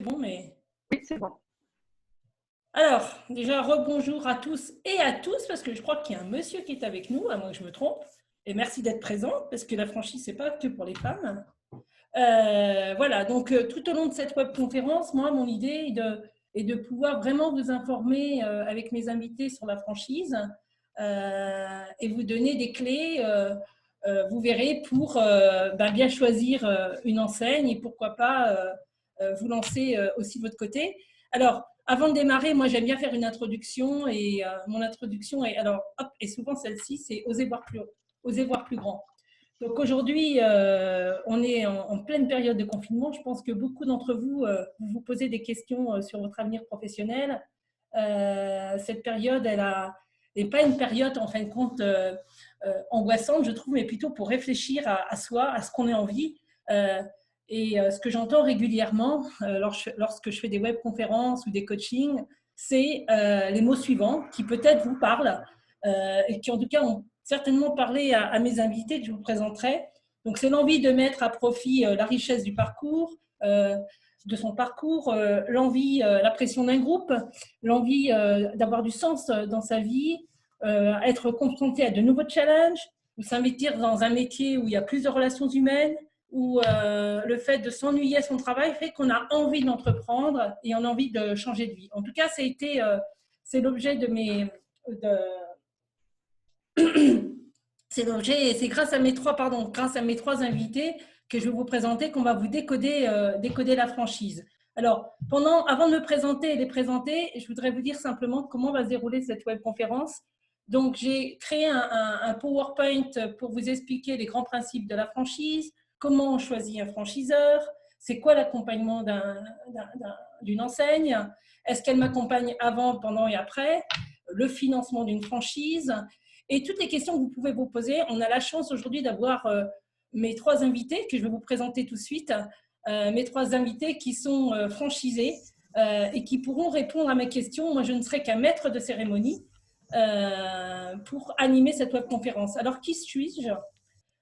Bon, mais... Oui, c'est bon. Alors, déjà, rebonjour à tous et à tous, parce que je crois qu'il y a un monsieur qui est avec nous, à moins que je me trompe. Et merci d'être présent, parce que la franchise, c'est pas que pour les femmes. Voilà, donc tout au long de cette webconférence, moi, mon idée est de pouvoir vraiment vous informer avec mes invités sur la franchise et vous donner des clés, vous verrez, pour bien choisir une enseigne et pourquoi pas vous lancer aussi de votre côté. Alors, avant de démarrer, moi, j'aime bien faire une introduction et mon introduction est, alors, hop, et souvent celle-ci, c'est oser voir plus grand. Donc aujourd'hui, on est en pleine période de confinement. Je pense que beaucoup d'entre vous, vous vous posez des questions sur votre avenir professionnel. Cette période, n'est pas une période, en fin de compte, angoissante, je trouve, mais plutôt pour réfléchir à soi, à ce qu'on a envie. Ce que j'entends régulièrement lorsque je fais des webconférences ou des coachings, c'est les mots suivants qui peut-être vous parlent et qui en tout cas ont certainement parlé à mes invités que je vous présenterai. Donc c'est l'envie de mettre à profit la richesse du parcours, de son parcours, l'envie, la pression d'un groupe, l'envie d'avoir du sens dans sa vie, être confronté à de nouveaux challenges, ou s'investir dans un métier où il y a plus de relations humaines, où le fait de s'ennuyer à son travail fait qu'on a envie d'entreprendre et on a envie de changer de vie. En tout cas, c'est l'objet de mes... c'est l'objet, et c'est grâce à mes trois invités que je vais vous présenter qu'on va vous décoder la franchise. Alors, avant de me présenter et les présenter, je voudrais vous dire simplement comment va se dérouler cette webconférence. Donc, j'ai créé un PowerPoint pour vous expliquer les grands principes de la franchise, comment on choisit un franchiseur, c'est quoi l'accompagnement d'une enseigne, est-ce qu'elle m'accompagne avant, pendant et après, le financement d'une franchise, et toutes les questions que vous pouvez vous poser. On a la chance aujourd'hui d'avoir mes trois invités que je vais vous présenter tout de suite, mes trois invités qui sont franchisés et qui pourront répondre à mes questions. Moi, je ne serai qu'un maître de cérémonie pour animer cette webconférence. Alors, qui suis-je?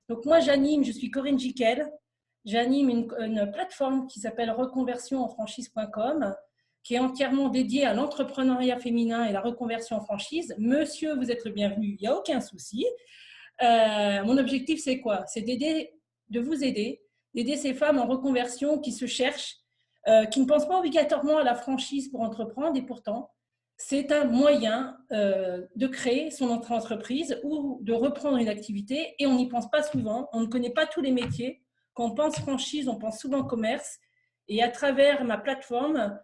Donc, moi, je suis Corinne Jiquel. J'anime une plateforme qui s'appelle reconversionenfranchise.com, qui est entièrement dédiée à l'entrepreneuriat féminin et la reconversion en franchise. Monsieur, vous êtes le bienvenu, il n'y a aucun souci. Mon objectif, c'est quoi? C'est de vous aider, d'aider ces femmes en reconversion qui se cherchent, qui ne pensent pas obligatoirement à la franchise pour entreprendre, et pourtant, c'est un moyen de créer son entreprise ou de reprendre une activité, et on n'y pense pas souvent. On ne connaît pas tous les métiers. Quand on pense franchise, on pense souvent commerce. Et à travers ma plateforme,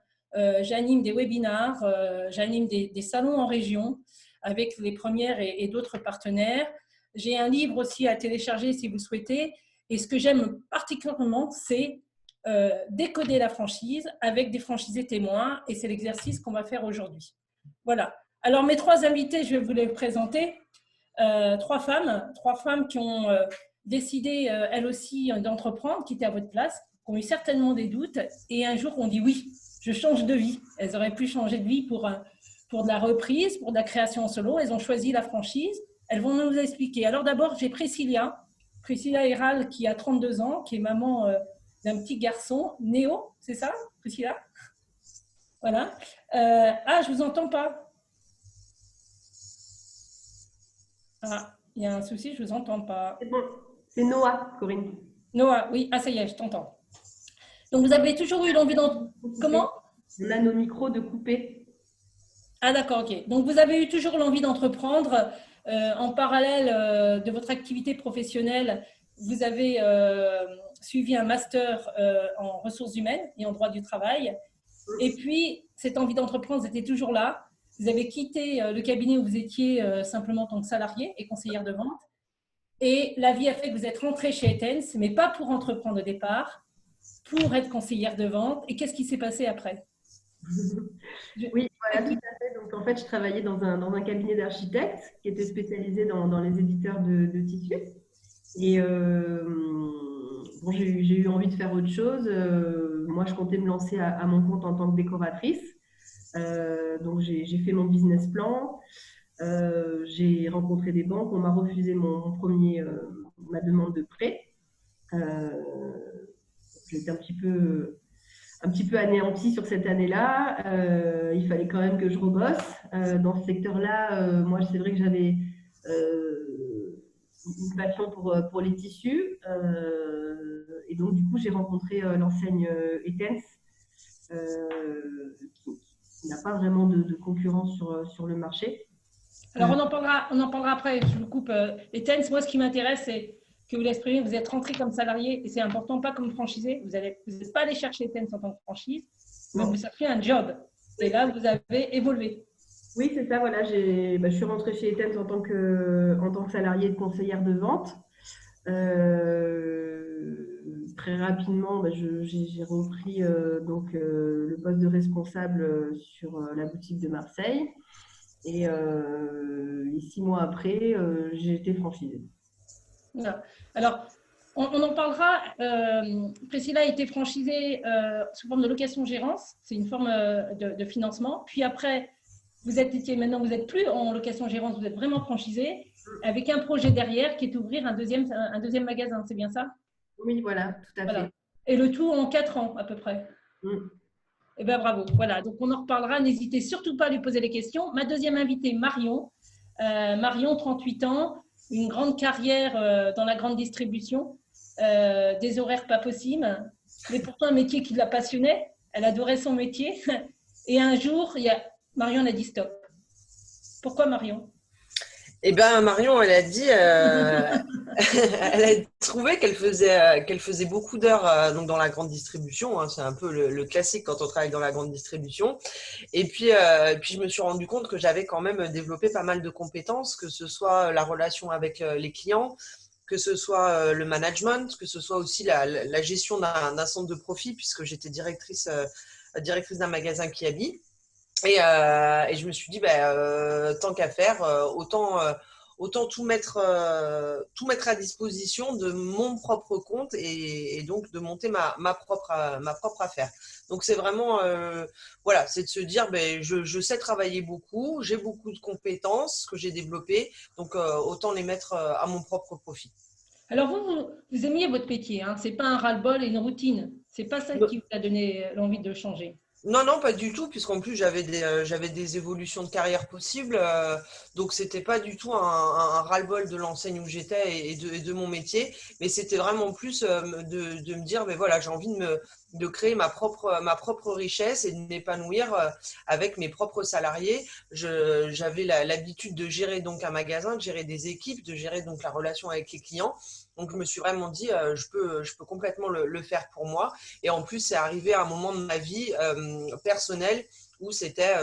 j'anime des webinars, j'anime des salons en région avec les premières et d'autres partenaires. J'ai un livre aussi à télécharger si vous souhaitez. Et ce que j'aime particulièrement, c'est décoder la franchise avec des franchisés témoins. Et c'est l'exercice qu'on va faire aujourd'hui. Voilà. Alors, mes trois invités, je vais vous les présenter. Trois femmes qui ont décidé, elles aussi, d'entreprendre, qui étaient à votre place, qui ont eu certainement des doutes. Et un jour, on dit oui, je change de vie. Elles auraient pu changer de vie pour de la reprise, pour de la création en solo. Elles ont choisi la franchise. Elles vont nous expliquer. Alors d'abord, j'ai Priscilla Héral, qui a 32 ans, qui est maman d'un petit garçon, Néo, c'est ça, Priscilla? Voilà. Je ne vous entends pas. Ah, il y a un souci, je ne vous entends pas. C'est bon. C'est Noah, Corinne. Noah, oui, ça y est, je t'entends. Donc vous avez toujours eu l'envie d'entreprendre. Comment? On a nos micros de couper. Ah d'accord, ok. Donc vous avez eu toujours l'envie d'entreprendre en parallèle de votre activité professionnelle. Vous avez suivi un master en ressources humaines et en droit du travail. Et puis, cette envie d'entreprendre, vous étiez toujours là. Vous avez quitté le cabinet où vous étiez simplement en tant que salarié et conseillère de vente. Et la vie a fait que vous êtes rentrée chez Etens, mais pas pour entreprendre au départ, pour être conseillère de vente. Et qu'est-ce qui s'est passé après? Oui, voilà, tout à fait. Donc, en fait, je travaillais dans un cabinet d'architectes qui était spécialisé dans les éditeurs de tissus. Et bon, j'ai eu envie de faire autre chose. Moi, je comptais me lancer à mon compte en tant que décoratrice. Donc, j'ai fait mon business plan. J'ai rencontré des banques. On m'a refusé ma demande de prêt. J'étais un petit peu un petit peu anéanti sur cette année-là. Il fallait quand même que je rebosse. Dans ce secteur-là, moi, c'est vrai que j'avais une passion pour les tissus. Et donc, du coup, j'ai rencontré l'enseigne Etens, qui n'a pas vraiment de concurrence sur le marché. Alors, on en parlera après, je vous coupe. Etens, moi, ce qui m'intéresse, c'est que vous l'exprimez, vous êtes rentré comme salarié, et c'est important, pas comme franchisé. Vous n'êtes pas allé chercher Etens en tant que franchise, mais vous avez fait un job. Et là, vous avez évolué. Oui, c'est ça, voilà. Je suis rentrée chez Etens en tant que salariée de conseillère de vente. Très rapidement, j'ai repris le poste de responsable sur la boutique de Marseille. Et 6 mois après, j'ai été franchisée. Voilà. Alors, on en parlera. Priscilla a été franchisée sous forme de location-gérance. C'est une forme de financement. Puis après, maintenant, vous n'êtes plus en location-gérance, vous êtes vraiment franchisée avec un projet derrière qui est d'ouvrir un deuxième magasin. C'est bien ça? Oui, voilà, tout à fait. Et le tout en 4 ans à peu près. Eh bien, bravo. Voilà, donc on en reparlera. N'hésitez surtout pas à lui poser les questions. Ma deuxième invitée, Marion. Marion, 38 ans, une grande carrière dans la grande distribution, des horaires pas possibles, mais pourtant un métier qui la passionnait. Elle adorait son métier. Et un jour, Marion a dit stop. Pourquoi Marion? Eh bien, Marion, elle a dit, elle a trouvé qu'elle faisait beaucoup d'heures donc dans la grande distribution. Hein, c'est un peu le classique quand on travaille dans la grande distribution. Et puis je me suis rendu compte que j'avais quand même développé pas mal de compétences, que ce soit la relation avec les clients, que ce soit le management, que ce soit aussi la gestion d'un centre de profit, puisque j'étais directrice d'un magasin qui habite. Et je me suis dit, tant qu'à faire, autant tout mettre à disposition de mon propre compte et donc de monter ma propre affaire. Donc c'est vraiment, voilà, c'est de se dire, je sais travailler beaucoup, j'ai beaucoup de compétences que j'ai développées, donc autant les mettre à mon propre profit. Alors vous aimiez votre métier, hein, c'est pas un ras-le-bol et une routine. C'est pas ça qui vous a donné l'envie de changer. Non, non, pas du tout, puisqu'en plus j'avais des évolutions de carrière possibles, donc c'était pas du tout un ras-le-bol de l'enseigne où j'étais et de mon métier, mais c'était vraiment plus de me dire, mais voilà, j'ai envie de créer ma propre richesse et de m'épanouir avec mes propres salariés. J'avais l'habitude de gérer donc un magasin, de gérer des équipes, de gérer donc la relation avec les clients. Donc je me suis vraiment dit, je peux complètement le faire pour moi. Et en plus, c'est arrivé à un moment de ma vie personnelle où c'était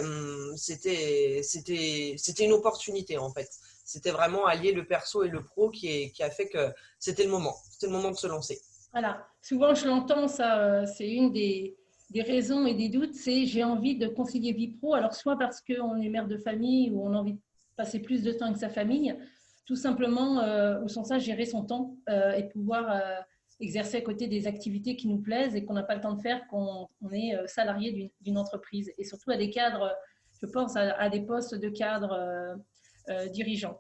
une opportunité en fait. C'était vraiment allier le perso et le pro qui a fait que c'était le moment. C'était le moment de se lancer. Voilà. Souvent, je l'entends, ça, c'est une des raisons et des doutes, c'est j'ai envie de concilier vie pro. Alors, soit parce qu'on est mère de famille ou on a envie de passer plus de temps avec sa famille, tout simplement, ou sans ça, gérer son temps et pouvoir exercer à côté des activités qui nous plaisent et qu'on n'a pas le temps de faire quand on est salarié d'une entreprise. Et surtout à des cadres, je pense à des postes de cadres dirigeants.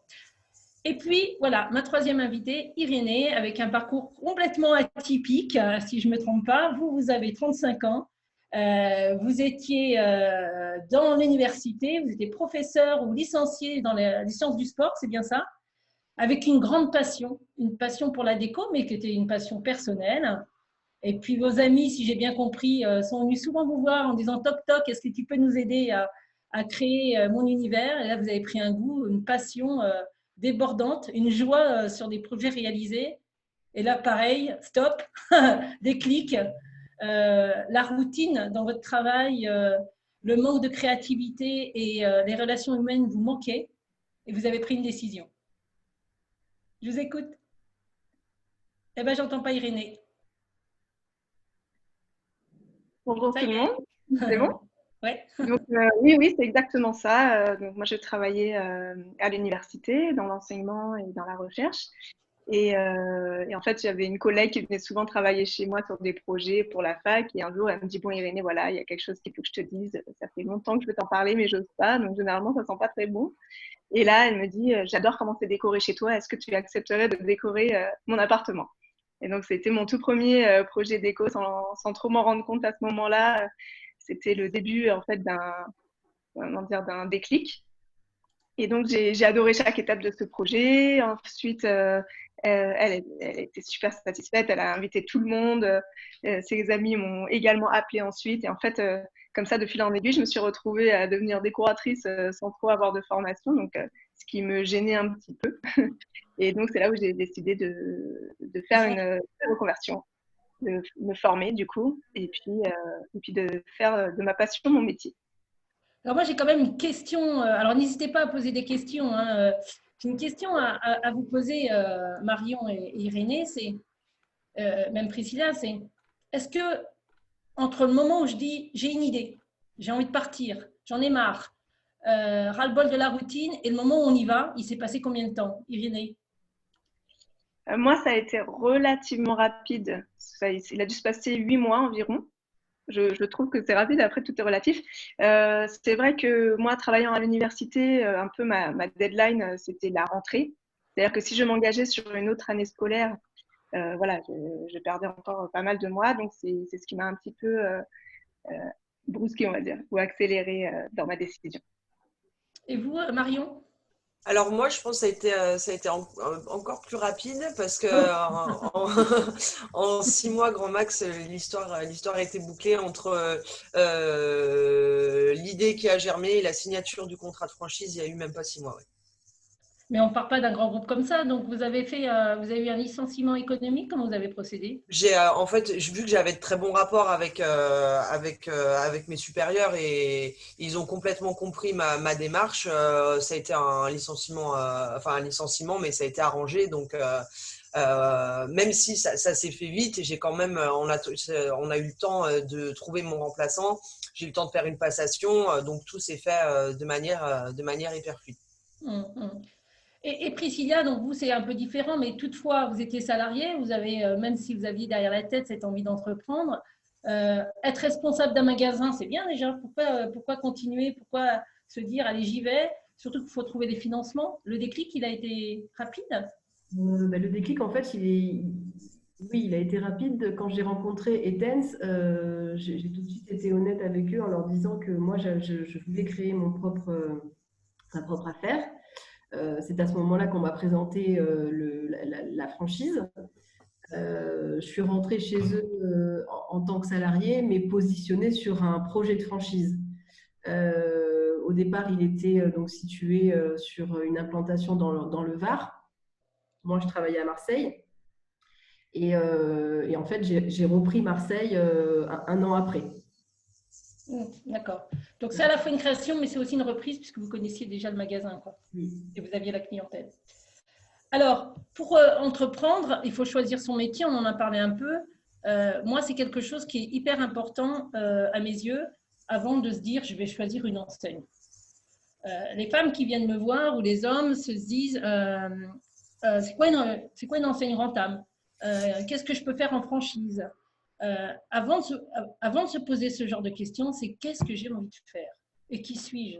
Et puis, voilà, ma troisième invitée, Irénée, avec un parcours complètement atypique, si je ne me trompe pas. Vous avez 35 ans. Vous étiez dans l'université, vous étiez professeur ou licencié dans les sciences du sport, c'est bien ça? Avec une passion pour la déco, mais qui était une passion personnelle. Et puis vos amis, si j'ai bien compris, sont venus souvent vous voir en disant toc toc, est-ce que tu peux nous aider à créer mon univers? Et là, vous avez pris un goût, une passion débordante, une joie sur des projets réalisés. Et là, pareil, stop, déclic. La routine dans votre travail, le manque de créativité et les relations humaines vous manquaient et vous avez pris une décision. Je vous écoute. Eh bien, j'entends pas Irénée. Bonjour tout le monde, c'est bon? Ouais. Donc, oui, c'est exactement ça. Donc, moi, je travaillais à l'université, dans l'enseignement et dans la recherche. Et en fait, j'avais une collègue qui venait souvent travailler chez moi sur des projets pour la fac. Et un jour, elle me dit, bon, Irénée, voilà, il y a quelque chose qu'il faut que je te dise. Ça fait longtemps que je veux t'en parler, mais j'ose pas. Donc, généralement, ça sent pas très bon. Et là, elle me dit, j'adore comment c'est décoré chez toi. Est-ce que tu accepterais de décorer mon appartement? Et donc, c'était mon tout premier projet déco sans trop m'en rendre compte à ce moment-là. C'était le début, en fait, d'un déclic. Et donc, j'ai adoré chaque étape de ce projet. Ensuite, elle était super satisfaite. Elle a invité tout le monde. Ses amis m'ont également appelée ensuite. Et en fait, comme ça, de fil en aiguille, je me suis retrouvée à devenir décoratrice sans trop avoir de formation, donc ce qui me gênait un petit peu. Et donc, c'est là où j'ai décidé de faire une reconversion, de me former du coup, et puis de faire de ma passion mon métier. Alors moi, j'ai quand même une question. Alors n'hésitez pas à poser des questions, hein. J'ai une question à vous poser, Marion et Irénée, c'est même Priscilla, c'est est-ce que entre le moment où je dis j'ai une idée, j'ai envie de partir, j'en ai marre, ras-le-bol de la routine, et le moment où on y va, il s'est passé combien de temps, Irénée? Moi, ça a été relativement rapide. Il a dû se passer 8 mois environ. Je trouve que c'est rapide, après tout est relatif. C'est vrai que moi, travaillant à l'université, un peu ma deadline, c'était la rentrée. C'est-à-dire que si je m'engageais sur une autre année scolaire, voilà, je perdais encore pas mal de mois. Donc, c'est ce qui m'a un petit peu brusqué, on va dire, ou accéléré dans ma décision. Et vous, Marion? Alors moi, je pense que ça a été encore plus rapide parce que en 6 mois, grand max, l'histoire a été bouclée entre l'idée qui a germé et la signature du contrat de franchise. Il y a eu même pas 6 mois. Ouais. Mais on ne part pas d'un grand groupe comme ça. Donc, vous avez eu un licenciement économique. Comment vous avez procédé? En fait, vu que j'avais de très bons rapports avec mes supérieurs et ils ont complètement compris ma démarche, ça a été un licenciement, mais ça a été arrangé. Donc, même si ça s'est fait vite, j'ai quand même, on a eu le temps de trouver mon remplaçant. J'ai eu le temps de faire une passation, donc tout s'est fait de manière hyper fluide. Et Priscilla, donc vous, c'est un peu différent, mais toutefois, vous étiez salarié, vous avez, même si vous aviez derrière la tête cette envie d'entreprendre, être responsable d'un magasin, c'est bien déjà. Pourquoi continuer? Pourquoi se dire, allez, j'y vais? Surtout qu'il faut trouver des financements. Le déclic, il a été rapide? Le déclic, en fait, il a été rapide. Quand j'ai rencontré Etens, j'ai tout de suite été honnête avec eux en leur disant que moi, je voulais créer ma propre affaire. C'est à ce moment-là qu'on m'a présenté la franchise. Je suis rentrée chez eux en tant que salariée, mais positionnée sur un projet de franchise. Au départ, il était donc situé sur une implantation dans le Var. Moi, je travaillais à Marseille. Et en fait, j'ai repris Marseille un an après. D'accord. Donc, c'est à la fois une création, mais c'est aussi une reprise puisque vous connaissiez déjà le magasin, quoi. Oui. Et vous aviez la clientèle. Alors, pour entreprendre, il faut choisir son métier, on en a parlé un peu. Moi, c'est quelque chose qui est hyper important à mes yeux avant de se dire je vais choisir une enseigne. Les femmes qui viennent me voir ou les hommes se disent c'est quoi une enseigne rentable? Qu'est-ce que je peux faire en franchise? Avant de se poser ce genre de questions, c'est qu'est-ce que j'ai envie de faire et qui suis-je?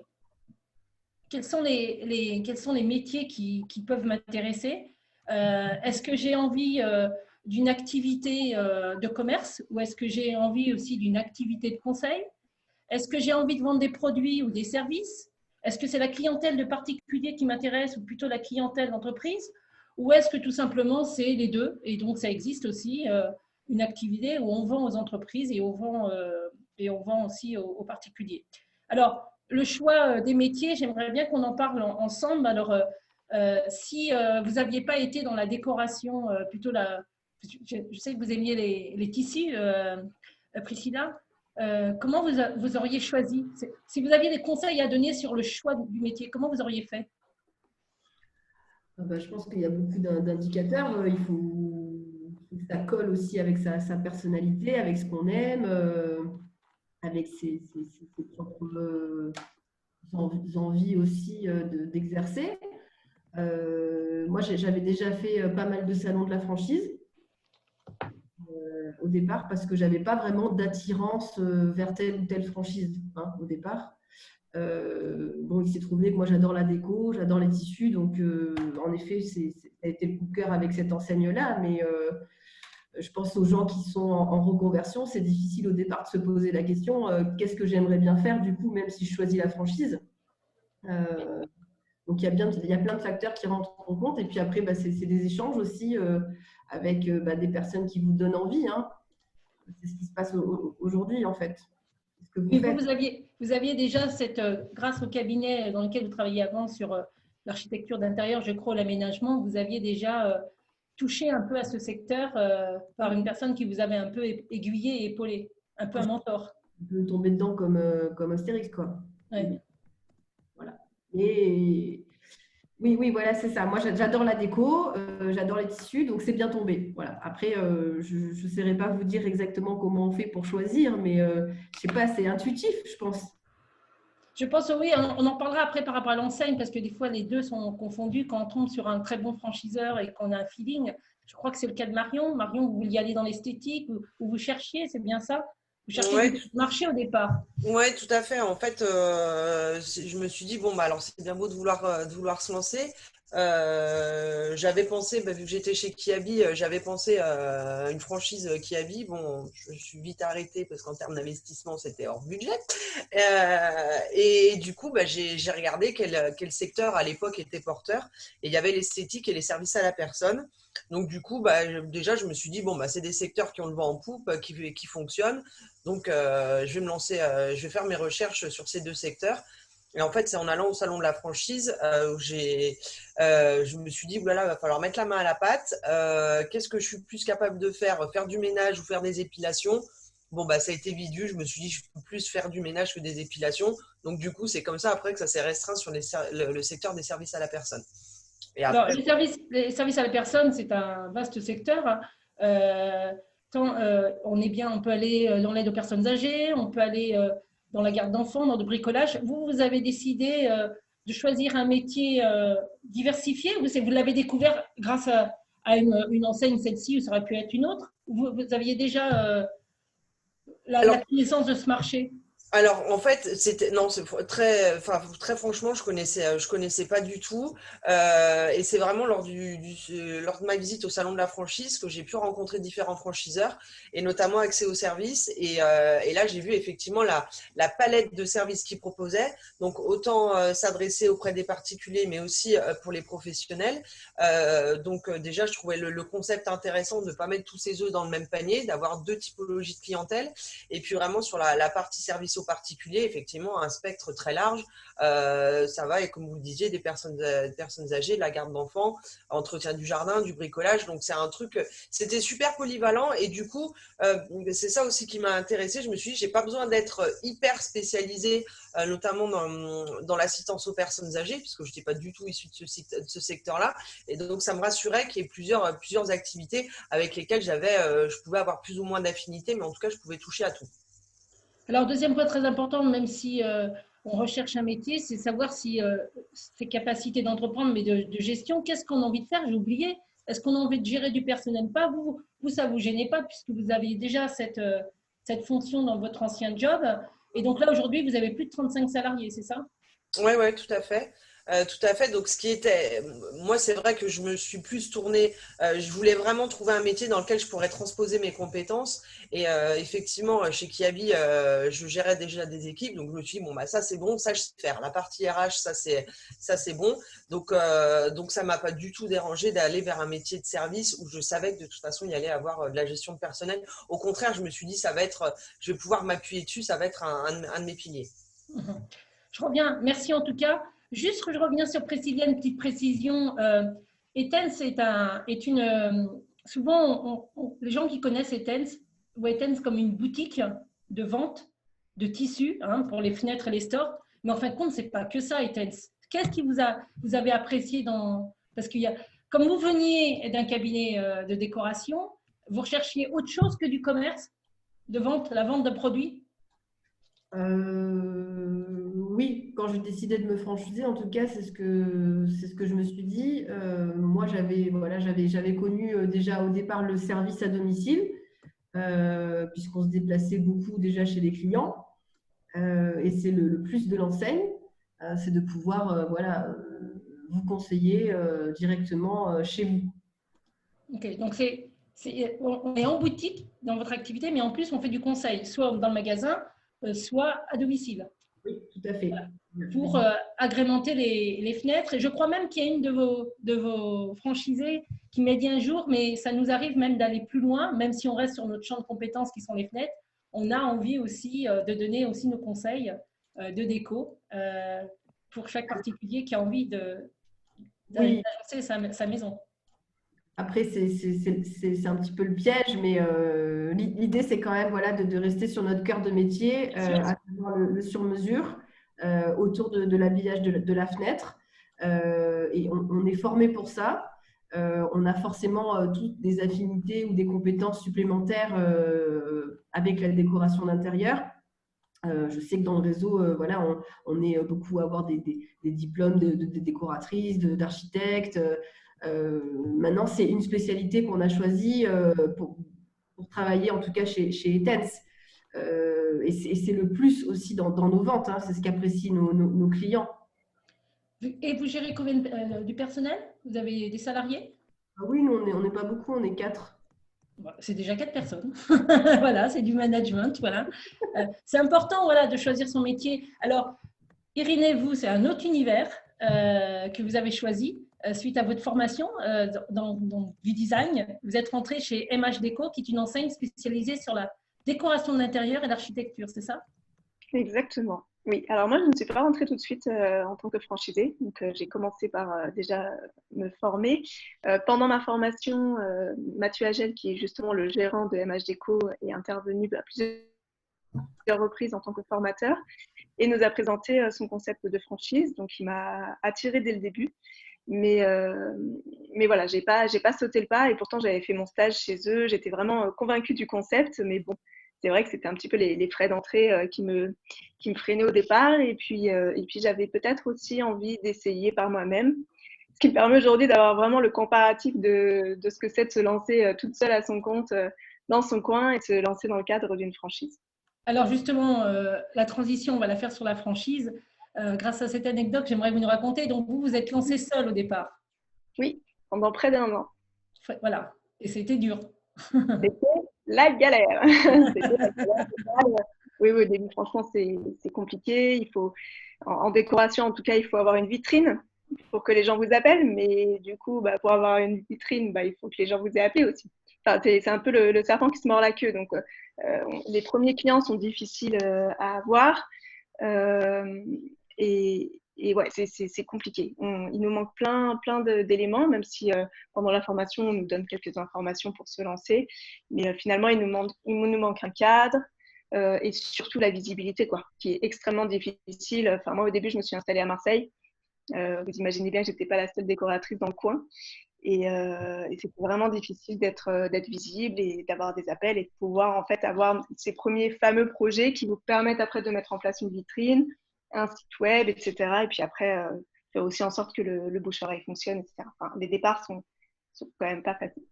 Quels sont les métiers qui peuvent m'intéresser? Est-ce que j'ai envie d'une activité de commerce ou est-ce que j'ai envie aussi d'une activité de conseil? Est-ce que j'ai envie de vendre des produits ou des services? Est-ce que c'est la clientèle de particuliers qui m'intéresse ou plutôt la clientèle d'entreprise? Ou est-ce que tout simplement c'est les deux? Et donc ça existe aussi une activité où on vend aux entreprises et on vend aussi aux particuliers. Alors, le choix des métiers, j'aimerais bien qu'on en parle ensemble. Alors, si vous n'aviez pas été dans la décoration, plutôt je sais que vous aimiez les tissus, Priscilla, comment vous auriez choisi? Si vous aviez des conseils à donner sur le choix du métier, comment vous auriez fait? Je pense qu'il y a beaucoup d'indicateurs. Il faut que ça colle aussi avec sa personnalité, avec ce qu'on aime, avec ses propres envies aussi d'exercer. Moi, j'avais déjà fait pas mal de salons de la franchise au départ parce que je n'avais pas vraiment d'attirance vers telle ou telle franchise au départ. Il s'est trouvé que moi j'adore la déco, j'adore les tissus, donc en effet ça a été le coup de cœur avec cette enseigne-là, mais je pense aux gens qui sont en reconversion, c'est difficile au départ de se poser la question qu'est-ce que j'aimerais bien faire du coup, même si je choisis la franchise. Donc, il y a plein de facteurs qui rentrent en compte. Et puis après, c'est des échanges aussi avec des personnes qui vous donnent envie. Hein. C'est ce qui se passe aujourd'hui, en fait. Ce que vous aviez déjà grâce au cabinet dans lequel vous travailliez avant sur l'architecture d'intérieur, je crois, l'aménagement, vous aviez déjà touché un peu à ce secteur par une personne qui vous avait un peu aiguillé et épaulé, un peu un mentor. On peut tomber dedans comme Astérix, quoi. Ouais. Voilà. Et oui, voilà, c'est ça. Moi, j'adore la déco, j'adore les tissus, donc c'est bien tombé. Voilà. Après, je ne saurais pas vous dire exactement comment on fait pour choisir, mais je ne sais pas, c'est intuitif, je pense. Je pense, oui, on en parlera après par rapport à l'enseigne, parce que des fois, les deux sont confondus quand on tombe sur un très bon franchiseur et qu'on a un feeling. Je crois que c'est le cas de Marion. Marion, vous vouliez aller dans l'esthétique ou vous cherchiez, c'est bien ça? Vous cherchiez du marché au départ? Oui, tout à fait. En fait, je me suis dit, bon, bah, alors c'est bien beau de vouloir se lancer. J'avais pensé, vu que j'étais chez Kiabi, j'avais pensé à une franchise Kiabi. Bon, je suis vite arrêtée parce qu'en termes d'investissement, c'était hors budget. Et du coup, j'ai regardé quel secteur à l'époque était porteur. Et il y avait l'esthétique et les services à la personne. Donc, du coup, déjà, je me suis dit, bon, c'est des secteurs qui ont le vent en poupe, qui fonctionnent. Donc, je vais me lancer, je vais faire mes recherches sur ces deux secteurs. Et en fait, c'est en allant au salon de la franchise où je me suis dit, voilà, il va falloir mettre la main à la pâte. Qu'est-ce que je suis plus capable de faire? Faire du ménage ou faire des épilations? Bon, ça a été vite vu. Je me suis dit, je peux plus faire du ménage que des épilations. Donc, du coup, c'est comme ça après que ça s'est restreint sur le secteur des services à la personne. Et après... Alors, les services à la personne, c'est un vaste secteur. On peut aller dans l'aide aux personnes âgées, on peut aller dans la garde d'enfants, dans le bricolage. Vous avez décidé de choisir un métier diversifié. Vous l'avez découvert grâce à une enseigne, celle-ci, ou ça aurait pu être une autre. Vous aviez déjà la connaissance de ce marché? Alors en fait, très franchement, je connaissais pas du tout. Et c'est vraiment lors de ma visite au salon de la franchise que j'ai pu rencontrer différents franchiseurs et notamment accès aux services. Et là, j'ai vu effectivement la palette de services qu'ils proposaient. Donc autant s'adresser auprès des particuliers, mais aussi pour les professionnels. Déjà, je trouvais le concept intéressant de ne pas mettre tous ses œufs dans le même panier, d'avoir deux typologies de clientèle. Et puis vraiment sur la partie service aux particuliers, effectivement, un spectre très large. Ça va, et comme vous le disiez, des personnes âgées, de la garde d'enfants, entretien du jardin, du bricolage. Donc, c'est un truc, c'était super polyvalent. Et du coup, c'est ça aussi qui m'a intéressée. Je me suis dit, j'ai pas besoin d'être hyper spécialisée, notamment dans l'assistance aux personnes âgées, puisque je n'étais pas du tout issue de ce secteur-là. Et donc, ça me rassurait qu'il y ait plusieurs activités avec lesquelles je pouvais avoir plus ou moins d'affinité, mais en tout cas, je pouvais toucher à tout. Alors, deuxième point très important, même si on recherche un métier, c'est savoir si ses capacités d'entreprendre, mais de gestion, qu'est-ce qu'on a envie de faire? J'ai oublié. Est-ce qu'on a envie de gérer du personnel? Pas vous, ça ne vous gênait pas puisque vous aviez déjà cette fonction dans votre ancien job. Et donc là, aujourd'hui, vous avez plus de 35 salariés, c'est ça? Oui, tout à fait. Tout à fait. Donc, moi, c'est vrai que je me suis plus tournée. Je voulais vraiment trouver un métier dans lequel je pourrais transposer mes compétences. Et effectivement, chez Kiabi, je gérais déjà des équipes. Donc, je me suis dit, bon, ça, c'est bon, ça, je sais faire. La partie RH, ça, c'est bon. Donc, ça ne m'a pas du tout dérangé d'aller vers un métier de service où je savais que de toute façon, il y allait avoir de la gestion de personnel. Au contraire, je me suis dit, je vais pouvoir m'appuyer dessus, ça va être un de mes piliers. Je reviens. Merci en tout cas. Juste que je reviens sur Priscilla, une petite précision. Etense est une. Souvent, les gens qui connaissent Etense voient Etense comme une boutique de vente de tissus pour les fenêtres et les stores. Mais en fin de compte, ce n'est pas que ça, Etense. Qu'est-ce qui vous avez apprécié parce qu'il y a, comme vous veniez d'un cabinet de décoration, vous recherchiez autre chose que du commerce, la vente de produits? Oui, quand j'ai décidé de me franchiser, en tout cas, c'est ce que je me suis dit. Moi, j'avais connu déjà au départ le service à domicile, puisqu'on se déplaçait beaucoup déjà chez les clients. Et c'est le plus de l'enseigne, c'est de pouvoir vous conseiller directement chez vous. Ok, donc c'est On est en boutique dans votre activité, mais en plus, on fait du conseil, soit dans le magasin, soit à domicile. Oui, tout à fait. Voilà. Pour agrémenter les fenêtres. Et je crois même qu'il y a une de vos franchisés qui m'a dit un jour, mais ça nous arrive même d'aller plus loin, même si on reste sur notre champ de compétences qui sont les fenêtres. On a envie aussi de donner aussi nos conseils de déco pour chaque particulier qui a envie d'agencer sa maison. Après, c'est un petit peu le piège, mais l'idée, c'est quand même voilà, de rester sur notre cœur de métier, à savoir le sur-mesure autour de l'habillage de la fenêtre. Et on est formé pour ça. On a forcément toutes des affinités ou des compétences supplémentaires avec la décoration d'intérieur. Je sais que dans le réseau, voilà, on est beaucoup à avoir des diplômes de décoratrices, d'architectes. Maintenant, c'est une spécialité qu'on a choisie pour travailler, en tout cas chez Etense. Et c'est le plus aussi dans nos ventes. Hein, c'est ce qu'apprécient nos clients. Et vous gérez combien du personnel? Vous avez des salariés? Oui, nous, on n'est pas beaucoup, on est 4. C'est déjà 4 personnes. Voilà, c'est du management. Voilà. C'est important voilà, de choisir son métier. Alors, Irénée, vous, c'est un autre univers que vous avez choisi suite à votre formation du design. Vous êtes rentré chez MH Déco, qui est une enseigne spécialisée sur la décoration de l'intérieur et l'architecture, c'est ça? Exactement. Oui, alors moi, je ne suis pas rentrée tout de suite en tant que franchisée. Donc, j'ai commencé par déjà me former. Pendant ma formation, Mathieu Agel, qui est justement le gérant de MH Déco, est intervenu à plusieurs reprises en tant que formateur et nous a présenté son concept de franchise. Donc, il m'a attirée dès le début. Mais voilà, j'ai pas sauté le pas et pourtant, j'avais fait mon stage chez eux. J'étais vraiment convaincue du concept, mais bon. C'est vrai que c'était un petit peu les frais d'entrée qui me freinaient au départ. Et puis j'avais peut-être aussi envie d'essayer par moi-même. Ce qui me permet aujourd'hui d'avoir vraiment le comparatif de ce que c'est de se lancer toute seule à son compte dans son coin et de se lancer dans le cadre d'une franchise. Alors justement, la transition, on va la faire sur la franchise. Grâce à cette anecdote, j'aimerais vous nous raconter. Donc vous êtes lancé seul au départ. Oui, pendant près d'1 an. Voilà, et c'était dur. C'était la galère. Oui, au début, franchement, c'est compliqué. Il faut, en décoration, en tout cas, il faut avoir une vitrine pour que les gens vous appellent. Mais du coup, pour avoir une vitrine, il faut que les gens vous aient appelé aussi. Enfin, c'est un peu le serpent qui se mord la queue. Donc, les premiers clients sont difficiles à avoir. Et ouais, c'est compliqué. Il nous manque plein d'éléments, même si pendant la formation, on nous donne quelques informations pour se lancer. Mais finalement, il nous manque un cadre et surtout la visibilité, quoi, qui est extrêmement difficile. Enfin, moi, au début, je me suis installée à Marseille. Vous imaginez bien que je n'étais pas la seule décoratrice dans le coin. Et c'était vraiment difficile d'être visible et d'avoir des appels et de pouvoir en fait avoir ces premiers fameux projets qui vous permettent après de mettre en place une vitrine, un site web, etc. Et puis après, faire aussi en sorte que le bouche-oreille fonctionne, etc. Enfin, les départs sont quand même pas faciles.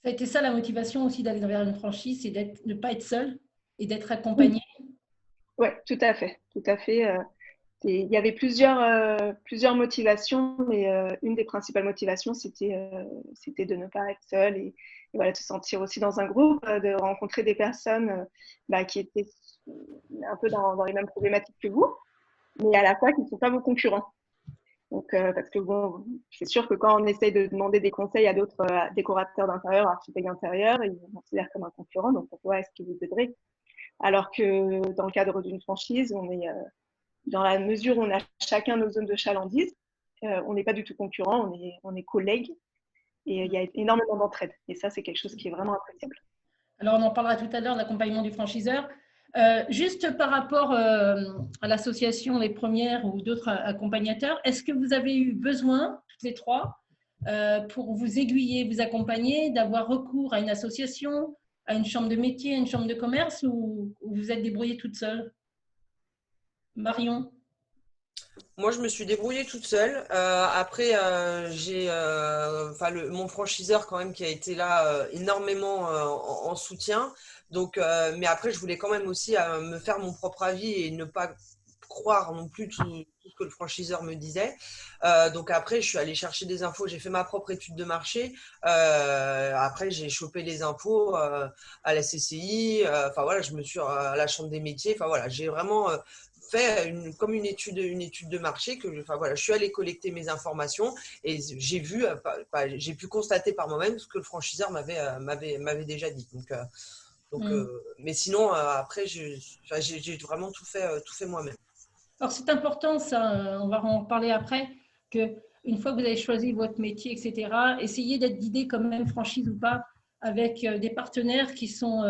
Ça a été ça la motivation aussi d'aller vers une franchise, c'est de ne pas être seul et d'être accompagné. Oui, tout à fait. Tout à fait. Il y avait plusieurs motivations, mais une des principales motivations, c'était de ne pas être seule et voilà, de se sentir aussi dans un groupe, de rencontrer des personnes qui étaient un peu dans les mêmes problématiques que vous, mais à la fois qui ne sont pas vos concurrents. Donc, parce que bon, c'est sûr que quand on essaye de demander des conseils à d'autres décorateurs d'intérieur, architectes d'intérieur, ils nous considèrent comme un concurrent, donc pourquoi est-ce qu'ils vous aideraient? Alors que dans le cadre d'une franchise, on est dans la mesure où on a chacun nos zones de chalandise, on n'est pas du tout concurrents, on est collègues et il y a énormément d'entraide. Et ça, c'est quelque chose qui est vraiment appréciable. Alors, on en parlera tout à l'heure de l'accompagnement du franchiseur. Juste par rapport à l'association Les Premières ou d'autres accompagnateurs, est-ce que vous avez eu besoin, toutes les trois, pour vous aiguiller, vous accompagner, d'avoir recours à une association, à une chambre de métier, à une chambre de commerce ou vous êtes débrouillée toute seule? Marion? Moi, je me suis débrouillée toute seule. Après, j'ai mon franchiseur quand même qui a été là énormément en soutien. Donc, mais après, je voulais quand même aussi me faire mon propre avis et ne pas croire non plus tout ce que le franchiseur me disait. Donc après, je suis allée chercher des infos. J'ai fait ma propre étude de marché. Après, j'ai chopé les infos à la CCI. Enfin voilà, je me suis à la Chambre des métiers. Enfin voilà, j'ai vraiment fait comme une étude de marché enfin voilà, je suis allée collecter mes informations et j'ai vu, j'ai pu constater par moi-même ce que le franchiseur m'avait déjà dit. Mais sinon, après, j'ai vraiment tout fait moi-même. Alors, c'est important, ça, on va en parler après, qu'une fois que vous avez choisi votre métier, etc., essayez d'être guidé comme même franchise ou pas, avec des partenaires qui sont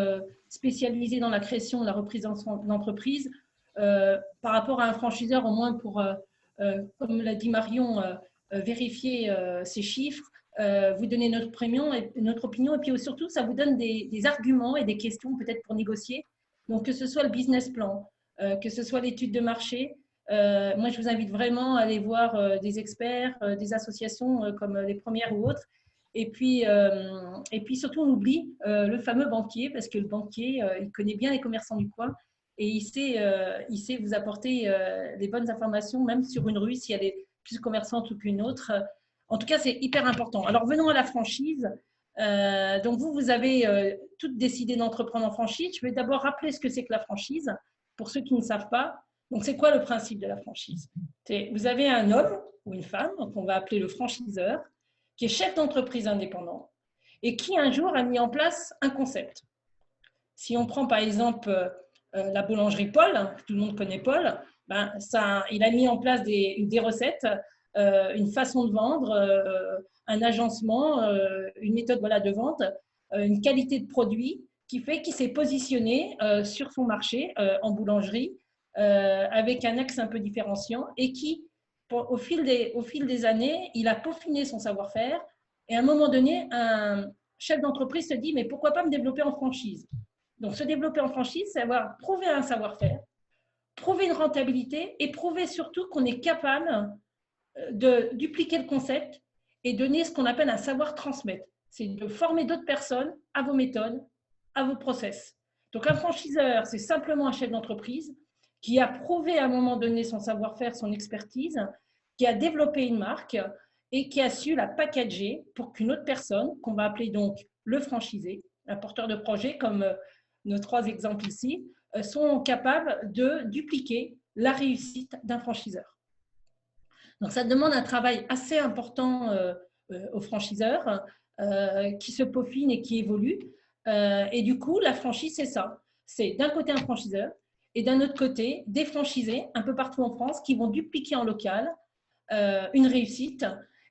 spécialisés dans la création, la reprise d'entreprise, par rapport à un franchiseur, au moins pour, comme l'a dit Marion, vérifier ces chiffres, vous donner notre opinion, et puis surtout, ça vous donne des arguments et des questions peut-être pour négocier. Donc, que ce soit le business plan, que ce soit l'étude de marché, moi, je vous invite vraiment à aller voir des experts, des associations comme les premières ou autres. Et puis surtout, on oublie le fameux banquier, parce que le banquier, il connaît bien les commerçants du coin et il sait vous apporter les bonnes informations, même sur une rue, si elle est plus commerçante ou qu'une autre. En tout cas, c'est hyper important. Alors, venons à la franchise. Donc, vous avez toutes décidé d'entreprendre en franchise. Je vais d'abord rappeler ce que c'est que la franchise, pour ceux qui ne savent pas. Donc, c'est quoi le principe de la franchise? Vous avez un homme ou une femme, qu'on va appeler le franchiseur, qui est chef d'entreprise indépendant et qui un jour a mis en place un concept. Si on prend par exemple la boulangerie Paul, tout le monde connaît Paul, ben il a mis en place des recettes, une façon de vendre, un agencement, une méthode de vente, une qualité de produit qui fait qu'il s'est positionné sur son marché en boulangerie avec un axe un peu différenciant et qui, au fil des années, il a peaufiné son savoir-faire et à un moment donné, un chef d'entreprise se dit mais pourquoi pas me développer en franchise? Donc, se développer en franchise, c'est avoir prouvé un savoir-faire, prouver une rentabilité et prouver surtout qu'on est capable de dupliquer le concept et donner ce qu'on appelle un savoir transmettre. C'est de former d'autres personnes à vos méthodes, à vos process. Donc, un franchiseur, c'est simplement un chef d'entreprise qui a prouvé à un moment donné son savoir-faire, son expertise, qui a développé une marque et qui a su la packager pour qu'une autre personne, qu'on va appeler donc le franchisé, un porteur de projet, comme nos 3 exemples ici, sont capables de dupliquer la réussite d'un franchiseur. Donc, ça demande un travail assez important aux franchiseurs qui se peaufinent et qui évoluent. Et du coup, la franchise, c'est ça. C'est d'un côté un franchiseur et d'un autre côté des franchisés un peu partout en France qui vont dupliquer en local une réussite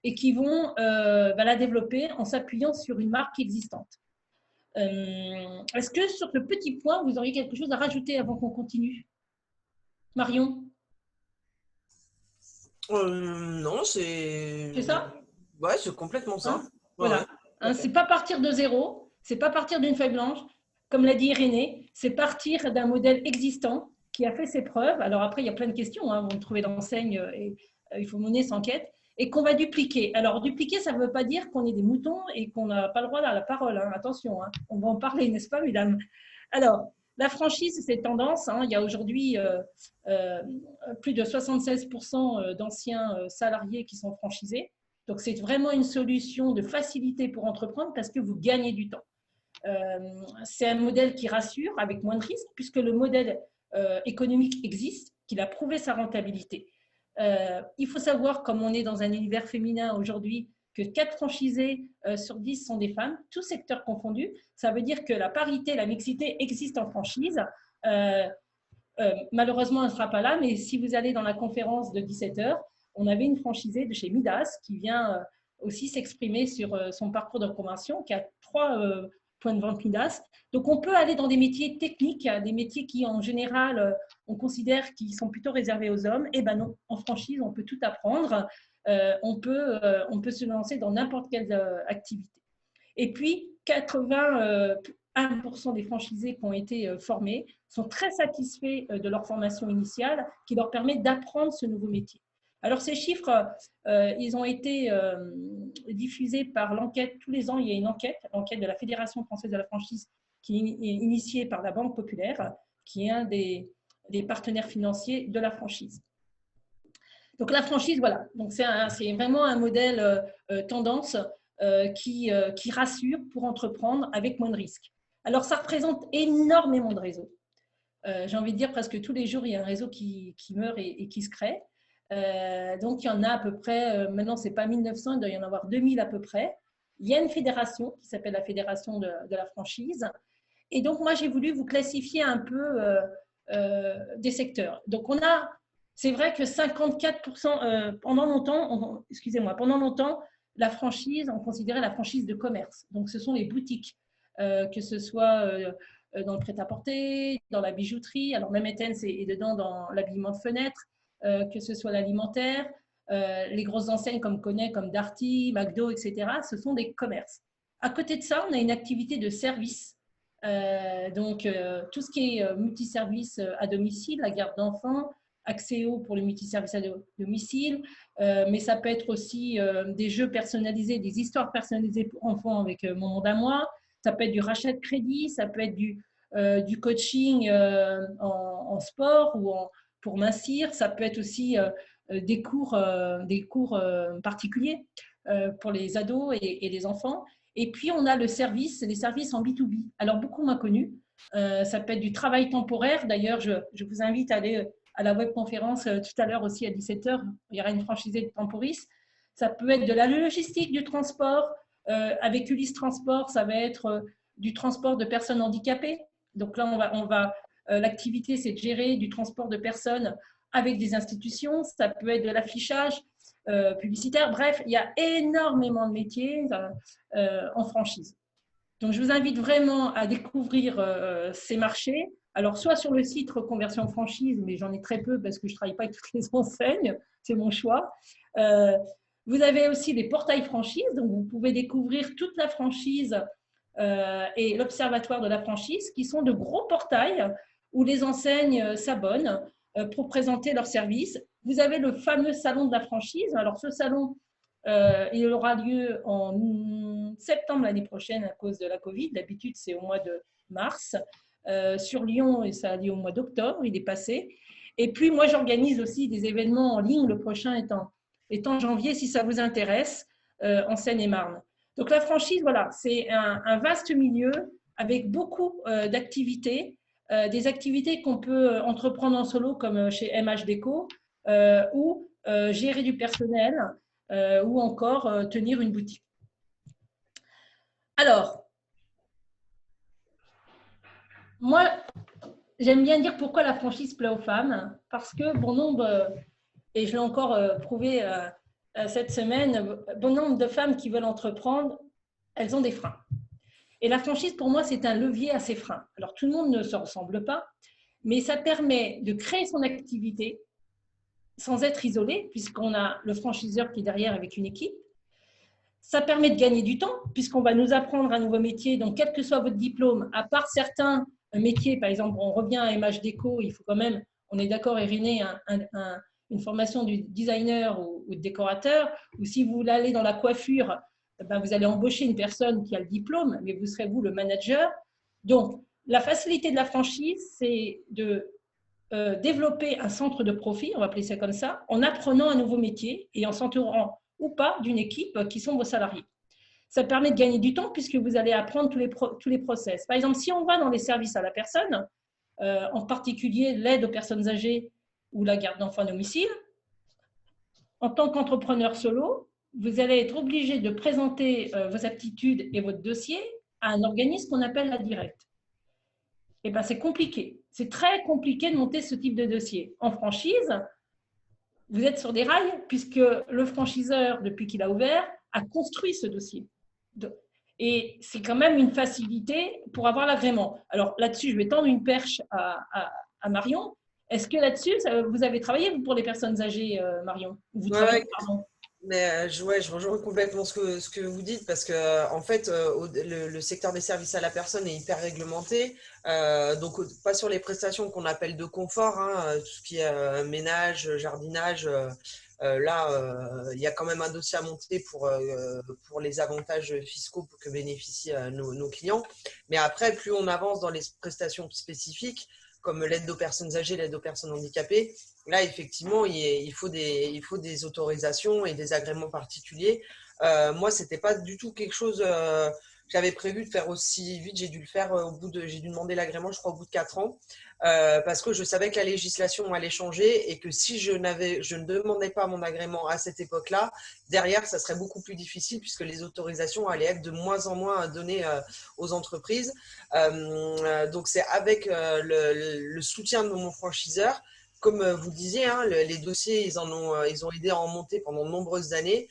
et qui vont la développer en s'appuyant sur une marque existante. Est-ce que sur ce petit point, vous auriez quelque chose à rajouter avant qu'on continue? Marion? Non, C'est ça? Ouais, c'est complètement ça. Hein? Voilà. Hein, c'est pas partir de zéro, c'est pas partir d'une feuille blanche. Comme l'a dit Irénée, c'est partir d'un modèle existant qui a fait ses preuves. Alors après, il y a plein de questions. Hein, vous me trouvez l'enseigne et il faut mener cette enquête. Et qu'on va dupliquer. Alors, dupliquer, ça ne veut pas dire qu'on est des moutons et qu'on n'a pas le droit à la parole. Hein. Attention, hein. On va en parler, n'est-ce pas, mesdames? Alors, la franchise, c'est tendance. Hein. Il y a aujourd'hui plus de 76% d'anciens salariés qui sont franchisés. Donc, c'est vraiment une solution de facilité pour entreprendre parce que vous gagnez du temps. C'est un modèle qui rassure avec moins de risques puisque le modèle économique existe, qu'il a prouvé sa rentabilité. Il faut savoir, comme on est dans un univers féminin aujourd'hui, que 4 franchisés sur 10 sont des femmes, tous secteurs confondus. Ça veut dire que la parité, la mixité existe en franchise. Malheureusement, elle ne sera pas là, mais si vous allez dans la conférence de 17h, on avait une franchisée de chez Midas qui vient aussi s'exprimer sur son parcours de conversion, qui a 3 points de vente Midas. Donc, on peut aller dans des métiers techniques, des métiers qui, en général, on considère qu'ils sont plutôt réservés aux hommes. Eh bien non, en franchise, on peut tout apprendre. On peut se lancer dans n'importe quelle activité. Et puis, 81% des franchisés qui ont été formés sont très satisfaits de leur formation initiale qui leur permet d'apprendre ce nouveau métier. Alors, ces chiffres, ils ont été diffusés par l'enquête. Tous les ans, il y a une enquête, l'enquête de la Fédération française de la franchise, qui est initiée par la Banque Populaire, qui est un des les partenaires financiers de la franchise. Donc la franchise, voilà, donc c'est vraiment un modèle tendance qui rassure pour entreprendre avec moins de risques. Alors ça représente énormément de réseaux. J'ai envie de dire presque tous les jours, il y a un réseau qui meurt et qui se crée. Donc il y en a à peu près, maintenant c'est pas 1900, il doit y en avoir 2000 à peu près. Il y a une fédération qui s'appelle la fédération de la franchise. Et donc moi j'ai voulu vous classifier un peu des secteurs. Donc c'est vrai que 54%, pendant longtemps, la franchise, on considérait la franchise de commerce. Donc ce sont les boutiques, que ce soit dans le prêt-à-porter, dans la bijouterie, alors même Etense est dedans dans l'habillement de fenêtre, que ce soit l'alimentaire, les grosses enseignes comme Connaît, comme Darty, McDo, etc. Ce sont des commerces. À côté de ça, on a une activité de service. Donc, tout ce qui est multiservice à domicile, la garde d'enfants, Axéo pour le multiservice à domicile, mais ça peut être aussi des jeux personnalisés, des histoires personnalisées pour enfants avec Mon Monde à moi, ça peut être du rachat de crédit, ça peut être du coaching en sport ou pour mincir, ça peut être aussi des cours particuliers pour les ados et les enfants. Et puis, on a les services en B2B. Alors, beaucoup moins connus. Ça peut être du travail temporaire. D'ailleurs, je vous invite à aller à la webconférence tout à l'heure aussi à 17h. Il y aura une franchisée de Temporis. Ça peut être de la logistique, du transport. Avec Ulysse Transport, ça va être du transport de personnes handicapées. Donc là, l'activité, c'est de gérer du transport de personnes avec des institutions. Ça peut être de l'affichage publicitaire. Bref, il y a énormément de métiers en franchise. Donc, je vous invite vraiment à découvrir ces marchés. Alors, soit sur le site Reconversion Franchise, mais j'en ai très peu parce que je ne travaille pas avec toutes les enseignes, c'est mon choix. Vous avez aussi les portails franchises, donc vous pouvez découvrir toute la franchise et l'observatoire de la franchise, qui sont de gros portails où les enseignes s'abonnent pour présenter leurs services. Vous avez le fameux salon de la franchise. Alors, ce salon, il aura lieu en septembre l'année prochaine à cause de la Covid. D'habitude, c'est au mois de mars. Sur Lyon, et ça a lieu au mois d'octobre, il est passé. Et puis, moi, j'organise aussi des événements en ligne, le prochain étant janvier, si ça vous intéresse, en Seine-et-Marne. Donc, la franchise, voilà, c'est un vaste milieu avec beaucoup d'activités, des activités qu'on peut entreprendre en solo, comme chez MH Déco, ou gérer du personnel, ou encore tenir une boutique. Alors, moi, j'aime bien dire pourquoi la franchise plaît aux femmes, parce que bon nombre, et je l'ai encore prouvé cette semaine, bon nombre de femmes qui veulent entreprendre, elles ont des freins. Et la franchise, pour moi, c'est un levier à ces freins. Alors, tout le monde ne se ressemble pas, mais ça permet de créer son activité sans être isolé, puisqu'on a le franchiseur qui est derrière avec une équipe. Ça permet de gagner du temps, puisqu'on va nous apprendre un nouveau métier. Donc, quel que soit votre diplôme, à part certains métiers, par exemple, on revient à MH Déco, il faut quand même, on est d'accord, Irénée, une formation du designer ou de décorateur, ou si vous voulez aller dans la coiffure, ben vous allez embaucher une personne qui a le diplôme, mais vous serez vous le manager. Donc, la facilité de la franchise, c'est de développer un centre de profit, on va appeler ça comme ça, en apprenant un nouveau métier et en s'entourant ou pas d'une équipe qui sont vos salariés. Ça permet de gagner du temps puisque vous allez apprendre tous les process. Par exemple, si on va dans les services à la personne, en particulier l'aide aux personnes âgées ou la garde d'enfants à domicile, en tant qu'entrepreneur solo, vous allez être obligé de présenter vos aptitudes et votre dossier à un organisme qu'on appelle la directe. Eh bien, c'est compliqué. C'est très compliqué de monter ce type de dossier. En franchise, vous êtes sur des rails puisque le franchiseur, depuis qu'il a ouvert, a construit ce dossier. Et c'est quand même une facilité pour avoir l'agrément. Alors là-dessus, je vais tendre une perche à Marion. Est-ce que là-dessus, vous avez travaillé pour les personnes âgées, Marion? Vous travaillez, pardon. Mais je rejoins complètement ce que vous dites parce que en fait le secteur des services à la personne est hyper réglementé, donc pas sur les prestations qu'on appelle de confort, hein, tout ce qui est ménage, jardinage, là il y a quand même un dossier à monter pour les avantages fiscaux que bénéficient nos clients. Mais après, plus on avance dans les prestations spécifiques, comme l'aide aux personnes âgées, l'aide aux personnes handicapées. Là, effectivement, il faut des autorisations et des agréments particuliers. Moi, c'était pas du tout quelque chose que j'avais prévu de faire aussi vite. J'ai dû le faire j'ai dû demander l'agrément, je crois, au bout de 4 ans, parce que je savais que la législation allait changer et que si je ne demandais pas mon agrément à cette époque-là, derrière, ça serait beaucoup plus difficile puisque les autorisations allaient être de moins en moins données aux entreprises. Donc, c'est avec le soutien de mon franchiseur. Comme vous disiez, hein, les dossiers, ils ont aidé à en monter pendant de nombreuses années.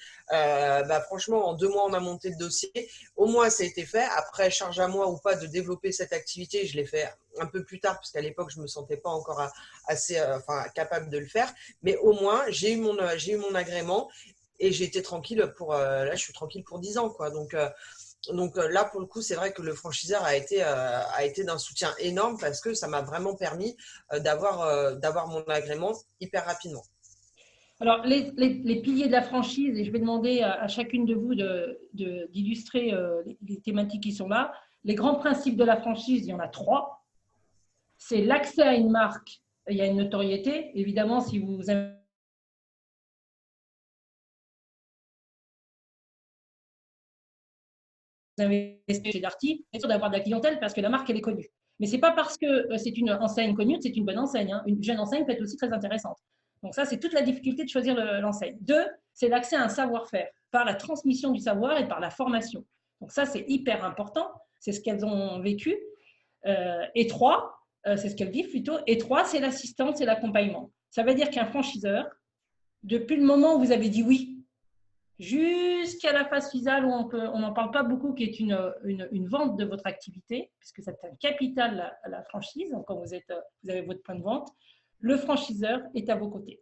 Franchement, en 2 mois, on a monté le dossier. Au moins, ça a été fait. Après, charge à moi ou pas de développer cette activité. Je l'ai fait un peu plus tard, parce qu'à l'époque, je ne me sentais pas encore assez capable de le faire. Mais au moins, j'ai eu mon agrément et j'ai été tranquille là, je suis tranquille pour 10 ans, quoi. Donc là, pour le coup, c'est vrai que le franchiseur a été d'un soutien énorme parce que ça m'a vraiment permis d'avoir mon agrément hyper rapidement. Alors, les piliers de la franchise, et je vais demander à chacune de vous d'illustrer les thématiques qui sont là. Les grands principes de la franchise, il y en a 3. C'est l'accès à une marque, il y a une notoriété. Évidemment, si vous investissez chez Darty, c'est sûr d'avoir de la clientèle parce que la marque, elle est connue. Mais ce n'est pas parce que c'est une enseigne connue que c'est une bonne enseigne. Hein. Une jeune enseigne peut être aussi très intéressante. Donc ça, c'est toute la difficulté de choisir l'enseigne. 2, c'est l'accès à un savoir-faire par la transmission du savoir et par la formation. Donc ça, c'est hyper important. C'est ce qu'elles ont vécu. Et 3, c'est ce qu'elles vivent plutôt. Et 3, c'est l'assistance et l'accompagnement. Ça veut dire qu'un franchiseur, depuis le moment où vous avez dit oui, jusqu'à la phase finale où on n'en parle pas beaucoup, qui est une vente de votre activité, puisque c'est un capital la franchise, donc quand vous avez votre point de vente, le franchiseur est à vos côtés.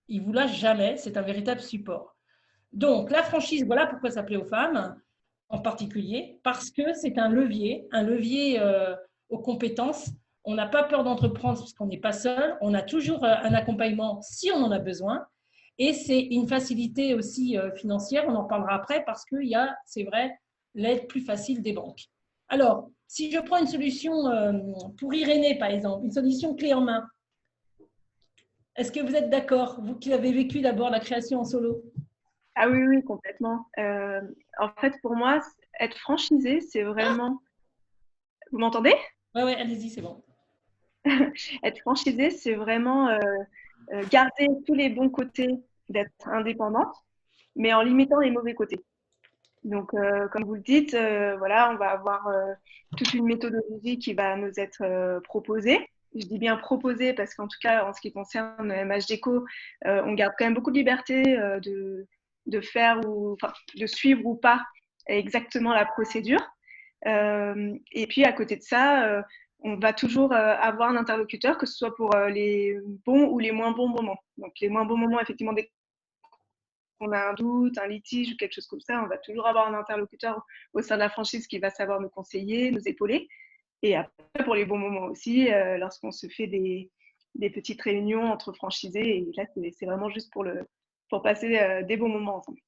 Il ne vous lâche jamais, c'est un véritable support. Donc la franchise, voilà pourquoi ça plaît aux femmes en particulier, parce que c'est un levier aux compétences. On n'a pas peur d'entreprendre parce qu'on n'est pas seul, on a toujours un accompagnement si on en a besoin. Et c'est une facilité aussi financière, on en parlera après, parce qu'il y a, c'est vrai, l'aide plus facile des banques. Alors, si je prends une solution pour Irénée, par exemple, une solution clé en main, est-ce que vous êtes d'accord, vous qui avez vécu d'abord la création en solo? Ah oui, oui, complètement. En fait, pour moi, être franchisé, c'est vraiment… Vous m'entendez? Oui, allez-y, c'est bon. Être franchisé, c'est vraiment garder tous les bons côtés d'être indépendante, mais en limitant les mauvais côtés. Donc, comme vous le dites, voilà, on va avoir toute une méthodologie qui va nous être proposée. Je dis bien proposée parce qu'en tout cas, en ce qui concerne MH Déco, on garde quand même beaucoup de liberté de faire de suivre ou pas exactement la procédure. Et puis, à côté de ça, on va toujours avoir un interlocuteur, que ce soit pour les bons ou les moins bons moments. Donc, les moins bons moments, effectivement, dès qu'on a un doute, un litige ou quelque chose comme ça, on va toujours avoir un interlocuteur au sein de la franchise qui va savoir nous conseiller, nous épauler. Et après, pour les bons moments aussi, lorsqu'on se fait des petites réunions entre franchisés, et là, c'est vraiment juste pour passer des bons moments ensemble.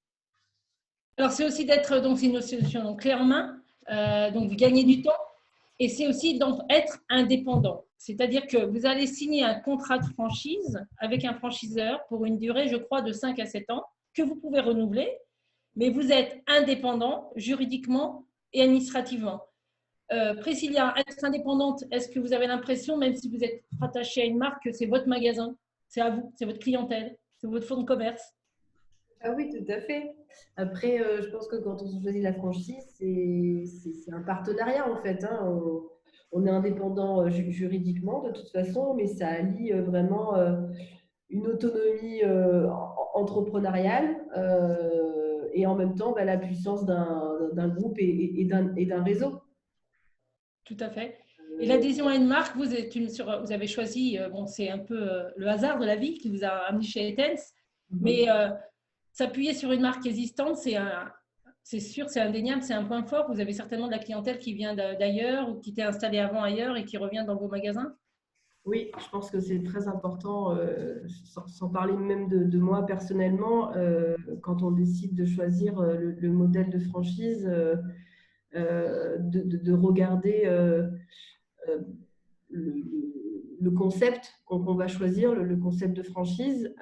Alors, c'est aussi d'être, donc c'est une solution clé en main, donc vous gagnez du temps, et c'est aussi d'être indépendant. C'est-à-dire que vous allez signer un contrat de franchise avec un franchiseur pour une durée, je crois, de 5 à 7 ans, que vous pouvez renouveler, mais vous êtes indépendant juridiquement et administrativement. Priscilla, être indépendante, est-ce que vous avez l'impression, même si vous êtes rattaché à une marque, que c'est votre magasin, c'est à vous, c'est votre clientèle, c'est votre fonds de commerce? Ah oui, tout à fait. Après, je pense que quand on choisit la franchise, c'est un partenariat en fait. Hein. On est indépendant juridiquement de toute façon, mais ça allie vraiment une autonomie entrepreneuriale et en même temps la puissance d'un groupe et d'un réseau. Tout à fait. Et l'adhésion à une marque, vous avez choisi, bon, c'est un peu le hasard de la vie qui vous a amené chez Etense, mais s'appuyer sur une marque existante, c'est sûr, c'est indéniable, c'est un point fort. Vous avez certainement de la clientèle qui vient d'ailleurs ou qui était installée avant ailleurs et qui revient dans vos magasins. Oui, je pense que c'est très important, sans parler même de moi personnellement, quand on décide de choisir le modèle de franchise, de regarder le concept qu'on va choisir, le concept de franchise.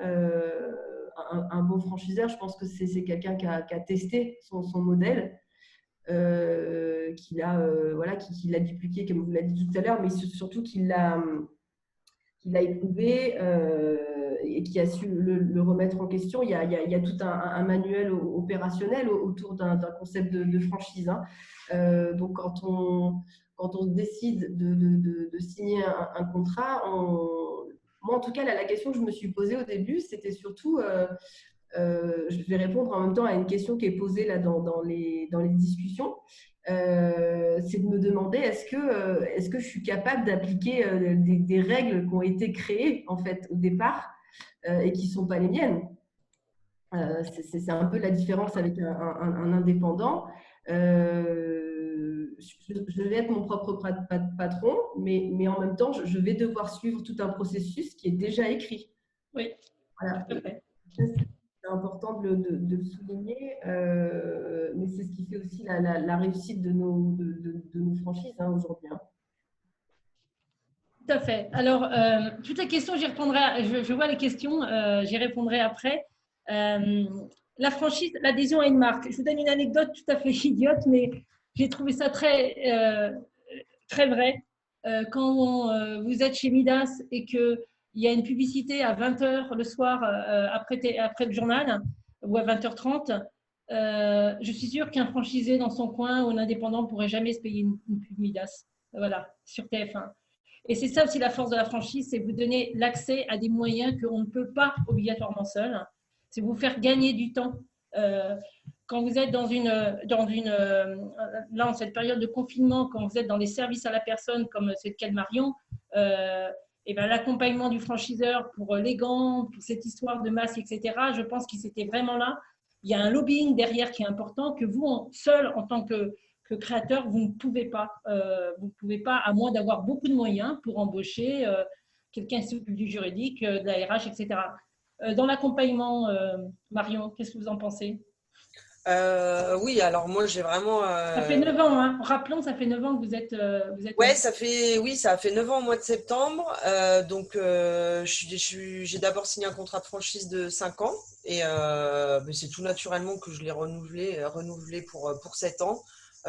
Un bon franchiseur, je pense que c'est quelqu'un qui a testé son modèle, qu'il a dupliqué, comme vous l'avez dit tout à l'heure, mais surtout qu'il l'a éprouvé et qui a su le remettre en question. Il y a tout un manuel opérationnel autour d'un concept de franchise. Hein. Donc, quand on décide de signer un contrat, moi, en tout cas, la question que je me suis posée au début, c'était surtout, je vais répondre en même temps à une question qui est posée là dans les discussions, c'est de me demander est-ce que je suis capable d'appliquer des règles qui ont été créées en fait au départ et qui ne sont pas les miennes. C'est un peu la différence avec un indépendant. Je vais être mon propre patron, mais en même temps, je vais devoir suivre tout un processus qui est déjà écrit. Oui, voilà. tout à fait. C'est important de le souligner, mais c'est ce qui fait aussi la réussite de nos franchises aujourd'hui. Hein. Tout à fait. Alors, toutes les questions, j'y répondrai. Je vois les questions, j'y répondrai après. La franchise, l'adhésion à une marque. Je vous donne une anecdote tout à fait idiote, mais j'ai trouvé ça très vrai. Quand vous êtes chez Midas et qu'il y a une publicité à 20h le soir après le journal ou à 20h30, je suis sûre qu'un franchisé dans son coin ou un indépendant ne pourrait jamais se payer une pub Midas. Voilà, sur TF1. Et c'est ça aussi la force de la franchise, c'est vous donner l'accès à des moyens qu'on ne peut pas obligatoirement seul. C'est vous faire gagner du temps. Quand vous êtes là, en cette période de confinement, quand vous êtes dans les services à la personne, comme c'est le cas de Marion, et ben, l'accompagnement du franchiseur pour les gants, pour cette histoire de masque, etc., je pense qu'il s'était vraiment là. Il y a un lobbying derrière qui est important, que vous, seul, en tant que créateur, vous ne pouvez pas, à moins d'avoir beaucoup de moyens pour embaucher quelqu'un qui s'occupe du juridique, de la RH, etc. Dans l'accompagnement, Marion, qu'est-ce que vous en pensez ? Oui, alors moi j'ai vraiment. Ça fait 9 ans, hein. Rappelons, ça fait 9 ans que vous êtes. Ouais, ça a fait 9 ans au mois de septembre. Donc j'ai d'abord signé un contrat de franchise de 5 ans et c'est tout naturellement que je l'ai renouvelé pour 7 ans.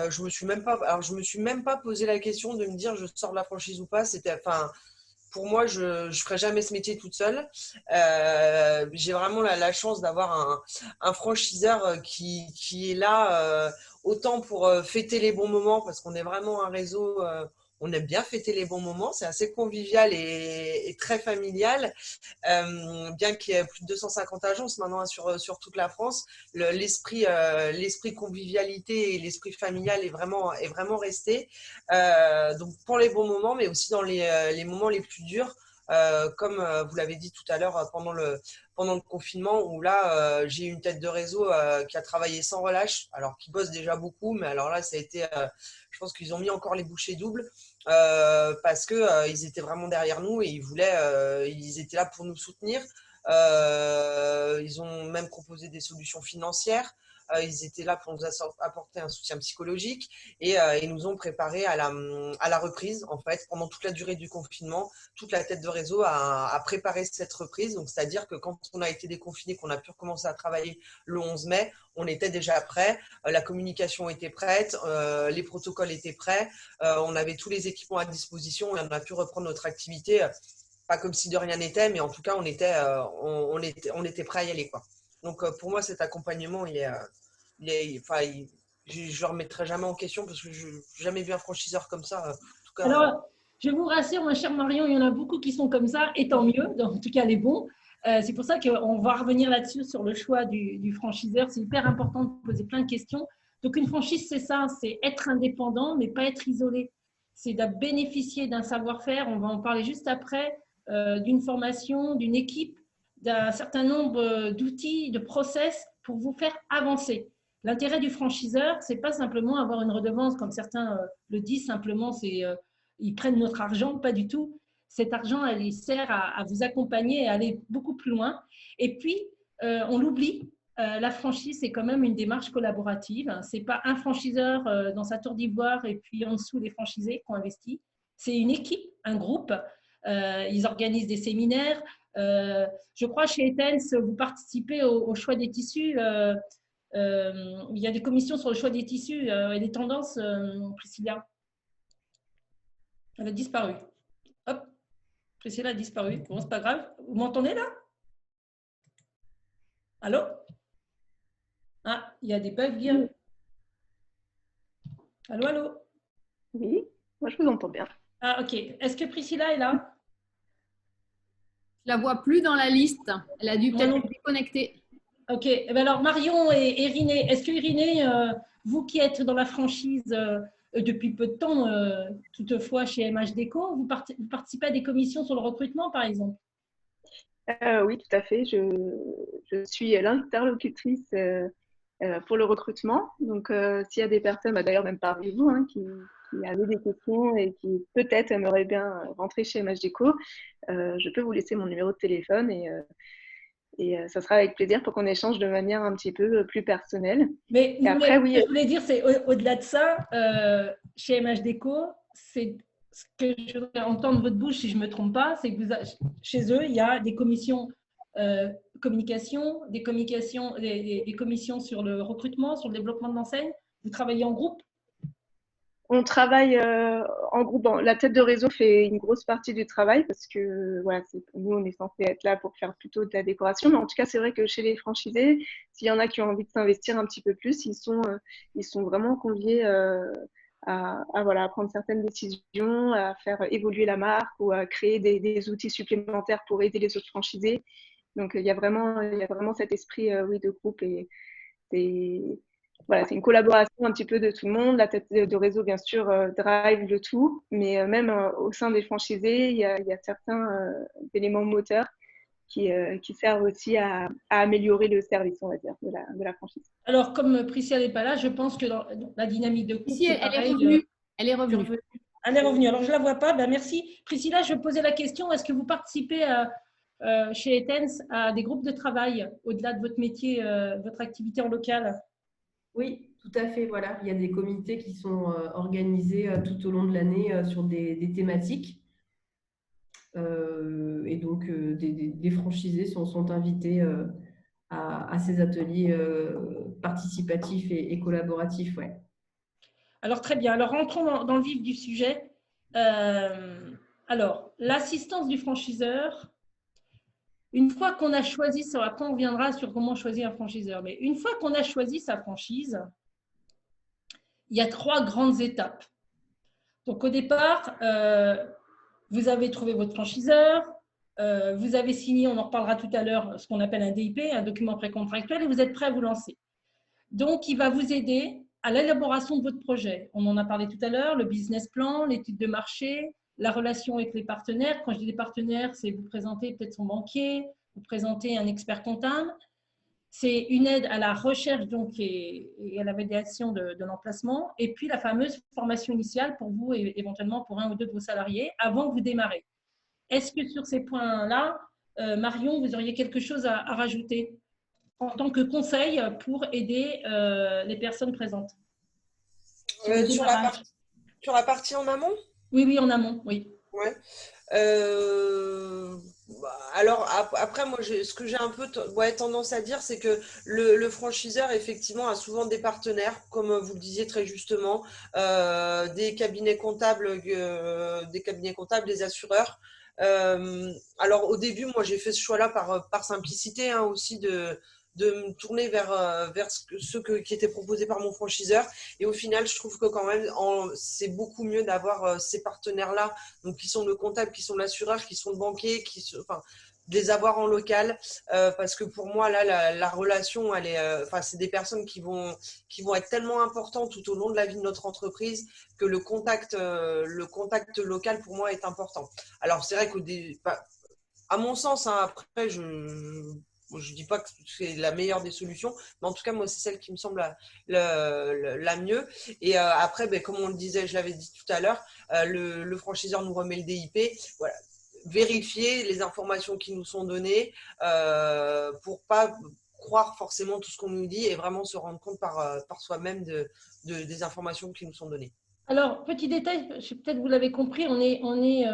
Je me suis même pas posé la question de me dire je sors de la franchise ou pas. Pour moi, je ne ferai jamais ce métier toute seule. J'ai vraiment la chance d'avoir un franchiseur qui est là autant pour fêter les bons moments, parce qu'on est vraiment un réseau, on aime bien fêter les bons moments, c'est assez convivial et très familial. Bien qu'il y ait plus de 250 agences maintenant sur toute la France, l'esprit convivialité et l'esprit familial est vraiment resté. Donc pour les bons moments, mais aussi dans les moments les plus durs, comme vous l'avez dit tout à l'heure pendant le confinement, où là j'ai une tête de réseau qui a travaillé sans relâche, alors qu'ils bossent déjà beaucoup, mais alors là ça a été, je pense qu'ils ont mis encore les bouchées doubles parce que ils étaient vraiment derrière nous et ils étaient là pour nous soutenir. Ils ont même proposé des solutions financières. Ils étaient là pour nous apporter un soutien psychologique et ils nous ont préparé à la reprise, en fait, pendant toute la durée du confinement. Toute la tête de réseau a préparé cette reprise. Donc, c'est-à-dire que quand on a été déconfiné, qu'on a pu recommencer à travailler le 11 mai, on était déjà prêt. La communication était prête, les protocoles étaient prêts, on avait tous les équipements à disposition et on a pu reprendre notre activité. Pas comme si de rien n'était, mais en tout cas, on était prêt à y aller, quoi. Donc, pour moi, cet accompagnement, je ne le remettrai jamais en question parce que je n'ai jamais vu un franchiseur comme ça. En tout cas, alors, je vous rassure, ma chère Marion, il y en a beaucoup qui sont comme ça, et tant mieux, en tout cas les bons. C'est pour ça qu'on va revenir là-dessus sur le choix du franchiseur. C'est hyper important de poser plein de questions. Donc, une franchise, c'est ça, c'est être indépendant, mais pas être isolé. C'est de bénéficier d'un savoir-faire, on va en parler juste après, d'une formation, d'une équipe, d'un certain nombre d'outils, de process pour vous faire avancer. L'intérêt du franchiseur, c'est pas simplement avoir une redevance, comme certains le disent, simplement, c'est ils prennent notre argent, pas du tout. Cet argent, il sert à vous accompagner et à aller beaucoup plus loin. Et puis, on l'oublie, la franchise, c'est quand même une démarche collaborative. Ce n'est pas un franchiseur dans sa tour d'ivoire et puis en dessous les franchisés qui ont investi. C'est une équipe, un groupe. Ils organisent des séminaires. Je crois chez Etens, vous participez au choix des tissus. Il y a des commissions sur le choix des tissus et des tendances, Priscilla. Elle a disparu. Hop, Priscilla a disparu. Bon, c'est pas grave. Vous m'entendez là? Allô? Ah, il y a des bugs. Allô, allô? Oui, moi je vous entends bien. Ah, ok. Est-ce que Priscilla est là? Je la vois plus dans la liste. Elle a dû peut-être être déconnectée. Ok. Eh bien alors, Marion et Irinée, est-ce que Irinée, vous qui êtes dans la franchise depuis peu de temps, toutefois chez MH Déco, vous participez à des commissions sur le recrutement, par exemple? Oui, tout à fait. Je suis l'interlocutrice pour le recrutement. Donc, s'il y a des personnes, d'ailleurs même parmi vous, hein, qui avaient des questions et qui peut-être aimeraient bien rentrer chez MH Déco, je peux vous laisser mon numéro de téléphone et ça sera avec plaisir pour qu'on échange de manière un petit peu plus personnelle. Mais après, oui, ce que je voulais dire, c'est au-delà de ça, chez MH Déco, c'est ce que je voudrais entendre de votre bouche, si je ne me trompe pas, c'est que chez eux, il y a des commissions communication, des commissions sur le recrutement, sur le développement de l'enseigne. Vous travaillez en groupe? On travaille en groupe. Bon, la tête de réseau fait une grosse partie du travail parce que voilà, nous, on est censé être là pour faire plutôt de la décoration. Mais en tout cas, c'est vrai que chez les franchisés, s'il y en a qui ont envie de s'investir un petit peu plus, ils sont vraiment conviés voilà, à prendre certaines décisions, à faire évoluer la marque ou à créer des outils supplémentaires pour aider les autres franchisés. Donc, il y a vraiment cet esprit oui, de groupe et voilà, c'est une collaboration un petit peu de tout le monde. La tête de réseau, bien sûr, drive le tout, mais même au sein des franchisés, il y a certains éléments moteurs qui servent aussi à améliorer le service, on va dire, de la franchise. Alors, comme Priscilla n'est pas là, je pense que dans la dynamique de groupe, Si, elle est revenue. Elle est revenue. Elle est revenue. Alors, je ne la vois pas. Ben, merci. Priscilla, je posais la question, est-ce que vous participez chez Etens à des groupes de travail au-delà de votre métier, votre activité en local? Oui, tout à fait. Voilà, il y a des comités qui sont organisés tout au long de l'année sur des thématiques. Et donc, des franchisés sont invités à ces ateliers participatifs et collaboratifs. Ouais. Alors, très bien. Alors, rentrons dans le vif du sujet. Alors, l'assistance du franchiseur. Une fois qu'on a choisi, après on reviendra sur comment choisir un franchiseur, mais une fois qu'on a choisi sa franchise, il y a 3 grandes étapes. Donc, au départ, vous avez trouvé votre franchiseur, vous avez signé, on en reparlera tout à l'heure, ce qu'on appelle un DIP, un document précontractuel, et vous êtes prêt à vous lancer. Donc, il va vous aider à l'élaboration de votre projet. On en a parlé tout à l'heure, le business plan, l'étude de marché, la relation avec les partenaires. Quand je dis des partenaires, c'est vous présenter peut-être son banquier, vous présenter un expert comptable. C'est une aide à la recherche donc, et à la validation de l'emplacement. Et puis, la fameuse formation initiale pour vous et éventuellement pour un ou deux de vos salariés avant que vous démarrez. Est-ce que sur ces points-là, Marion, vous auriez quelque chose à rajouter en tant que conseil pour aider les personnes présentes? Sur la partie en amont? Oui, en amont, oui. Ouais. Alors après, moi, ce que j'ai un peu tendance à dire, c'est que le franchiseur, effectivement, a souvent des partenaires, comme vous le disiez très justement, des cabinets comptables, des assureurs. Alors au début, moi, j'ai fait ce choix-là par simplicité hein, aussi de me tourner vers ceux qui étaient proposés par mon franchiseur. Et au final, je trouve que quand même, c'est beaucoup mieux d'avoir ces partenaires-là, donc qui sont le comptable, qui sont l'assureur, qui sont le banquier, de les avoir en local, parce que pour moi, là, la relation, elle est, c'est des personnes qui vont être tellement importantes tout au long de la vie de notre entreprise que le contact local, pour moi, est important. Alors, c'est vrai à mon sens, hein, après, je ne dis pas que c'est la meilleure des solutions, mais en tout cas, moi, c'est celle qui me semble la mieux. Et après, comme on le disait, je l'avais dit tout à l'heure, le franchiseur nous remet le DIP. Voilà. Vérifier les informations qui nous sont données pour pas croire forcément tout ce qu'on nous dit et vraiment se rendre compte par soi-même des informations qui nous sont données. Alors, petit détail, peut-être vous l'avez compris, on est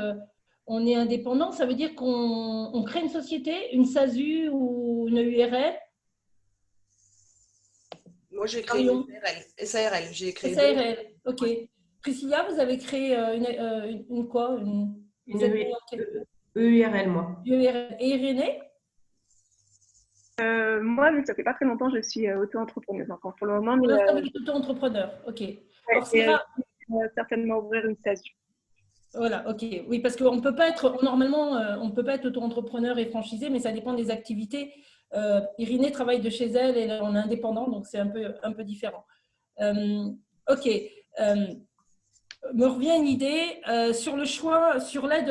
on est indépendant, ça veut dire qu'on crée une société, une SASU ou une URL? Moi, j'ai créé une SARL. J'ai créé SARL, ok. Priscilla, vous avez créé une quoi? Une EURL, moi. URL. Et Irénée? Moi, ça fait pas très longtemps, je suis auto-entrepreneuse encore pour le moment. Mais, Pour l'instant, vous êtes auto-entrepreneur, ok. Alors, certainement ouvrir une SASU. Voilà, ok. Oui, parce qu'on peut pas être, normalement, on ne peut pas être auto-entrepreneur et franchisé, mais ça dépend des activités. Irénée travaille de chez elle et on est indépendant, donc c'est un peu différent. Ok. Me revient une idée sur le choix, sur l'aide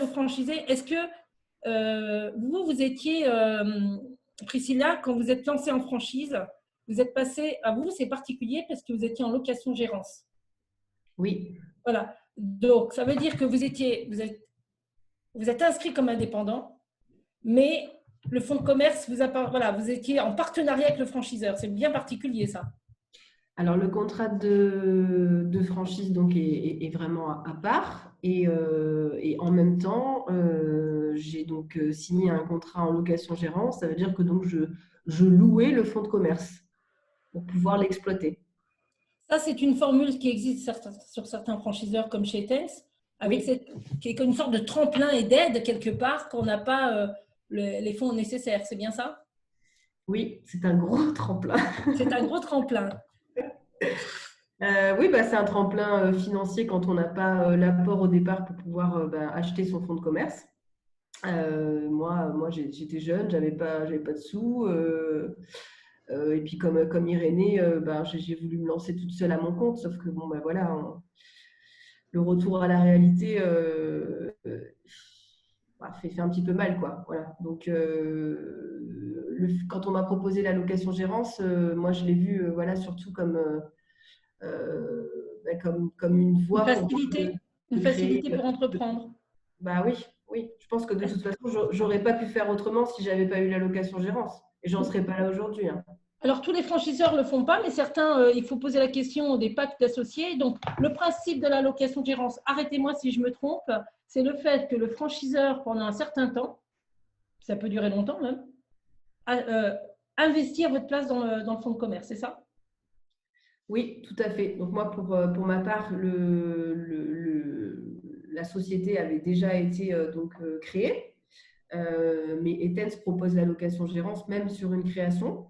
aux franchisés. Est-ce que vous étiez, Priscilla, quand vous êtes lancée en franchise, vous êtes passée, à vous, c'est particulier parce que vous étiez en location-gérance. Oui. Voilà. Donc, ça veut dire que vous êtes inscrit comme indépendant, mais le fonds de commerce, vous étiez en partenariat avec le franchiseur. C'est bien particulier, ça. Alors, le contrat de franchise donc, est vraiment à part. Et en même temps, j'ai donc signé un contrat en location-gérance. Ça veut dire que donc, je louais le fonds de commerce pour pouvoir l'exploiter. Ça, c'est une formule qui existe sur certains franchiseurs comme chez Tense, qui est une sorte de tremplin et d'aide quelque part quand on n'a pas les fonds nécessaires. C'est bien ça? Oui, c'est un gros tremplin. C'est un gros tremplin. Oui, c'est un tremplin financier quand on n'a pas l'apport au départ pour pouvoir acheter son fonds de commerce. Moi j'étais jeune, j'avais pas de sous. Et puis comme Irénée, j'ai voulu me lancer toute seule à mon compte, sauf que voilà, le retour à la réalité fait un petit peu mal, quoi. Voilà. Donc quand on m'a proposé la location-gérance, moi je l'ai vu voilà, surtout comme une voie une facilité pour entreprendre. Oui. Je pense que de toute façon, j'aurais pas pu faire autrement si j'avais pas eu la location-gérance. Et j'en serais pas là aujourd'hui. Hein. Alors, tous les franchiseurs ne le font pas, mais certains, il faut poser la question des pactes d'associés. Donc, le principe de la location-gérance, arrêtez-moi si je me trompe, c'est le fait que le franchiseur, pendant un certain temps, ça peut durer longtemps même, investir votre place dans le fonds de commerce, c'est ça? Oui, tout à fait. Donc moi, pour ma part, la société avait déjà été créée, mais Etens propose la location-gérance même sur une création.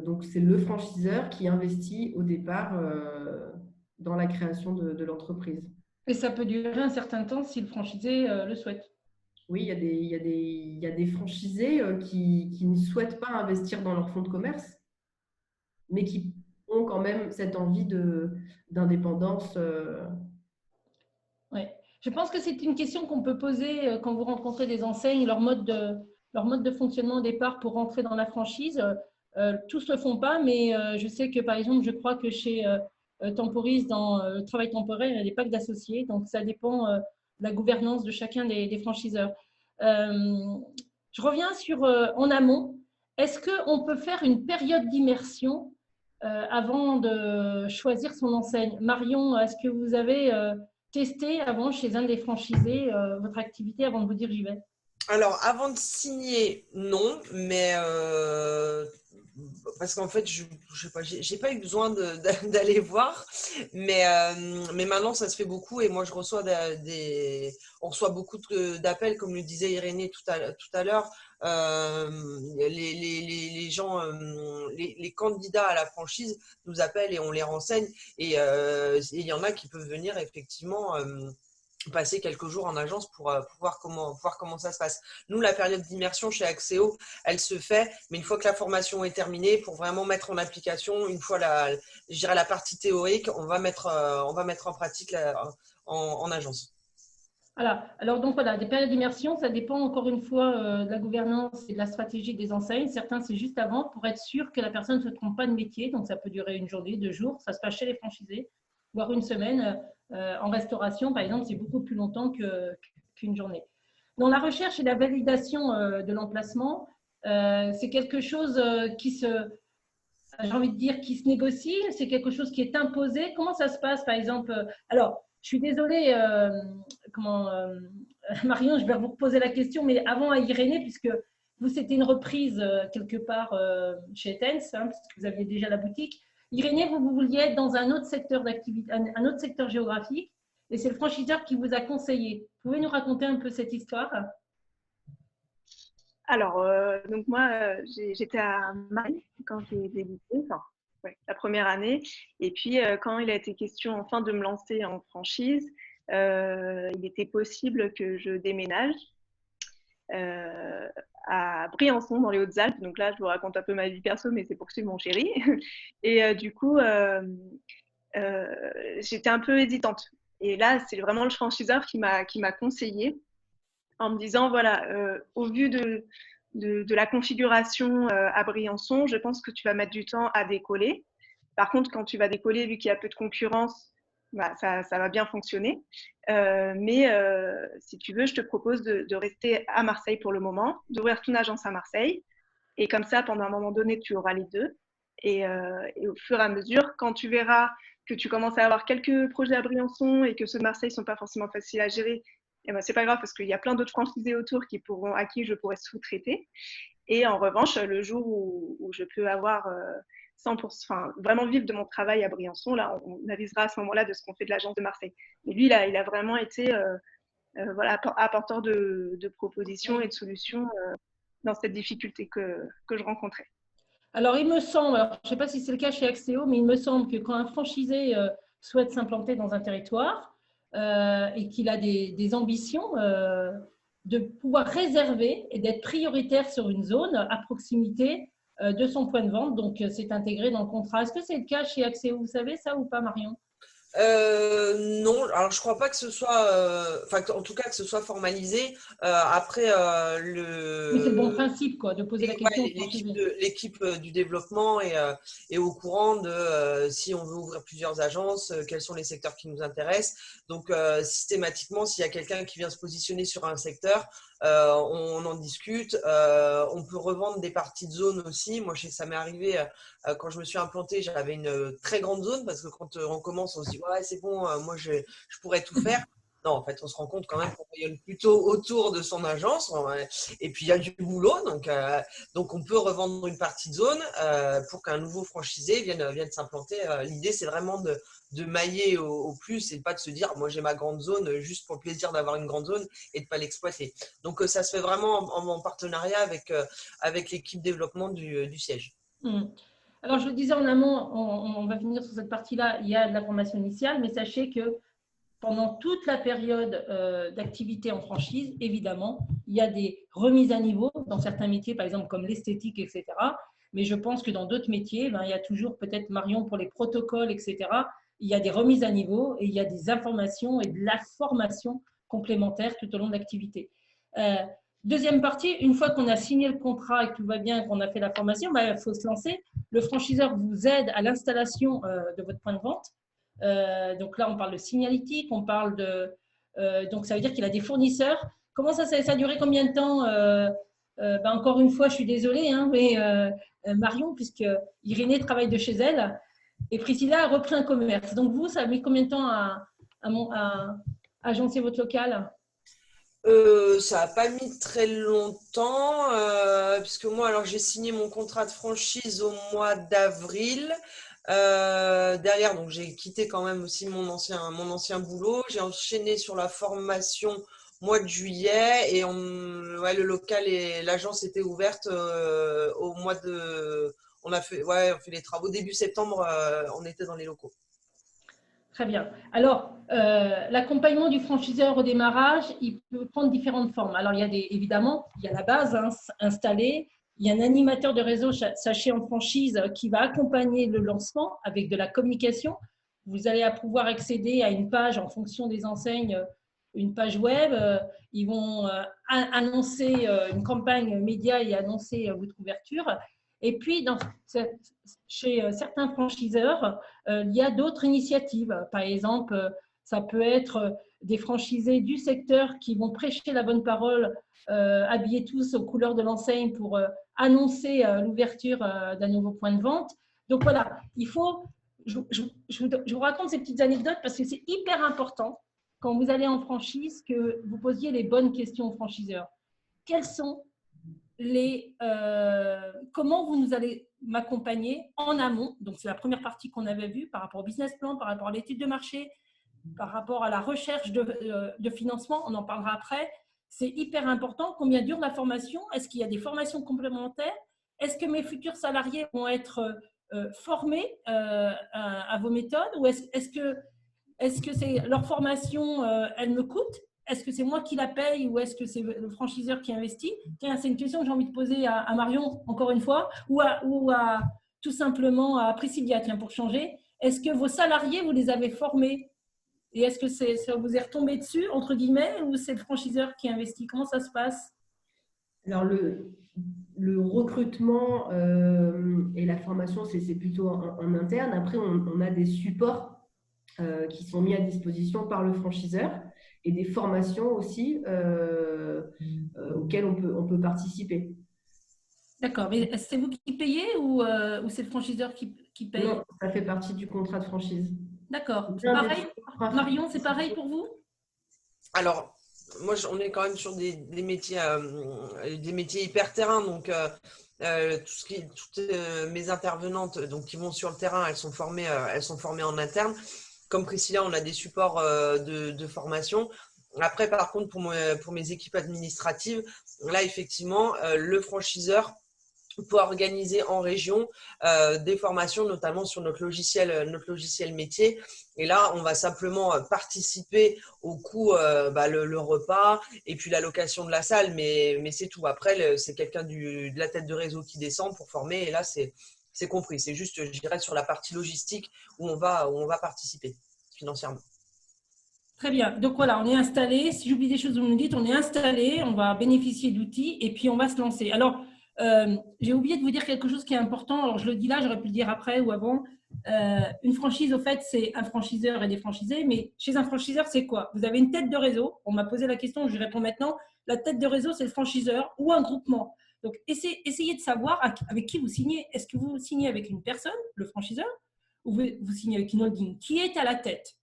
Donc c'est le franchiseur qui investit au départ dans la création de l'entreprise. Et ça peut durer un certain temps si le franchisé le souhaite. Oui, il y a des franchisés qui ne souhaitent pas investir dans leur fonds de commerce, mais qui ont quand même cette envie d'indépendance. Oui. Je pense que c'est une question qu'on peut poser quand vous rencontrez des enseignes, leur mode de fonctionnement au départ pour rentrer dans la franchise. Tous ne le font pas, mais je sais que, par exemple, je crois que chez Temporis, dans le travail temporaire, il y a des packs d'associés, donc ça dépend de la gouvernance de chacun des franchiseurs. Je reviens sur en amont. Est-ce qu'on peut faire une période d'immersion avant de choisir son enseigne? Marion, est-ce que vous avez testé avant chez un des franchisés votre activité avant de vous dire j'y vais? Alors, avant de signer, non, mais parce qu'en fait, je sais pas, j'ai pas eu besoin d'aller voir, mais maintenant ça se fait beaucoup et moi je reçois on reçoit beaucoup d'appels, comme le disait Irénée tout à l'heure. Les gens, les candidats à la franchise nous appellent et on les renseigne et il y en a qui peuvent venir effectivement passer quelques jours en agence pour voir comment ça se passe. Nous, la période d'immersion chez Axéo, elle se fait, mais une fois que la formation est terminée, pour vraiment mettre en application, une fois je dirais la partie théorique, on va mettre en pratique en agence. Voilà. Alors, donc voilà, des périodes d'immersion, ça dépend encore une fois de la gouvernance et de la stratégie des enseignes. Certains, c'est juste avant pour être sûr que la personne ne se trompe pas de métier. Donc, ça peut durer une journée, 2 jours. Ça se passe chez les franchisés, voire une semaine. En restauration, par exemple, c'est beaucoup plus longtemps qu'une journée. Dans la recherche et la validation de l'emplacement, c'est quelque chose j'ai envie de dire, qui se négocie. C'est quelque chose qui est imposé. Comment ça se passe, par exemple? Alors, Je suis désolée, Marion, je vais vous reposer la question, mais avant à Irénée, puisque vous, c'était une reprise quelque part chez Tense, hein, puisque vous aviez déjà la boutique. Irénée, vous vouliez être dans un autre secteur d'activité, un autre secteur géographique, et c'est le franchiseur qui vous a conseillé. Vous pouvez nous raconter un peu cette histoire? Alors, donc moi, j'étais à Marseille quand j'ai débuté, enfin, ouais, la première année. Et puis, quand il a été question enfin de me lancer en franchise, il était possible que je déménage à Briançon, dans les Hautes-Alpes. Donc là, je vous raconte un peu ma vie perso, mais c'est pour suivre mon chéri. Et du coup, j'étais un peu hésitante. Et là, c'est vraiment le franchiseur qui m'a conseillé en me disant, voilà, au vu de la configuration à Briançon, je pense que tu vas mettre du temps à décoller. Par contre, quand tu vas décoller, vu qu'il y a peu de concurrence, bah, ça va bien fonctionner. Mais si tu veux, je te propose de rester à Marseille pour le moment, d'ouvrir ton agence à Marseille. Et comme ça, pendant un moment donné, tu auras les deux. Et au fur et à mesure, quand tu verras que tu commences à avoir quelques projets à Briançon et que ceux de Marseille ne sont pas forcément faciles à gérer, eh ben, c'est pas grave parce qu'il y a plein d'autres franchisés autour à qui je pourrais sous-traiter. Et en revanche, le jour où je peux avoir 100%, enfin, vraiment vivre de mon travail à Briançon, là, on avisera à ce moment-là de ce qu'on fait de l'agence de Marseille. Mais lui, il a vraiment été voilà, apporteur de propositions et de solutions dans cette difficulté que je rencontrais. Alors, il me semble, alors, je ne sais pas si c'est le cas chez Axéo, mais il me semble que quand un franchisé souhaite s'implanter dans un territoire et qu'il a des ambitions de pouvoir réserver et d'être prioritaire sur une zone à proximité de son point de vente, donc c'est intégré dans le contrat. Est-ce que c'est le cas chez Axéo? Vous savez ça ou pas, Marion? Non, alors je crois pas que ce soit, enfin en tout cas que ce soit formalisé. Après, Mais c'est le bon principe, quoi, de poser la question. l'équipe du développement est au courant de si on veut ouvrir plusieurs agences, quels sont les secteurs qui nous intéressent. Donc systématiquement, s'il y a quelqu'un qui vient se positionner sur un secteur, on en discute. On peut revendre des parties de zone aussi. Moi, je sais que ça m'est arrivé quand je me suis implantée, j'avais une très grande zone parce que quand on commence, on se dit ouais, c'est bon, moi je pourrais tout faire. Non, en fait, on se rend compte quand même qu'on rayonne plutôt autour de son agence. Et puis, il y a du boulot. Donc on peut revendre une partie de zone pour qu'un nouveau franchisé vienne s'implanter. L'idée, c'est vraiment de mailler au plus et pas de se dire moi j'ai ma grande zone juste pour le plaisir d'avoir une grande zone et de ne pas l'exploiter. Donc ça se fait vraiment en partenariat avec l'équipe développement du siège. Alors je le disais en amont, on va finir sur cette partie-là, il y a de la formation initiale, mais sachez que pendant toute la période d'activité en franchise, évidemment, il y a des remises à niveau dans certains métiers, par exemple comme l'esthétique, etc. Mais je pense que dans d'autres métiers, il y a toujours peut-être Marion pour les protocoles, etc. Il y a des remises à niveau et il y a des informations et de la formation complémentaire tout au long de l'activité. Deuxième partie, une fois qu'on a signé le contrat et que tout va bien, qu'on a fait la formation, il faut se lancer. Le franchiseur vous aide à l'installation de votre point de vente. Donc là, on parle de signalétique, on parle de… donc ça veut dire qu'il a des fournisseurs. Comment ça a duré combien de temps encore une fois, je suis désolée, hein, mais Marion, puisque Irénée travaille de chez elle et Priscilla a repris un commerce. Donc vous, ça a mis combien de temps à agencer votre local? Ça n'a pas mis très longtemps, puisque moi, alors j'ai signé mon contrat de franchise au mois d'avril. Derrière, donc j'ai quitté quand même aussi mon ancien boulot. J'ai enchaîné sur la formation mois de juillet et le local et l'agence était ouverte au mois de. On fait les travaux début septembre. On était dans les locaux. Très bien. Alors, l'accompagnement du franchiseur au démarrage, il peut prendre différentes formes. Alors, évidemment, il y a la base installée. Il y a un animateur de réseau, sachez en franchise, qui va accompagner le lancement avec de la communication. Vous allez pouvoir accéder à une page en fonction des enseignes, une page web. Ils vont annoncer une campagne média et annoncer votre ouverture. Et puis, chez certains franchiseurs, il y a d'autres initiatives. Par exemple, ça peut être des franchisés du secteur qui vont prêcher la bonne parole, habillés tous aux couleurs de l'enseigne pour annoncer l'ouverture d'un nouveau point de vente. Donc voilà, il faut je vous raconte ces petites anecdotes parce que c'est hyper important quand vous allez en franchise que vous posiez les bonnes questions aux franchiseurs. Quels sont comment vous nous allez m'accompagner en amont? Donc, c'est la première partie qu'on avait vue par rapport au business plan, par rapport à l'étude de marché, par rapport à la recherche de financement. On en parlera après. C'est hyper important. Combien dure la formation? Est-ce qu'il y a des formations complémentaires? Est-ce que mes futurs salariés vont être formés à vos méthodes? Ou est-ce que c'est leur formation, elle me coûte? Est-ce que c'est moi qui la paye ou est-ce que c'est le franchiseur qui investit? Tiens, c'est une question que j'ai envie de poser à Marion, encore une fois, ou tout simplement à Priscilla, tiens, pour changer. Est-ce que vos salariés, vous les avez formés? Et est-ce que ça vous est retombé dessus, entre guillemets, ou c'est le franchiseur qui investit? Comment ça se passe? Alors, le recrutement et la formation, c'est plutôt en interne. Après, on a des supports qui sont mis à disposition par le franchiseur et des formations aussi auxquelles on peut participer. D'accord, mais c'est vous qui payez ou c'est le franchiseur qui paye? Non, ça fait partie du contrat de franchise. D'accord. C'est pareil, Marion, c'est pareil pour vous? Alors, moi, on est quand même sur des métiers hyper terrain. Donc, toutes mes intervenantes donc, qui vont sur le terrain, elles sont formées en interne. Comme Priscilla, on a des supports de formation. Après, par contre, pour mes équipes administratives, là, effectivement, le franchiseur peut organiser en région des formations, notamment sur notre logiciel métier. Et là, on va simplement participer au coût, le repas et puis la location de la salle, mais c'est tout. Après, c'est quelqu'un de la tête de réseau qui descend pour former. Et là, c'est compris. C'est juste, je dirais, sur la partie logistique où on va participer financièrement. Très bien. Donc voilà, on est installé. Si j'oublie des choses, vous me dites, on est installé, on va bénéficier d'outils et puis on va se lancer. Alors, j'ai oublié de vous dire quelque chose qui est important. Alors, je le dis là, j'aurais pu le dire après ou avant. Une franchise, au fait, c'est un franchiseur et des franchisés. Mais chez un franchiseur, c'est quoi? Vous avez une tête de réseau. On m'a posé la question, je réponds maintenant. La tête de réseau, c'est le franchiseur ou un groupement. Donc, essayez de savoir avec qui vous signez. Est-ce que vous signez avec une personne, le franchiseur, ou vous signez avec une holding? Qui est à la tête?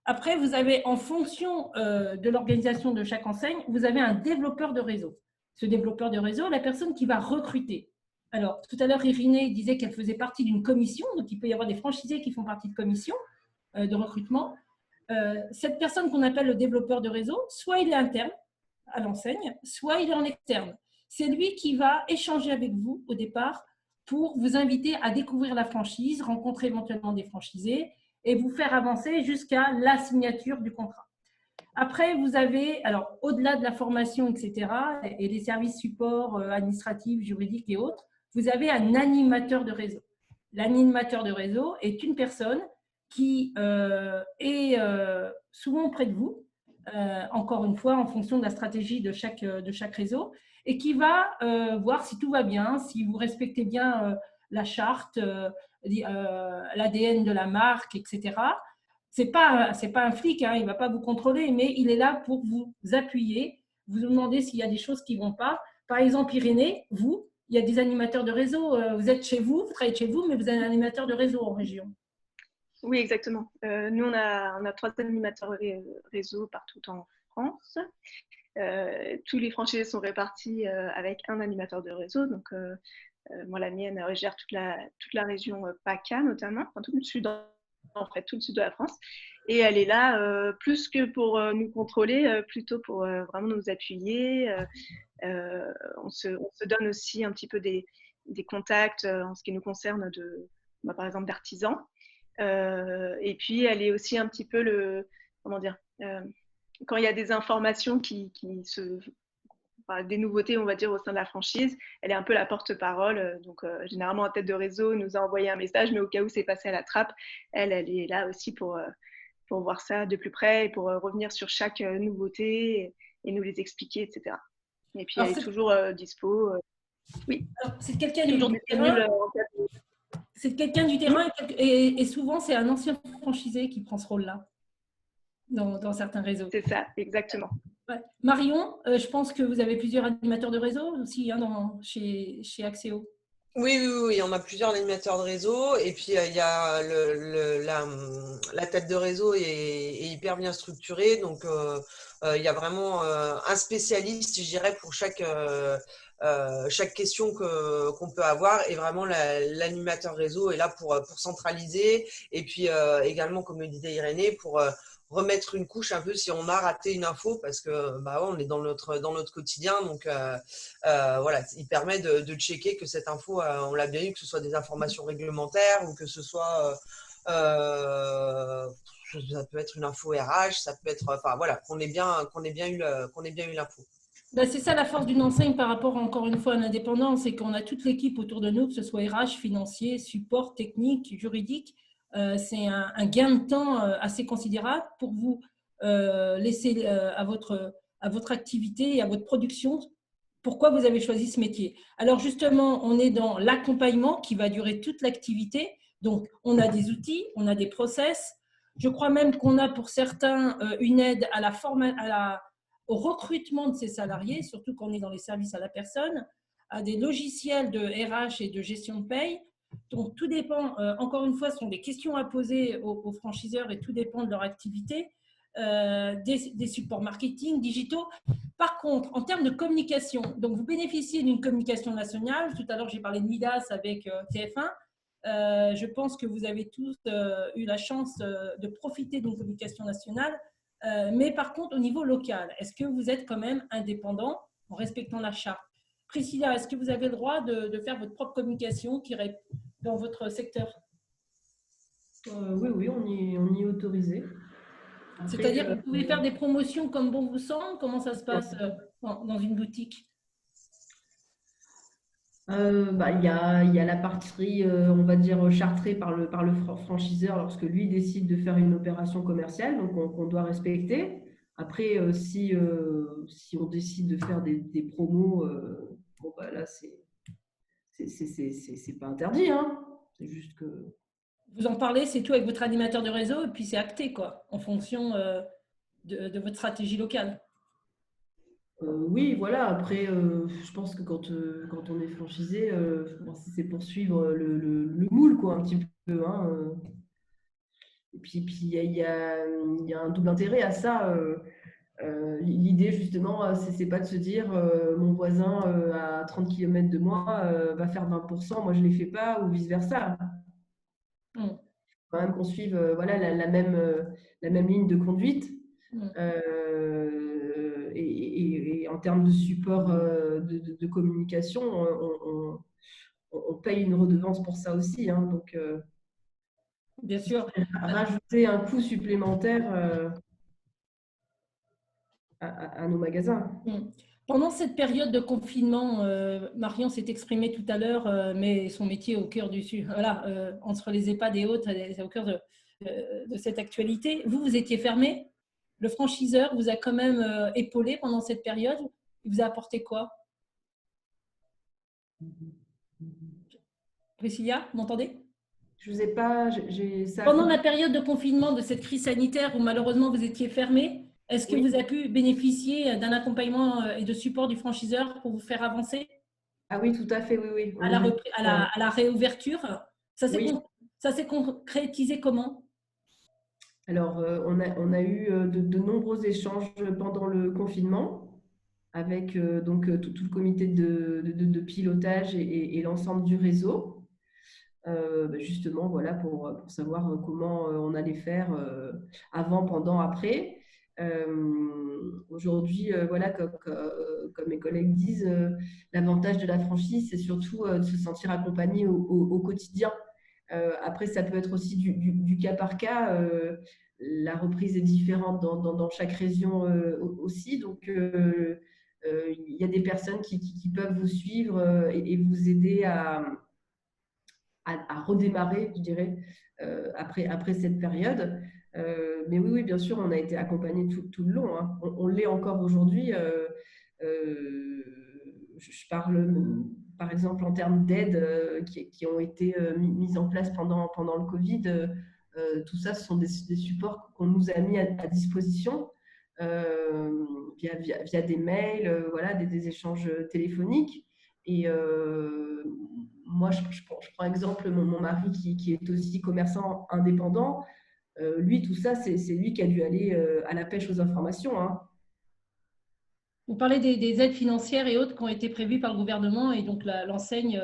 Après, vous avez, en fonction de l'organisation de chaque enseigne, vous avez un développeur de réseau. Ce développeur de réseau, la personne qui va recruter. Alors, tout à l'heure, Irinée disait qu'elle faisait partie d'une commission, donc il peut y avoir des franchisés qui font partie de commissions de recrutement. Cette personne qu'on appelle le développeur de réseau, soit il est interne à l'enseigne, soit il est en externe. C'est lui qui va échanger avec vous au départ pour vous inviter à découvrir la franchise, rencontrer éventuellement des franchisés et vous faire avancer jusqu'à la signature du contrat. Après, vous avez, alors au-delà de la formation, etc., et des services supports administratifs, juridiques et autres, vous avez un animateur de réseau. L'animateur de réseau est une personne qui est souvent près de vous, encore une fois, en fonction de la stratégie de chaque réseau, et qui va voir si tout va bien, si vous respectez bien la charte, l'ADN de la marque, etc. C'est pas un flic, hein, il ne va pas vous contrôler, mais il est là pour vous appuyer, vous demander s'il y a des choses qui ne vont pas. Par exemple, Irénée, vous, il y a des animateurs de réseau, vous êtes chez vous, vous travaillez chez vous, mais vous êtes un animateur de réseau en région. Oui, exactement. Nous, on a 3 animateurs réseau partout en France. Tous les franchisés sont répartis avec un animateur de réseau. Donc, moi, la mienne gère toute la région PACA notamment, enfin, tout le sud, en fait, tout le sud de la France. Et elle est là plus que pour nous contrôler, plutôt pour vraiment nous appuyer. On se donne aussi un petit peu des contacts en ce qui nous concerne par exemple d'artisans. Et puis, elle est aussi un petit peu quand il y a des informations des nouveautés, on va dire, au sein de la franchise, elle est un peu la porte-parole. Donc, généralement, en tête de réseau, nous a envoyé un message, mais au cas où c'est passé à la trappe, elle est là aussi pour voir ça de plus près et pour revenir sur chaque nouveauté et nous les expliquer, etc. Et puis, elle est toujours dispo. Oui. C'est quelqu'un du terrain. C'est quelqu'un du terrain et souvent, c'est un ancien franchisé qui prend ce rôle-là dans certains réseaux. C'est ça, exactement. Ouais. Marion, je pense que vous avez plusieurs animateurs de réseau aussi chez Axéo. Oui, on a plusieurs animateurs de réseau et puis il y a la tête de réseau est hyper bien structurée, donc il y a vraiment un spécialiste, je dirais, pour chaque question qu'on peut avoir, et vraiment l'animateur réseau est là pour centraliser et puis également, comme le disait Irénée, pour remettre une couche un peu si on a raté une info, parce que bah ouais, on est dans notre quotidien, donc voilà, il permet de checker que cette info, on l'a bien eu, que ce soit des informations réglementaires ou que ce soit ça peut être une info RH, ça peut être, enfin voilà, qu'on ait bien eu l'info. Ben, c'est ça la force d'une enseigne par rapport, encore une fois, à l'indépendance, c'est qu'on a toute l'équipe autour de nous, que ce soit RH, financier, support, technique, juridique. C'est un gain de temps assez considérable pour vous laisser à votre activité et à votre production. Pourquoi vous avez choisi ce métier? Alors justement, on est dans l'accompagnement qui va durer toute l'activité. Donc, on a des outils, on a des process. Je crois même qu'on a pour certains une aide à au recrutement de ces salariés, surtout quand on est dans les services à la personne, à des logiciels de RH et de gestion de paye. Donc, tout dépend, encore une fois, ce sont des questions à poser aux franchiseurs et tout dépend de leur activité, des supports marketing, digitaux. Par contre, en termes de communication, donc vous bénéficiez d'une communication nationale. Tout à l'heure, j'ai parlé de Midas avec TF1. Je pense que vous avez tous eu la chance de profiter d'une communication nationale. Mais par contre, au niveau local, est-ce que vous êtes quand même indépendant en respectant la charte? Priscilla, est-ce que vous avez le droit de faire votre propre communication qui irait dans votre secteur? Oui, on y est autorisé. C'est-à-dire que vous pouvez faire des promotions comme bon vous semble? Comment ça se passe dans une boutique? Il y a la partie, on va dire, chartrée par le franchiseur lorsque lui décide de faire une opération commerciale, donc on doit respecter. Après, si on décide de faire des promos, bon, bah, là, c'est pas interdit, hein. C'est juste que… Vous en parlez, c'est tout avec votre animateur de réseau et puis c'est acté, quoi, en fonction de votre stratégie locale. Oui, voilà. Après, je pense que quand on est franchisé, c'est pour suivre le moule, quoi, un petit peu, hein. Et puis il y a un double intérêt à ça. L'idée, justement, c'est pas de se dire mon voisin à 30 km de moi va faire 20%, moi je ne les fais pas, ou vice-versa. Il faut quand même qu'on suive voilà, la même ligne de conduite. Et en termes de support de communication, on paye une redevance pour ça aussi, hein. Donc, bien sûr, rajouter un coût supplémentaire à nos magasins. Pendant cette période de confinement, Marion s'est exprimée tout à l'heure, mais son métier est au cœur du sujet. Voilà, entre les EHPAD et autres, c'est au cœur de cette actualité. Vous étiez fermé. Le franchiseur vous a quand même épaulé pendant cette période. Il vous a apporté quoi? Priscilla, vous m'entendez? Je vous ai pas. Pendant la période de confinement de cette crise sanitaire où malheureusement vous étiez fermé, est-ce que vous avez pu bénéficier d'un accompagnement et de support du franchiseur pour vous faire avancer? Ah oui, tout à fait, oui. À la réouverture, ça s'est concrétisé comment? Alors, on a eu de nombreux échanges pendant le confinement avec tout le comité de pilotage et l'ensemble du réseau. Justement, voilà, pour savoir comment on allait faire avant, pendant, après. Aujourd'hui, voilà, comme mes collègues disent, l'avantage de la franchise, c'est surtout de se sentir accompagné au quotidien. Après, ça peut être aussi du cas par cas. La reprise est différente dans chaque région aussi. Donc, il y a des personnes qui peuvent vous suivre et vous aider à redémarrer, je dirais, après cette période. Mais oui, bien sûr, on a été accompagné tout le long, hein. On l'est encore aujourd'hui. Je parle, par exemple, en termes d'aides qui ont été mises en place pendant le Covid. Tout ça, ce sont des supports qu'on nous a mis à disposition via des mails, voilà, des échanges téléphoniques. Et moi, je prends exemple mon mari qui est aussi commerçant indépendant. Lui, tout ça, c'est lui qui a dû aller à la pêche aux informations, hein. Vous parlez des aides financières et autres qui ont été prévues par le gouvernement et donc l'enseigne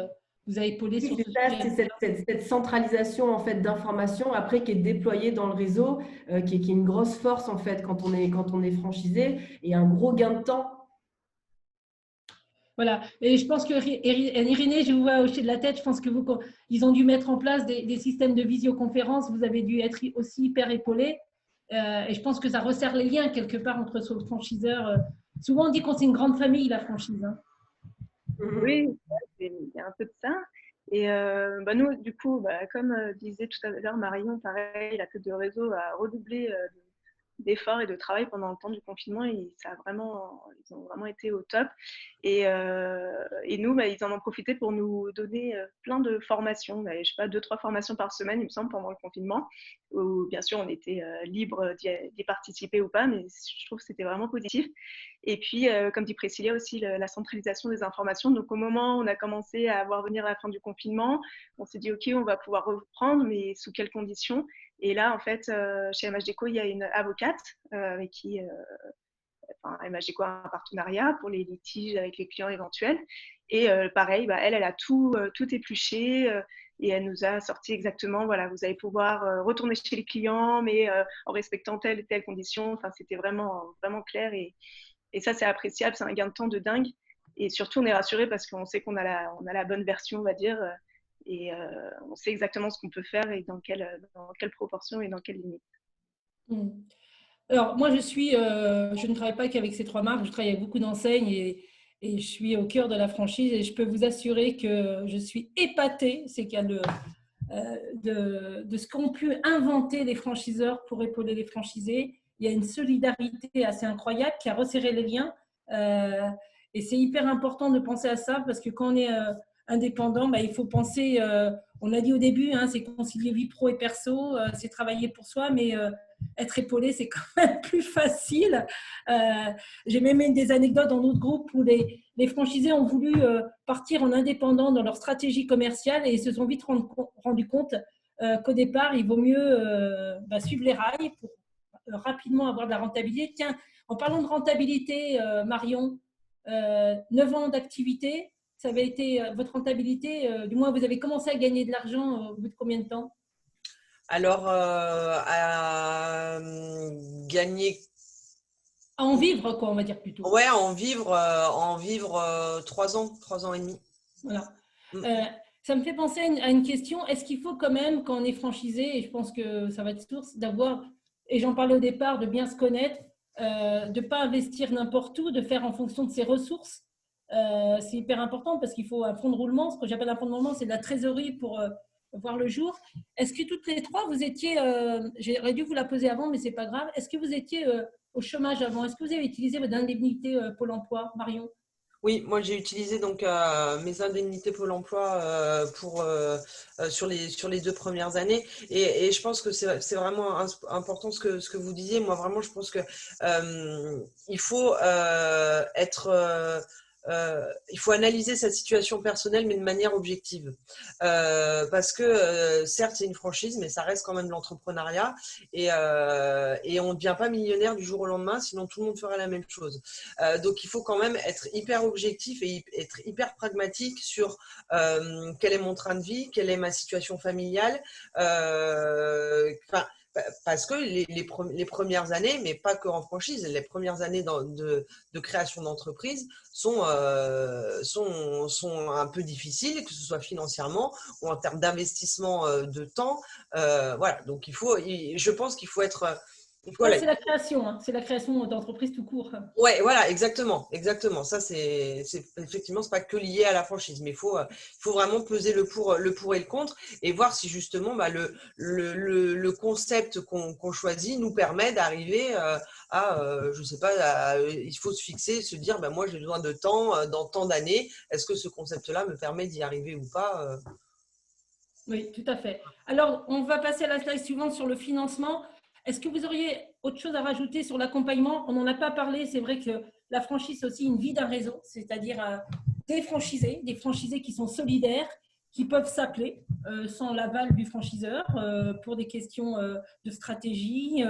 vous a épaulé Oui, sur c'est ce ça, sujet. c'est cette centralisation en fait d'informations après qui est déployée dans le réseau, qui est une grosse force en fait quand on est franchisé et un gros gain de temps. Voilà. Et je pense que Irénée, je vous vois hocher de la tête. Je pense que ils ont dû mettre en place des systèmes de visioconférence. Vous avez dû être aussi hyper épaulé. Et je pense que ça resserre les liens quelque part entre ce franchiseur. Souvent, on dit qu'on c'est une grande famille, la franchise. Hein. Oui, il y a un peu de ça. Et nous, du coup, comme disait tout à l'heure Marion, pareil, la tête de réseau a redoublé d'efforts et de travail pendant le temps du confinement et ils ont vraiment été au top. Et nous, ils en ont profité pour nous donner plein de formations. Je sais pas, 2-3 formations par semaine, il me semble, pendant le confinement, où bien sûr on était libre d'y participer ou pas, mais je trouve que c'était vraiment positif. Et puis, comme dit Priscilla aussi, la centralisation des informations. Donc, au moment où on a commencé à voir venir la fin du confinement, on s'est dit, OK, on va pouvoir reprendre, mais sous quelles conditions? Et là, en fait, chez MHDECO, il y a une avocate avec qui MHDECO a un partenariat pour les litiges avec les clients éventuels. Et pareil, elle a tout épluché et elle nous a sorti exactement, voilà, vous allez pouvoir retourner chez les clients, mais en respectant telle et telle condition. Enfin, c'était vraiment, vraiment clair et ça, c'est appréciable, c'est un gain de temps de dingue. Et surtout, on est rassuré parce qu'on sait qu'on a la bonne version, on va dire, et on sait exactement ce qu'on peut faire et dans quelle proportion et dans quelle limite. Alors, moi, je ne travaille pas qu'avec ces 3 marques, je travaille avec beaucoup d'enseignes et je suis au cœur de la franchise et je peux vous assurer que je suis épatée, c'est qu'il y a de ce qu'ont pu inventer les franchiseurs pour épauler les franchisés. Il y a une solidarité assez incroyable qui a resserré les liens. Et c'est hyper important de penser à ça parce que quand on est indépendant, il faut penser, on l'a dit au début, hein, c'est concilier vie pro et perso, c'est travailler pour soi, mais être épaulé, c'est quand même plus facile. J'ai même eu des anecdotes dans d'autres groupes où les franchisés ont voulu partir en indépendant dans leur stratégie commerciale et ils se sont vite rendu compte qu'au départ, il vaut mieux suivre les rails pour rapidement avoir de la rentabilité. Tiens, en parlant de rentabilité, Marion, 9 ans d'activité, ça avait été votre rentabilité, du moins vous avez commencé à gagner de l'argent au bout de combien de temps? Alors, à gagner. À en vivre, quoi, on va dire plutôt. Ouais, à en vivre 3 ans et demi. Voilà. Ça me fait penser à une question. Est-ce qu'il faut quand même, quand on est franchisé, et je pense que ça va être source, d'avoir, et j'en parlais au départ, de bien se connaître, de ne pas investir n'importe où, de faire en fonction de ses ressources. C'est hyper important parce qu'il faut un fonds de roulement. Ce que j'appelle un fonds de roulement, c'est de la trésorerie pour voir le jour. Est-ce que toutes les 3, vous étiez, j'aurais dû vous la poser avant, mais ce n'est pas grave, est-ce que vous étiez au chômage avant? Est-ce que vous avez utilisé votre indemnité Pôle emploi, Marion? Oui, moi j'ai utilisé donc mes indemnités Pôle emploi sur les 2 premières années et je pense que c'est vraiment important ce que vous disiez. Moi vraiment je pense que il faut il faut analyser sa situation personnelle, mais de manière objective. Parce que certes, c'est une franchise, mais ça reste quand même de l'entrepreneuriat. Et on ne devient pas millionnaire du jour au lendemain, sinon tout le monde ferait la même chose. Donc, il faut quand même être hyper objectif et être hyper pragmatique sur quel est mon train de vie, quelle est ma situation familiale. Parce que les premières années, mais pas que en franchise, les premières années de création d'entreprise sont un peu difficiles, que ce soit financièrement ou en termes d'investissement de temps. Voilà, donc je pense qu'il faut être… Voilà. C'est la création, hein. C'est la création d'entreprise tout court. Ouais, voilà, exactement. Ça, effectivement, c'est pas que lié à la franchise, mais il faut vraiment peser le pour et le contre et voir si justement le concept qu'on choisit nous permet d'arriver je sais pas, il faut se fixer, se dire, moi j'ai besoin de temps, dans tant d'années, est-ce que ce concept-là me permet d'y arriver ou pas Oui, tout à fait. Alors, on va passer à la slide suivante sur le financement. Est-ce que vous auriez autre chose à rajouter sur l'accompagnement? On n'en a pas parlé. C'est vrai que la franchise, c'est aussi une vie d'un réseau, c'est-à-dire des franchisés qui sont solidaires, qui peuvent s'appeler sans l'aval du franchiseur pour des questions de stratégie,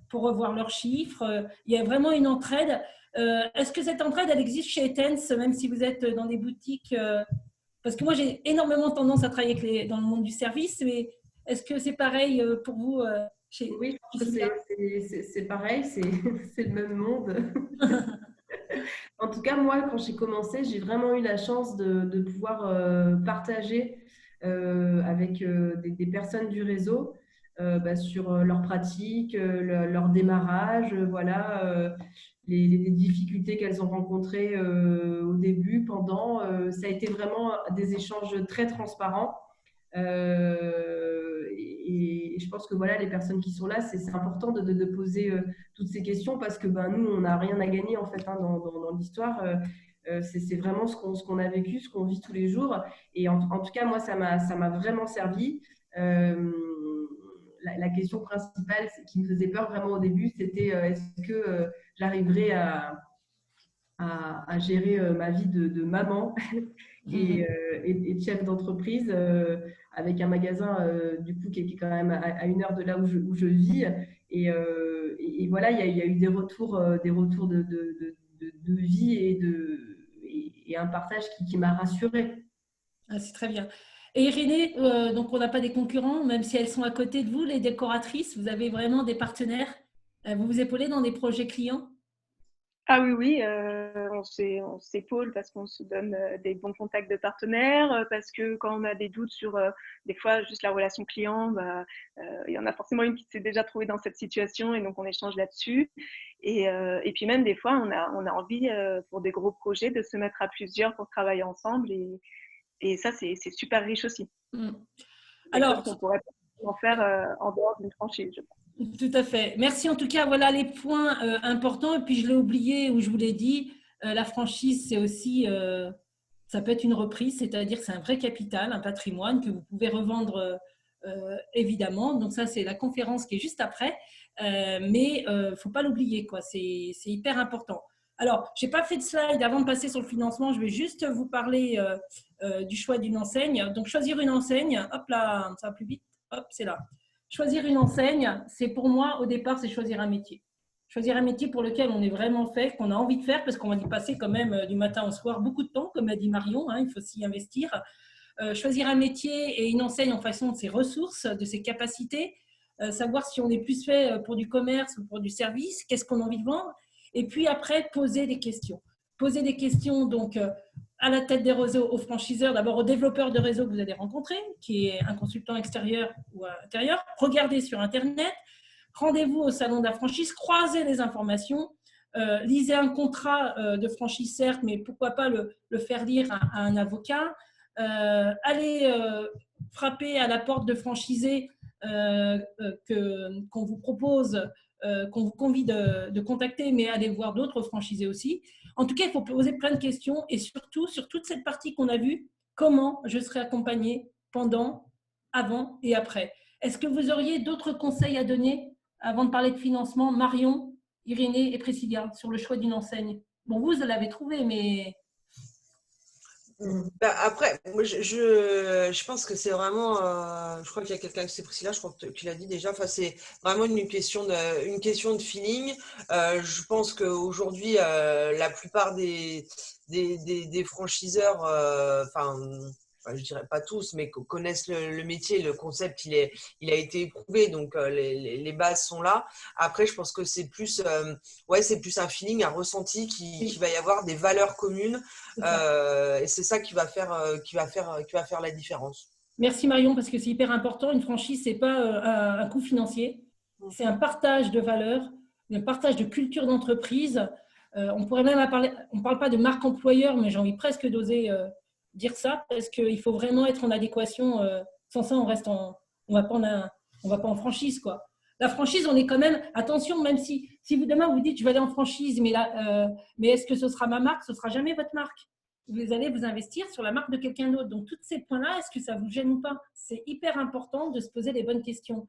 pour revoir leurs chiffres. Il y a vraiment une entraide. Est-ce que cette entraide, elle existe chez Etense, même si vous êtes dans des boutiques parce que moi, j'ai énormément tendance à travailler dans le monde du service, mais est-ce que c'est pareil pour vous chez Oui, je pense que c'est pareil, c'est le même monde. En tout cas, moi, quand j'ai commencé, j'ai vraiment eu la chance de pouvoir partager avec des personnes du réseau sur leurs pratiques, leur démarrage, voilà, les difficultés qu'elles ont rencontrées au début, pendant. Ça a été vraiment des échanges très transparents. Et je pense que voilà, les personnes qui sont là, c'est important de poser toutes ces questions parce que nous, on n'a rien à gagner en fait dans l'histoire. C'est vraiment ce qu'on a vécu, ce qu'on vit tous les jours. Et en tout cas, moi, ça m'a vraiment servi. La question principale qui me faisait peur vraiment au début, c'était est-ce que j'arriverais à gérer ma vie de maman et de chef d'entreprise avec un magasin du coup qui est quand même à 1 heure de là où je vis et voilà, il y a eu des retours de vie et un partage qui m'a rassurée. Ah, c'est très bien. Et Irénée, donc on n'a pas des concurrents, même si elles sont à côté de vous, les décoratrices, vous avez vraiment des partenaires. Vous vous épaulez dans des projets clients? Ah oui, oui, on s'épaule parce qu'on se donne des bons contacts de partenaires, parce que quand on a des doutes sur des fois juste la relation client, il y en a forcément une qui s'est déjà trouvée dans cette situation et donc on échange là-dessus. Et puis même des fois, on a envie pour des gros projets de se mettre à plusieurs pour travailler ensemble et ça, c'est super riche aussi. Alors, on pourrait en faire en dehors d'une franchise, je pense. Tout à fait. Merci en tout cas. Voilà les points importants. Et puis je l'ai oublié ou je vous l'ai dit, la franchise, c'est aussi, ça peut être une reprise, c'est-à-dire que c'est un vrai capital, un patrimoine que vous pouvez revendre évidemment. Donc ça, c'est la conférence qui est juste après. Mais il ne faut pas l'oublier, quoi. C'est hyper important. Alors, je n'ai pas fait de slide avant de passer sur le financement. Je vais juste vous parler du choix d'une enseigne. Donc, choisir une enseigne, hop là, ça va plus vite. Hop, c'est là. Choisir une enseigne, c'est pour moi, au départ, c'est choisir un métier. Choisir un métier pour lequel on est vraiment fait, qu'on a envie de faire, parce qu'on va y passer quand même du matin au soir beaucoup de temps, comme a dit Marion, il faut s'y investir. Choisir un métier et une enseigne en fonction de ses ressources, de ses capacités, savoir si on est plus fait pour du commerce ou pour du service, qu'est-ce qu'on a envie de vendre, et puis après, poser des questions. Poser des questions, donc, à la tête des réseaux, aux franchiseurs, d'abord aux développeurs de réseau que vous allez rencontrer, qui est un consultant extérieur ou intérieur. Regardez sur Internet, rendez-vous au salon de la franchise, croisez les informations, lisez un contrat de franchise, certes, mais pourquoi pas le faire lire à un avocat. Allez frapper à la porte de franchisés qu'on vous propose, qu'on vous convie de contacter, mais allez voir d'autres franchisés aussi. En tout cas, il faut poser plein de questions et surtout, sur toute cette partie qu'on a vue, comment je serai accompagnée pendant, avant et après. Est-ce que vous auriez d'autres conseils à donner avant de parler de financement, Marion, Irénée et Priscilla, sur le choix d'une enseigne? Bon, vous l'avez trouvé, mais… Après, moi, je pense que c'est vraiment, je crois qu'il y a quelqu'un, c'est Priscilla, je crois que tu l'as dit déjà, enfin, c'est vraiment une question de feeling. Je pense qu'aujourd'hui, la plupart des franchiseurs, je dirais pas tous, mais connaissent le métier, le concept, il a été éprouvé, donc les bases sont là. Après, je pense que c'est plus un feeling, un ressenti qui va y avoir des valeurs communes, et c'est ça qui va faire la différence. Merci Marion, parce que c'est hyper important. Une franchise, c'est pas un coût financier, c'est un partage de valeurs, un partage de culture d'entreprise. On pourrait même parler, on ne parle pas de marque employeur, mais j'ai envie presque d'oser dire ça, parce qu'il faut vraiment être en adéquation. Sans ça, on va pas en franchise, quoi. La franchise, on est quand même, attention, même si vous demain vous dites je vais aller en franchise, mais est-ce que ce sera ma marque? Ce ne sera jamais votre marque. Vous allez vous investir sur la marque de quelqu'un d'autre. Donc, tous ces points-là, est-ce que ça vous gêne ou pas? C'est hyper important de se poser les bonnes questions.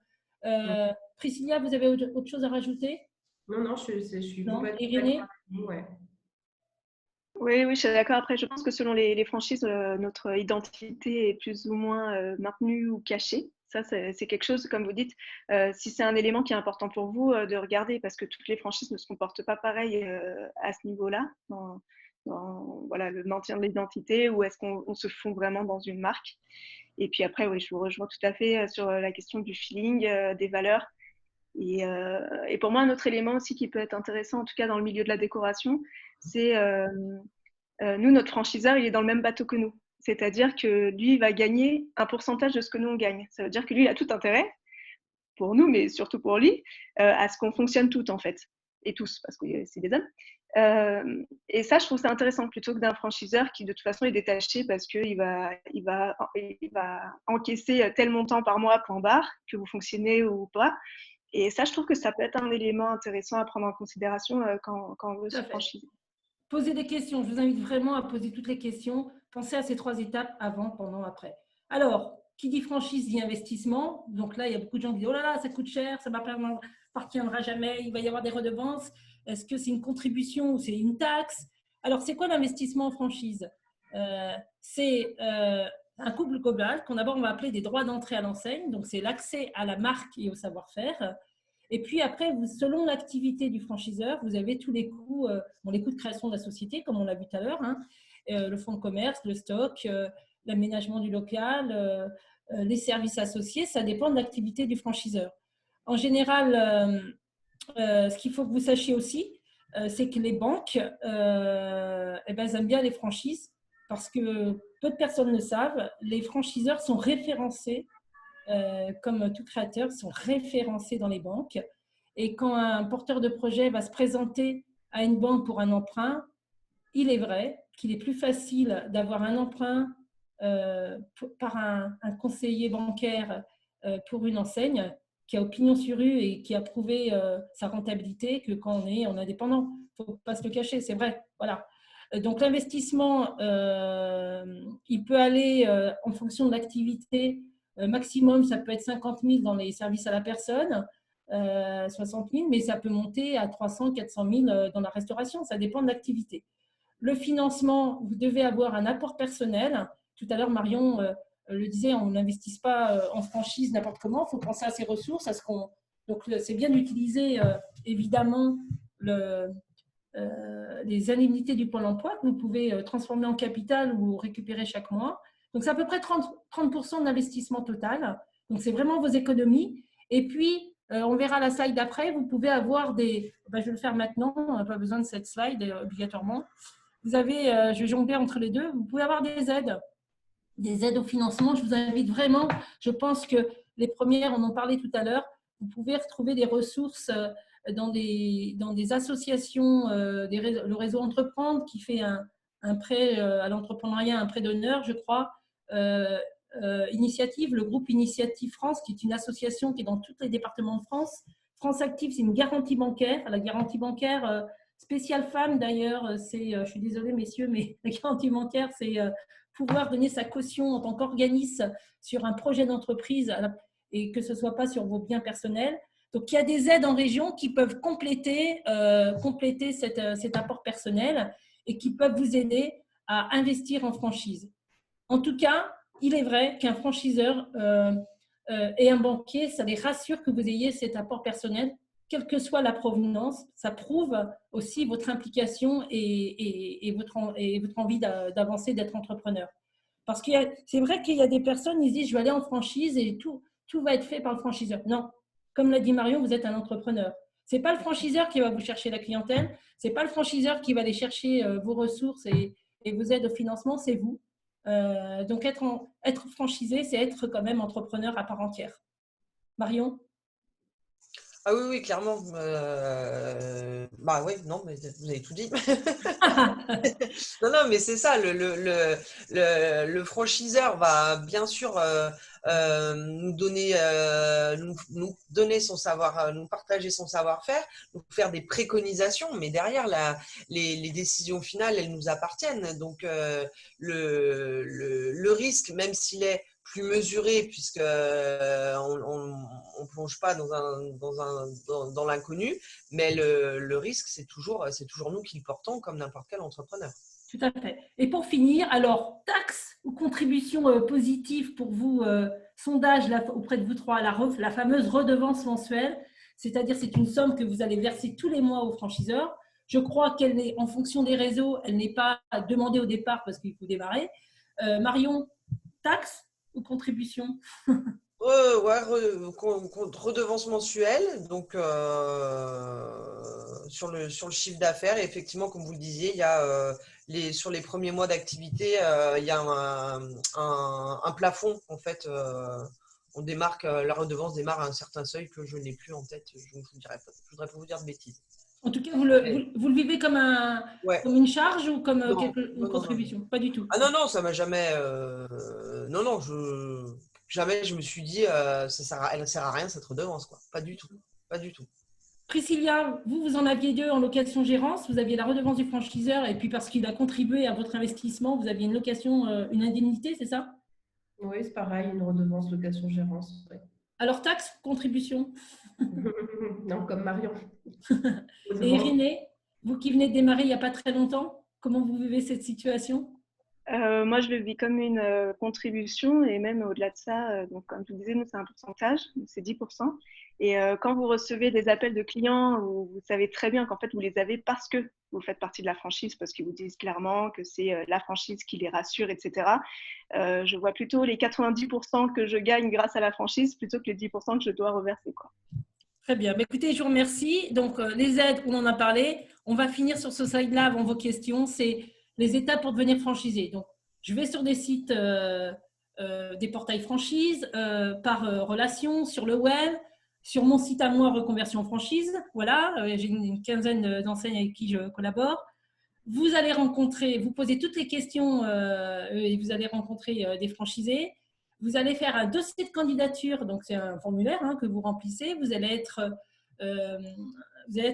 Priscilla, vous avez autre chose à rajouter? Non, je suis non, complètement Irénée? d'accord. Ouais. Oui, oui, je suis d'accord. Après, je pense que selon les franchises, notre identité est plus ou moins maintenue ou cachée. Ça, c'est quelque chose, comme vous dites, si c'est un élément qui est important pour vous, de regarder, parce que toutes les franchises ne se comportent pas pareil à ce niveau-là, voilà, le maintien de l'identité, ou est-ce qu'on se fond vraiment dans une marque. Et puis après, oui, je vous rejoins tout à fait sur la question du feeling, des valeurs. Et pour moi, un autre élément aussi qui peut être intéressant, en tout cas dans le milieu de la décoration, c'est nous, notre franchiseur, il est dans le même bateau que nous. C'est-à-dire que lui, il va gagner un pourcentage de ce que nous, on gagne. Ça veut dire que lui, il a tout intérêt, pour nous, mais surtout pour lui, à ce qu'on fonctionne toutes, en fait. Et tous, parce que c'est des hommes. Et ça, je trouve ça intéressant, plutôt que d'un franchiseur qui, de toute façon, est détaché parce qu'il va encaisser tel montant par mois, point barre, que vous fonctionnez ou pas. Et ça, je trouve que ça peut être un élément intéressant à prendre en considération quand on veut se franchiser. Posez des questions. Je vous invite vraiment à poser toutes les questions. Pensez à ces 3 étapes avant, pendant, après. Alors, qui dit franchise dit investissement. Donc là, il y a beaucoup de gens qui disent « Oh là là, ça coûte cher, ça ne m'appartiendra jamais, il va y avoir des redevances. Est-ce que c'est une contribution ou c'est une taxe ?» Alors, c'est quoi l'investissement en franchise? C'est un couple global qu'on d'abord on va appeler des droits d'entrée à l'enseigne. Donc, c'est l'accès à la marque et au savoir-faire. Et puis après, selon l'activité du franchiseur, vous avez tous les coûts, les coûts de création de la société, comme on l'a vu tout à l'heure, hein, le fonds de commerce, le stock, l'aménagement du local, les services associés, ça dépend de l'activité du franchiseur. En général, ce qu'il faut que vous sachiez aussi, c'est que les banques, elles aiment bien les franchises parce que peu de personnes le savent, les franchiseurs sont référencés comme tout créateur, sont référencés dans les banques. Et quand un porteur de projet va se présenter à une banque pour un emprunt, il est vrai qu'il est plus facile d'avoir un emprunt par un conseiller bancaire pour une enseigne qui a opinion sur rue et qui a prouvé sa rentabilité que quand on est en indépendant. Il ne faut pas se le cacher, c'est vrai. Voilà. Donc l'investissement, il peut aller en fonction de l'activité. Maximum, ça peut être 50 000 dans les services à la personne, 60 000, mais ça peut monter à 300, 400 000 dans la restauration. Ça dépend de l'activité. Le financement, vous devez avoir un apport personnel. Tout à l'heure, Marion le disait, on n'investit pas en franchise n'importe comment. Il faut penser à ses ressources. Donc, c'est bien d'utiliser évidemment les indemnités du Pôle emploi que vous pouvez transformer en capital ou récupérer chaque mois. Donc, c'est à peu près 30% d'investissement total. Donc, c'est vraiment vos économies. Et puis, on verra la slide d'après. Vous pouvez avoir des… je vais le faire maintenant. On n'a pas besoin de cette slide obligatoirement. Vous avez, je vais jongler entre les deux. Vous pouvez avoir des aides au financement. Je vous invite vraiment. Je pense que les premières, on en parlait tout à l'heure. Vous pouvez retrouver des ressources dans des associations, le réseau Entreprendre qui fait un prêt à l'entrepreneuriat, un prêt d'honneur, je crois. Initiative, le groupe Initiative France, qui est une association qui est dans tous les départements de France. France Active, c'est une garantie bancaire. La garantie bancaire spéciale femme, d'ailleurs, je suis désolée, messieurs, mais la garantie bancaire, c'est pouvoir donner sa caution en tant qu'organisme sur un projet d'entreprise et que ce ne soit pas sur vos biens personnels. Donc, il y a des aides en région qui peuvent compléter cet apport personnel et qui peuvent vous aider à investir en franchise. En tout cas, il est vrai qu'un franchiseur et un banquier, ça les rassure que vous ayez cet apport personnel, quelle que soit la provenance. Ça prouve aussi votre implication et votre envie d'avancer, d'être entrepreneur. Parce que c'est vrai qu'il y a des personnes, ils se disent, je vais aller en franchise et tout va être fait par le franchiseur. Non, comme l'a dit Marion, vous êtes un entrepreneur. Ce n'est pas le franchiseur qui va vous chercher la clientèle, ce n'est pas le franchiseur qui va aller chercher vos ressources et vos aides au financement, c'est vous. Donc, être franchisé, c'est être quand même entrepreneur à part entière. Marion? Ah oui, oui, clairement. Oui, non, mais vous avez tout dit. Non, mais c'est ça. Le franchiseur va bien sûr nous donner son savoir, nous partager son savoir-faire, nous faire des préconisations, mais derrière, les décisions finales, elles nous appartiennent. Donc, le risque, même s'il est plus mesuré, puisque on plonge pas dans l'inconnu, mais le risque, c'est toujours nous qui le portons comme n'importe quel entrepreneur. Tout à fait. Et pour finir, alors, taxe ou contribution positive pour vous, sondage auprès de vous trois, la fameuse redevance mensuelle, c'est-à-dire c'est une somme que vous allez verser tous les mois aux franchiseurs. Je crois qu'elle est en fonction des réseaux, elle n'est pas demandée au départ parce qu'il faut démarrer. Marion, taxe ou contribution? Ouais, redevance mensuelle, donc sur le chiffre d'affaires. Et effectivement, comme vous le disiez, il y a sur les premiers mois d'activité, il y a un plafond. En fait, on démarque, la redevance démarre à un certain seuil que je n'ai plus en tête. Je ne vous dirai pas, je voudrais pas vous dire de bêtises. En tout cas, vous le vivez comme, Ouais. comme une charge ou comme Non, une contribution? Pas du tout. Ah non, ça m'a jamais. Non, jamais je me suis dit elle ne sert à rien cette redevance, quoi. Pas du tout. Pas du tout. Priscilla, vous en aviez deux en location-gérance. Vous aviez la redevance du franchiseur et puis parce qu'il a contribué à votre investissement, vous aviez une location, une indemnité, c'est ça? Oui, c'est pareil, une redevance location-gérance. Ouais. Alors, taxe, contribution? Non, comme Marion. Et Irénée, vous qui venez de démarrer il n'y a pas très longtemps, comment vous vivez cette situation? Moi, je le vis comme une contribution et même au-delà de ça, donc comme je vous disais, nous, c'est un pourcentage, c'est 10%. Et quand vous recevez des appels de clients où vous savez très bien qu'en fait, vous les avez parce que vous faites partie de la franchise, parce qu'ils vous disent clairement que c'est la franchise qui les rassure, etc. Je vois plutôt les 90% que je gagne grâce à la franchise plutôt que les 10% que je dois reverser, quoi. Très bien. Écoutez, je vous remercie. Donc, les aides, on en a parlé. On va finir sur ce slide-là avant vos questions. C'est les étapes pour devenir franchisé. Donc, je vais sur des sites, des portails franchise, par relation, sur le web, sur mon site à moi, Reconversion Franchise. Voilà, j'ai une quinzaine d'enseignes avec qui je collabore. Vous allez rencontrer, vous posez toutes les questions et vous allez rencontrer des franchisés. Vous allez faire un dossier de candidature, donc c'est un formulaire que vous remplissez. Vous allez être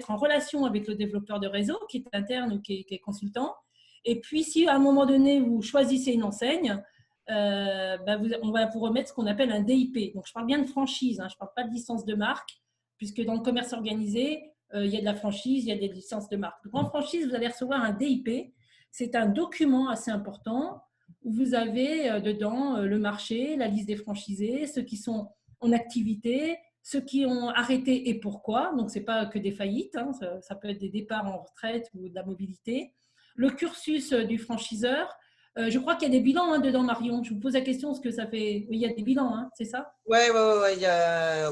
en relation avec le développeur de réseau qui est interne ou qui est consultant. Et puis, si à un moment donné, vous choisissez une enseigne, on va vous remettre ce qu'on appelle un DIP. Donc, je parle bien de franchise, je ne parle pas de licence de marque, puisque dans le commerce organisé, il y a de la franchise, il y a des licences de marque. Donc, en franchise, vous allez recevoir un DIP. C'est un document assez important où vous avez dedans le marché, la liste des franchisés, ceux qui sont en activité, ceux qui ont arrêté et pourquoi. Donc, ce n'est pas que des faillites, ça peut être des départs en retraite ou de la mobilité. Le cursus du franchiseur. Je crois qu'il y a des bilans dedans, Marion. Je vous pose la question parce que ça fait… Oui, il y a des bilans, c'est ça? Ouais. Il y a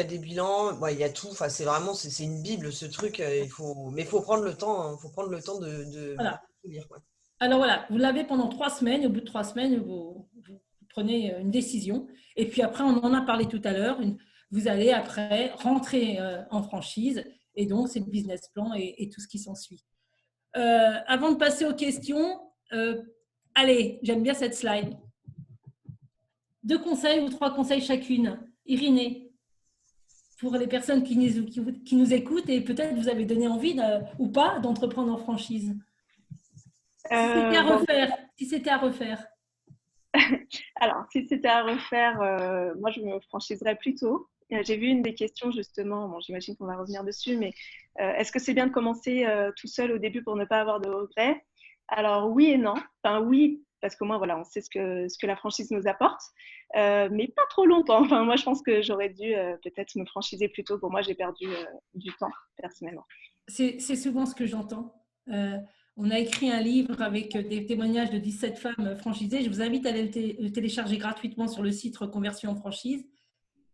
des bilans. Ouais, il y a tout. Enfin, c'est vraiment, c'est une bible ce truc. Mais il faut prendre le temps. Faut prendre le temps de Voilà. lire. Ouais. Alors voilà, vous l'avez pendant 3 semaines. Au bout de 3 semaines, vous prenez une décision. Et puis après, on en a parlé tout à l'heure. Vous allez après rentrer en franchise. Et donc, c'est le business plan et tout ce qui s'ensuit. Avant de passer aux questions, allez, j'aime bien cette slide. 2 conseils ou 3 conseils chacune. Irénée, pour les personnes qui nous écoutent et peut-être vous avez donné envie ou pas d'entreprendre en franchise. Si c'était à refaire. Alors, si c'était à refaire, moi, je me franchiserais plus tôt. J'ai vu une des questions justement, bon, j'imagine qu'on va revenir dessus, mais est-ce que c'est bien de commencer tout seul au début pour ne pas avoir de regrets? Alors oui et non. Enfin oui, parce que moi, voilà, on sait ce que la franchise nous apporte, mais pas trop longtemps. Enfin, moi, je pense que j'aurais dû peut-être me franchiser plus tôt. Pour moi, j'ai perdu du temps, personnellement. C'est souvent ce que j'entends. On a écrit un livre avec des témoignages de 17 femmes franchisées. Je vous invite à aller le télécharger gratuitement sur le site Reconversion en franchise.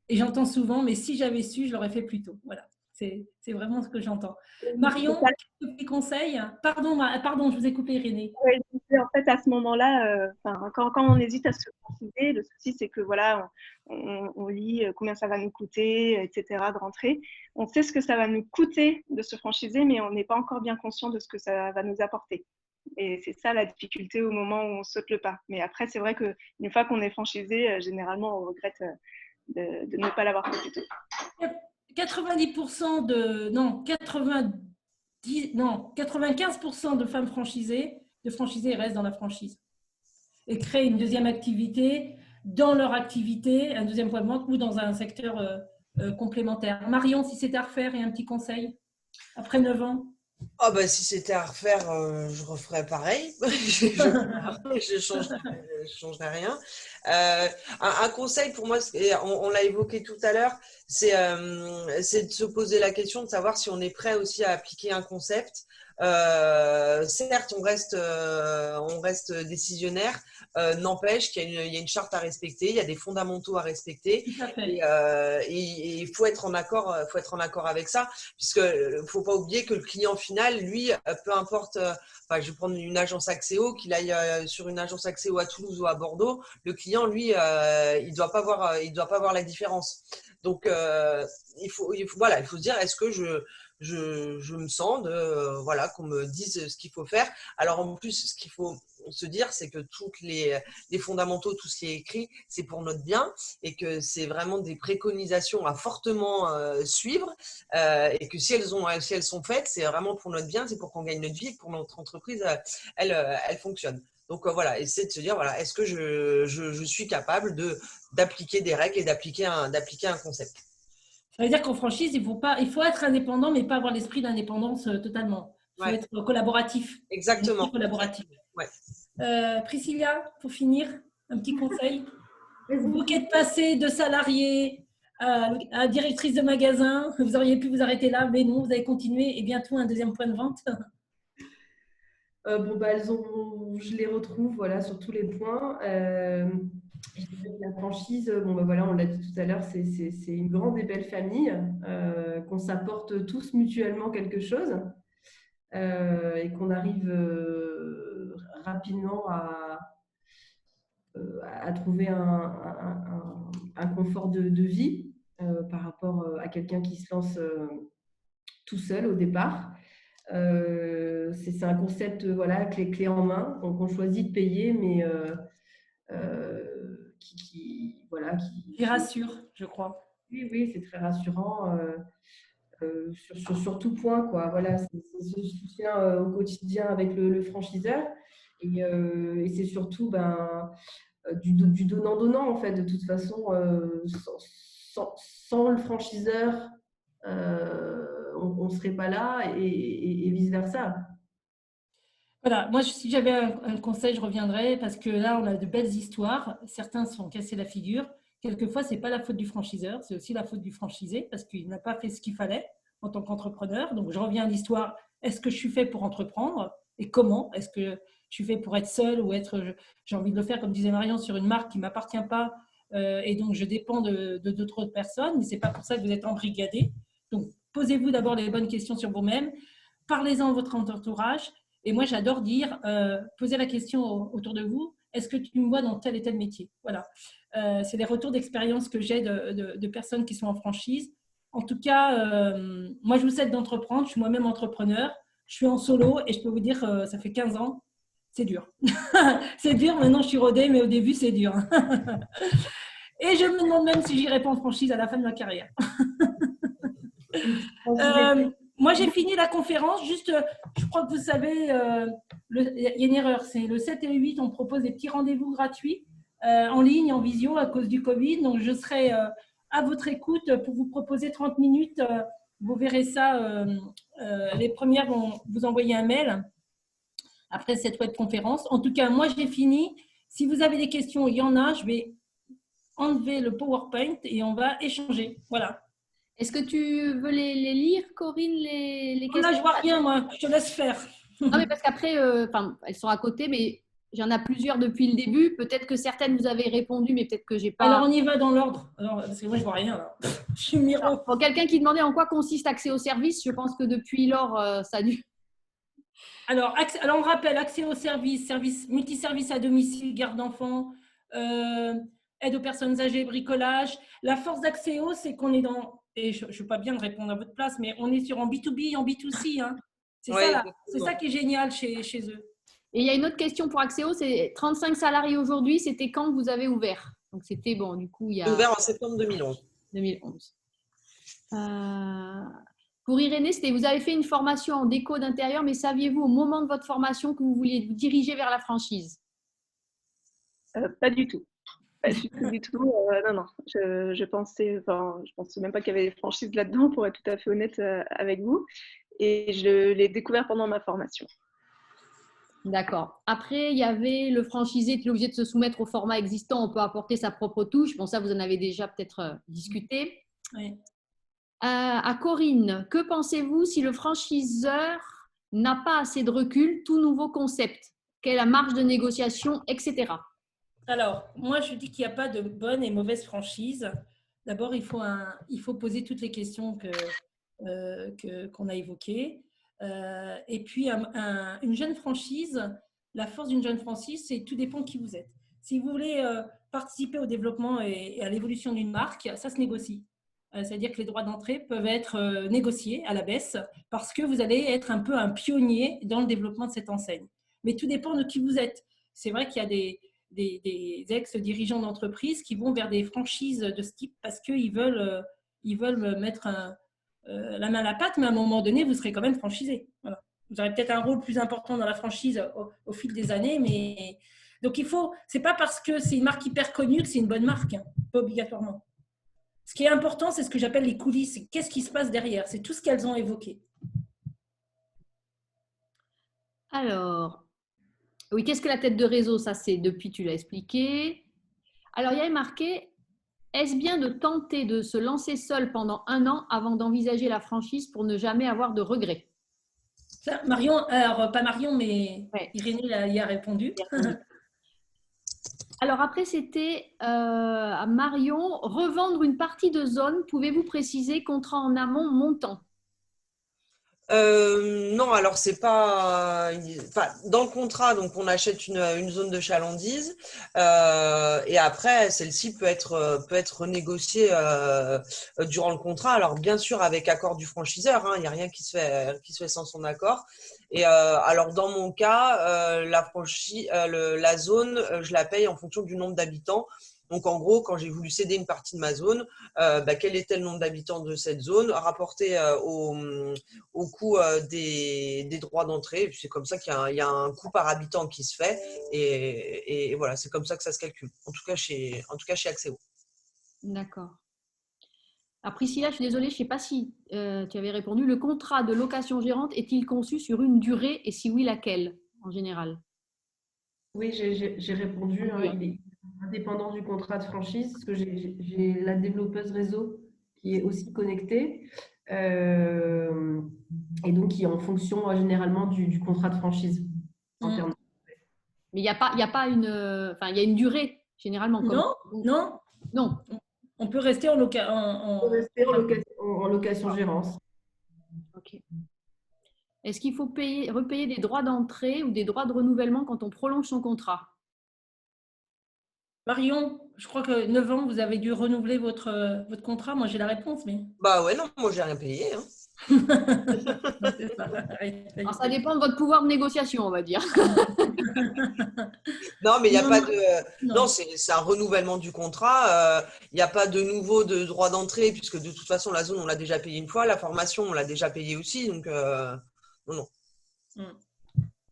Et j'entends souvent, mais si j'avais su, je l'aurais fait plus tôt. Voilà, c'est vraiment ce que j'entends. Marion, quelques conseils? Pardon, je vous ai coupé, Irénée. Oui, en fait, à ce moment-là, quand on hésite à se franchiser, le souci, c'est que voilà, on lit combien ça va nous coûter, etc., de rentrer. On sait ce que ça va nous coûter de se franchiser, mais on n'est pas encore bien conscient de ce que ça va nous apporter. Et c'est ça la difficulté au moment où on saute le pas. Mais après, c'est vrai qu'une fois qu'on est franchisé, généralement, on regrette de ne pas l'avoir fait plus tôt. 95% de femmes franchisées restent dans la franchise et créent une deuxième activité dans leur activité, un deuxième point de vente ou dans un secteur complémentaire. Marion, si c'était à refaire et un petit conseil après 9 ans. Ah bah, si c'était à refaire, je referais pareil. Je changerais rien. Un conseil pour moi, on l'a évoqué tout à l'heure, c'est de se poser la question de savoir si on est prêt aussi à appliquer un concept. Certes, on reste décisionnaire, n'empêche il y a une charte à respecter, il y a des fondamentaux à respecter, Tout à fait. et il faut être en accord avec ça, puisque faut pas oublier que le client final, lui, peu importe, enfin, je vais prendre une agence Axéo, qu'il aille sur une agence Axéo à Toulouse ou à Bordeaux, le client, lui, il doit pas voir la différence. Donc, voilà, il faut se dire, est-ce que je me sens voilà, qu'on me dise ce qu'il faut faire. Alors en plus, ce qu'il faut se dire, c'est que les fondamentaux, tout ce qui est écrit, c'est pour notre bien et que c'est vraiment des préconisations à fortement suivre, et que si elles sont faites, c'est vraiment pour notre bien, c'est pour qu'on gagne notre vie et que pour notre entreprise, elle fonctionne. Donc voilà, essayer de se dire, voilà, est-ce que je suis capable d'appliquer des règles et d'appliquer un concept. Ça veut dire qu'en franchise, il faut être indépendant, mais pas avoir l'esprit d'indépendance totalement. Il faut Ouais, être collaboratif. Un esprit exactement. collaboratif. Ouais. Priscilla, pour finir, un petit conseil. Vas-y. Vous qui êtes passée de salarié à directrice de magasin, vous auriez pu vous arrêter là, mais non, vous avez continué et bientôt un deuxième point de vente. Bon, bah, je les retrouve voilà, sur tous les points. Je dirais que la franchise, bon, bah, voilà, on l'a dit tout à l'heure, c'est une grande et belle famille, qu'on s'apporte tous mutuellement quelque chose, et qu'on arrive rapidement à trouver un confort de vie par rapport à quelqu'un qui se lance tout seul au départ. C'est un concept voilà, clé en main, donc on choisit de payer, mais voilà, Qui rassure, je crois. oui, oui, c'est très rassurant sur tout point, quoi. Voilà, c'est ce soutien au quotidien avec le franchiseur, et c'est surtout du donnant-donnant, en fait, de toute façon, sans le franchiseur, on ne serait pas là, et vice-versa. Voilà, moi, si j'avais un conseil, je reviendrais parce que là, on a de belles histoires. Certains se sont cassés la figure. Quelquefois, ce n'est pas la faute du franchiseur, c'est aussi la faute du franchisé parce qu'il n'a pas fait ce qu'il fallait en tant qu'entrepreneur. Donc, je reviens à l'histoire. Est-ce que je suis fait pour entreprendre et comment? Est-ce que je suis fait pour être seul ou j'ai envie de le faire, comme disait Marion, sur une marque qui ne m'appartient pas et donc je dépends de d'autres personnes, mais ce n'est pas pour ça que vous êtes embrigadé. Donc, posez-vous d'abord les bonnes questions sur vous-même. Parlez-en à votre entourage. Et moi, j'adore dire, poser la question autour de vous, est-ce que tu me vois dans tel et tel métier? Voilà. C'est les retours d'expérience que j'ai de personnes qui sont en franchise. En tout cas, moi, je vous souhaite d'entreprendre. Je suis moi-même entrepreneur. Je suis en solo et je peux vous dire, ça fait 15 ans, c'est dur. C'est dur, maintenant je suis rodée, mais au début, c'est dur. Et je me demande même si j'irai pas en franchise à la fin de ma carrière. Moi, j'ai fini la conférence. Juste, je crois que vous savez, il y a une erreur. C'est le 7 et le 8, on propose des petits rendez-vous gratuits en ligne, en visio à cause du Covid. Donc, je serai à votre écoute pour vous proposer 30 minutes. Vous verrez ça. Les premières vont vous envoyer un mail après cette webconférence. En tout cas, moi, j'ai fini. Si vous avez des questions, il y en a. Je vais enlever le PowerPoint et on va échanger. Voilà. Est-ce que tu veux les lire, Corinne, les questions? Là, je vois rien, moi. Je te laisse faire. Non, mais parce qu'après, elles sont à côté, mais j'en ai plusieurs depuis le début. Peut-être que certaines vous avez répondu, mais peut-être que j'ai pas. Alors, on y va dans l'ordre. Parce que moi, je vois rien. Là. Je suis miro. Pour quelqu'un qui demandait en quoi consiste accès au service, je pense que depuis lors, ça a dû. Alors, on rappelle accès au service, multiservice à domicile, garde d'enfants, aide aux personnes âgées, bricolage. La force d'Axéo, c'est qu'on est dans, et je ne suis pas bien de répondre à votre place, mais on est en B2B, en B2C. Hein. C'est ça qui est génial chez eux. Et il y a une autre question pour Axéo, c'est 35 salariés aujourd'hui, c'était quand vous avez ouvert? Donc c'était bon, du coup, il y a… Ouvert en septembre 2011. 2011. Pour Irénée, c'était vous avez fait une formation en déco d'intérieur, mais saviez-vous au moment de votre formation que vous vouliez vous diriger vers la franchise? Pas du tout. Pas du tout. Non. Je pensais même pas qu'il y avait des franchises là-dedans, pour être tout à fait honnête avec vous. et je l'ai découvert pendant ma formation. D'accord. Après, il y avait le franchisé qui est obligé de se soumettre au format existant. On peut apporter sa propre touche. Bon, ça, vous en avez déjà peut-être discuté. Oui. À Corinne, que pensez-vous si le franchiseur n'a pas assez de recul, tout nouveau concept? Quelle est la marge de négociation, etc. Alors, moi, je dis qu'il n'y a pas de bonne et mauvaise franchise. D'abord, il faut poser toutes les questions qu'on a évoquées. Et puis, une jeune franchise, la force d'une jeune franchise, c'est tout dépend de qui vous êtes. Si vous voulez participer au développement et à l'évolution d'une marque, ça se négocie. C'est-à-dire que les droits d'entrée peuvent être négociés à la baisse parce que vous allez être un peu un pionnier dans le développement de cette enseigne. Mais tout dépend de qui vous êtes. C'est vrai qu'il y a des ex-dirigeants d'entreprise qui vont vers des franchises de ce type parce qu'ils veulent mettre la main à la pâte, mais à un moment donné, vous serez quand même franchisé. Voilà. Vous aurez peut-être un rôle plus important dans la franchise au fil des années, mais donc c'est pas parce que c'est une marque hyper connue que c'est une bonne marque, hein, pas obligatoirement. Ce qui est important, c'est ce que j'appelle les coulisses. Qu'est-ce qui se passe derrière? C'est tout ce qu'elles ont évoqué. Alors, oui, qu'est-ce que la tête de réseau? Ça, c'est depuis, tu l'as expliqué. Alors, il y avait marqué, est-ce bien de tenter de se lancer seul pendant 1 an avant d'envisager la franchise pour ne jamais avoir de regrets? Ça, Marion, alors pas Marion, mais Ouais. Irénée y a répondu. Alors après, c'était à Marion, revendre une partie de zone, pouvez-vous préciser contrat en amont montant? Non, alors c'est pas. Enfin, dans le contrat, donc on achète une zone de chalandise et après celle-ci peut être renégociée durant le contrat. Alors bien sûr avec accord du franchiseur, hein, il n'y a rien qui se fait sans son accord. Et alors dans mon cas, la zone, je la paye en fonction du nombre d'habitants. Donc en gros, quand j'ai voulu céder une partie de ma zone, quel était le nombre d'habitants de cette zone, rapporté au coût des droits d'entrée. C'est comme ça qu'il y a un coût par habitant qui se fait. Et voilà, c'est comme ça que ça se calcule. En tout cas chez Axéo. D'accord. Alors Priscilla, je suis désolée, je ne sais pas si tu avais répondu. Le contrat de location gérante est-il conçu sur une durée et si oui, laquelle en général? Oui, j'ai répondu. Hein, Oui. il est indépendant du contrat de franchise parce que j'ai la développeuse réseau qui est aussi connectée et donc qui est en fonction généralement du contrat de franchise. En termes Mais il n'y a pas une, enfin, il y a une durée généralement. Non, non. Non. On peut rester en de rester en location gérance. Ok. Est-ce qu'il faut repayer des droits d'entrée ou des droits de renouvellement quand on prolonge son contrat? Marion, je crois que 9 ans, vous avez dû renouveler votre contrat. Moi, j'ai la réponse, mais. Bah ouais, non, moi j'ai rien payé. Hein. Alors, ça dépend de votre pouvoir de négociation, on va dire. Non, mais il n'y a Non, pas non, de. non. Non, c'est un renouvellement du contrat. Il n'y a pas de nouveau de droit d'entrée, puisque de toute façon, la zone, on l'a déjà payée une fois. La formation, on l'a déjà payée aussi. Donc, non.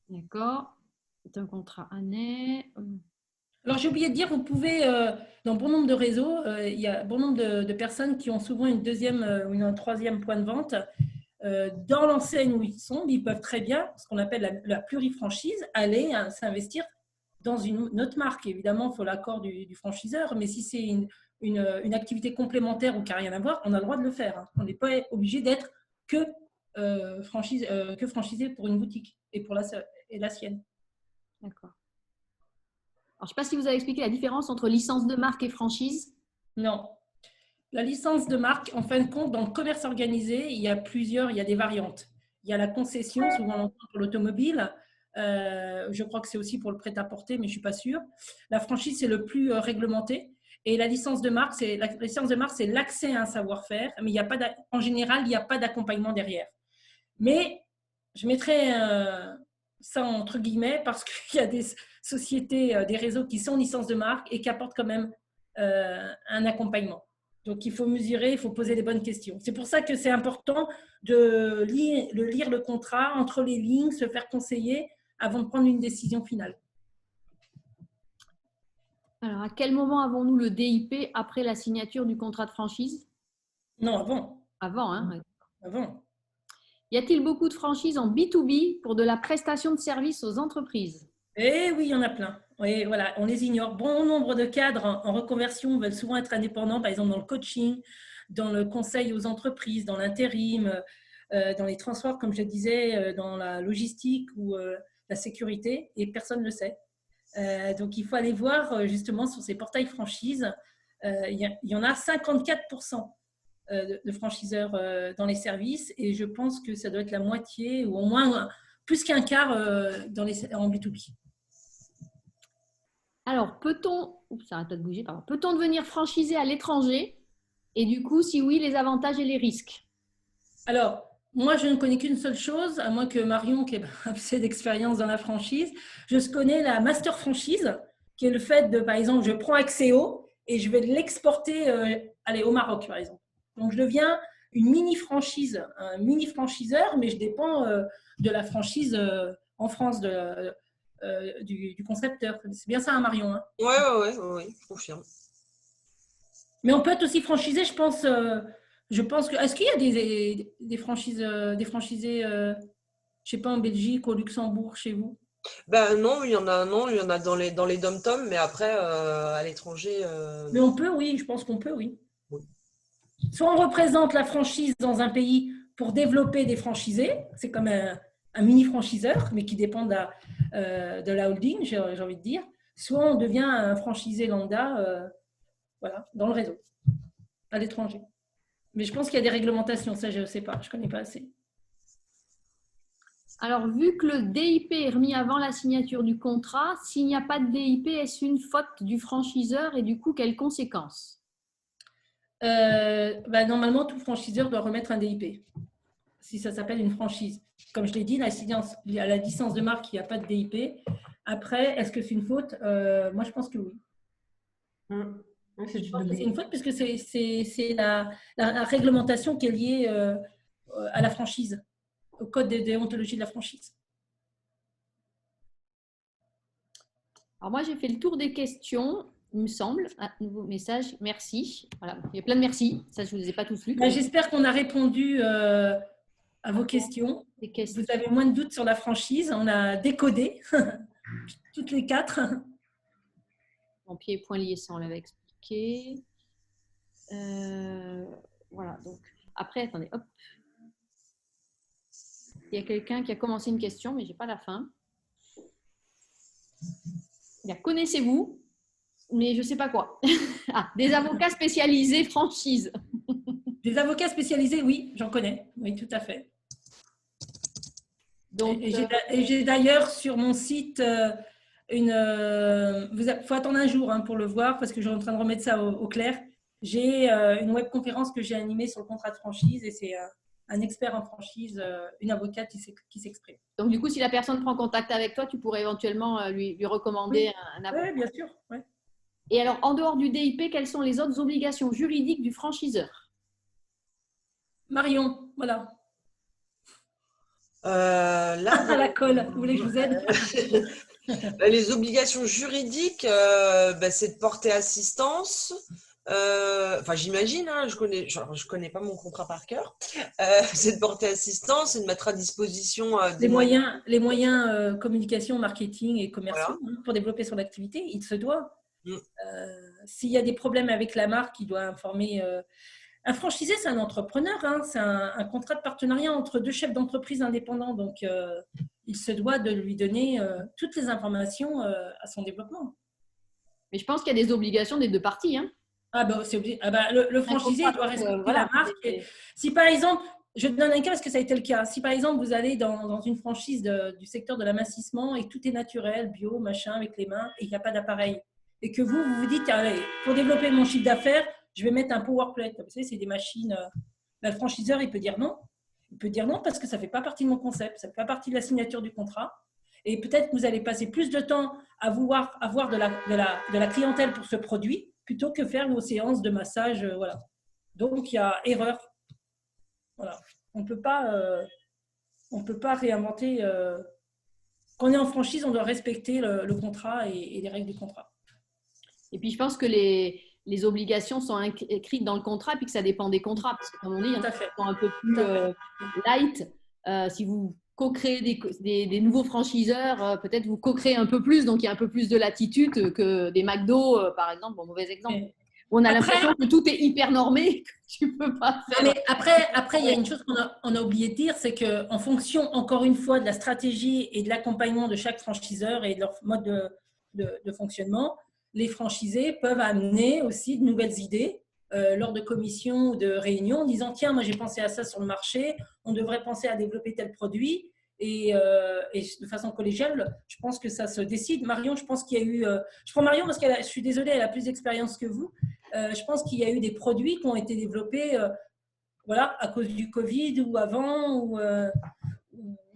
D'accord. C'est un contrat année. Alors, j'ai oublié de dire, vous pouvez, dans bon nombre de réseaux, il y a bon nombre de personnes qui ont souvent une deuxième ou un troisième point de vente dans l'enseigne où ils sont. Ils peuvent très bien, ce qu'on appelle la plurifranchise, aller s'investir dans une autre marque. Évidemment, il faut l'accord du franchiseur, mais si c'est une activité complémentaire ou qui n'a rien à voir, on a le droit de le faire. Hein. On n'est pas obligé d'être que franchisé pour une boutique et pour la sienne. D'accord. Alors, je ne sais pas si vous avez expliqué la différence entre licence de marque et franchise. Non. La licence de marque, en fin de compte, dans le commerce organisé, il y a des variantes. Il y a la concession, souvent pour l'automobile. Je crois que c'est aussi pour le prêt-à-porter, mais je ne suis pas sûre. La franchise, c'est le plus réglementé. Et la licence de marque, c'est l'accès à un savoir-faire, mais en général, il n'y a pas d'accompagnement derrière. Mais je mettrais ça entre guillemets parce qu'il y a des sociétés, des réseaux qui sont en licence de marque et qui apportent quand même un accompagnement. Donc, il faut mesurer, il faut poser les bonnes questions. C'est pour ça que c'est important de lire le contrat, entre les lignes, se faire conseiller avant de prendre une décision finale. Alors, à quel moment avons-nous le DIP après la signature du contrat de franchise? Non, avant. Avant, hein? Avant. Y a-t-il beaucoup de franchises en B2B pour de la prestation de services aux entreprises? Eh oui, il y en a plein. Oui, voilà, on les ignore. Bon nombre de cadres en reconversion veulent souvent être indépendants, par exemple dans le coaching, dans le conseil aux entreprises, dans l'intérim, dans les transports, comme je disais, dans la logistique ou la sécurité, et personne ne le sait. Donc, il faut aller voir justement sur ces portails franchises. Il y en a 54% de franchiseurs dans les services, et je pense que ça doit être la moitié ou au moins plus qu'un quart en B2B. Alors, ça arrête pas de bouger, pardon. Peut-on devenir franchisé à l'étranger? Et du coup, si oui, les avantages et les risques? Alors, moi, je ne connais qu'une seule chose, à moins que Marion, qui a assez d'expérience dans la franchise, je connais la master franchise, qui est le fait de, par exemple, je prends Axéo et je vais l'exporter au Maroc, par exemple. Donc, je deviens une mini-franchise, un mini-franchiseur, mais je dépends de la franchise en France, du concepteur. C'est bien ça, hein, Marion, hein? Ouais, je confirme. Mais on peut être aussi franchisé, je pense que. Est-ce qu'il y a des franchisés, je sais pas, en Belgique, au Luxembourg, chez vous? Ben non, il y en a dans les dom-toms, mais après, à l'étranger. Mais on peut, oui, je pense qu'on peut, oui. Oui. Soit on représente la franchise dans un pays pour développer des franchisés, c'est comme un mini-franchiseur, mais qui dépend de la holding, j'ai envie de dire. Soit on devient un franchisé lambda, voilà, dans le réseau, à l'étranger. Mais je pense qu'il y a des réglementations, ça je ne sais pas, je ne connais pas assez. Alors, vu que le DIP est remis avant la signature du contrat, s'il n'y a pas de DIP, est-ce une faute du franchiseur et du coup, quelles conséquences? Normalement, tout franchiseur doit remettre un DIP, si ça s'appelle une franchise. Comme je l'ai dit, à la licence de marque, il n'y a pas de DIP. Après, est-ce que c'est une faute? Moi, je pense que oui. Je pense que c'est une faute puisque c'est la réglementation qui est liée à la franchise, au code de déontologie de la franchise. Alors moi, j'ai fait le tour des questions, il me semble. Un nouveau message, merci. Voilà, il y a plein de merci, ça je ne vous ai pas tous lus. J'espère qu'on a répondu à vos questions. Vous avez moins de doutes sur la franchise, on a décodé toutes les 4. En pied et point lié, ça on l'avait expliqué. Voilà, donc après, attendez, hop. Il y a quelqu'un qui a commencé une question, mais je n'ai pas la fin. Il y a connaissez-vous, mais je ne sais pas quoi. Ah, des avocats spécialisés franchise. Des avocats spécialisés, oui, j'en connais. Oui, tout à fait. Donc, et j'ai d'ailleurs sur mon site il faut attendre un jour pour le voir parce que je suis en train de remettre ça au clair. J'ai une webconférence que j'ai animée sur le contrat de franchise et c'est un expert en franchise, une avocate qui s'exprime. Donc, du coup, si la personne prend contact avec toi, tu pourrais éventuellement lui recommander un avocat. Oui, bien sûr. Ouais. Et alors, en dehors du DIP, quelles sont les autres obligations juridiques du franchiseur? Marion, voilà. Là, la colle, vous voulez que je vous aide? Les obligations juridiques, c'est de porter assistance. Enfin, j'imagine, hein, je connais pas mon contrat par cœur. C'est de porter assistance et de mettre à disposition les moyens communication, marketing et commerciaux, voilà, pour développer son activité. Il se doit. S'il y a des problèmes avec la marque, il doit informer. Un franchisé, c'est un entrepreneur, hein, c'est un contrat de partenariat entre deux chefs d'entreprise indépendants. Donc, il se doit de lui donner toutes les informations à son développement. Mais je pense qu'il y a des obligations des deux parties. Hein. C'est obligé. Le franchisé doit respecter la marque. Si par exemple, je te donne un cas parce que ça a été le cas. Si par exemple, vous allez dans une franchise du secteur de l'amincissement et tout est naturel, bio, machin, avec les mains, et il n'y a pas d'appareil, et que vous vous dites, allez, pour développer mon chiffre d'affaires, je vais mettre un PowerPlate. Vous savez, c'est des machines. Le franchiseur, il peut dire non. Il peut dire non parce que ça ne fait pas partie de mon concept, ça ne fait pas partie de la signature du contrat. Et peut-être que vous allez passer plus de temps à vouloir avoir de la clientèle pour ce produit plutôt que faire vos séances de massage. Voilà. Donc, il y a erreur. Voilà. On ne peut pas réinventer. Quand on est en franchise, on doit respecter le contrat et les règles du contrat. Et puis, je pense que les obligations sont écrites dans le contrat et puis que ça dépend des contrats. Parce que, comme on dit, il y en a qui sont un peu plus light. Si vous co-créez des nouveaux franchiseurs, peut-être vous co-créez un peu plus, donc il y a un peu plus de latitude que des McDo, par exemple, bon, mauvais exemple. On a l'impression que tout est hyper normé, que tu peux pas faire. Non, mais après, il y a une chose qu'on a oublié de dire, c'est qu'en fonction, encore une fois, de la stratégie et de l'accompagnement de chaque franchiseur et de leur mode de fonctionnement, les franchisés peuvent amener aussi de nouvelles idées lors de commissions ou de réunions en disant tiens, moi j'ai pensé à ça sur le marché, on devrait penser à développer tel produit. Et de façon collégiale, je pense que ça se décide. Marion, je pense qu'il y a eu… je prends Marion parce je suis désolée, elle a plus d'expérience que vous. Je pense qu'il y a eu des produits qui ont été développés voilà, à cause du Covid ou avant, ou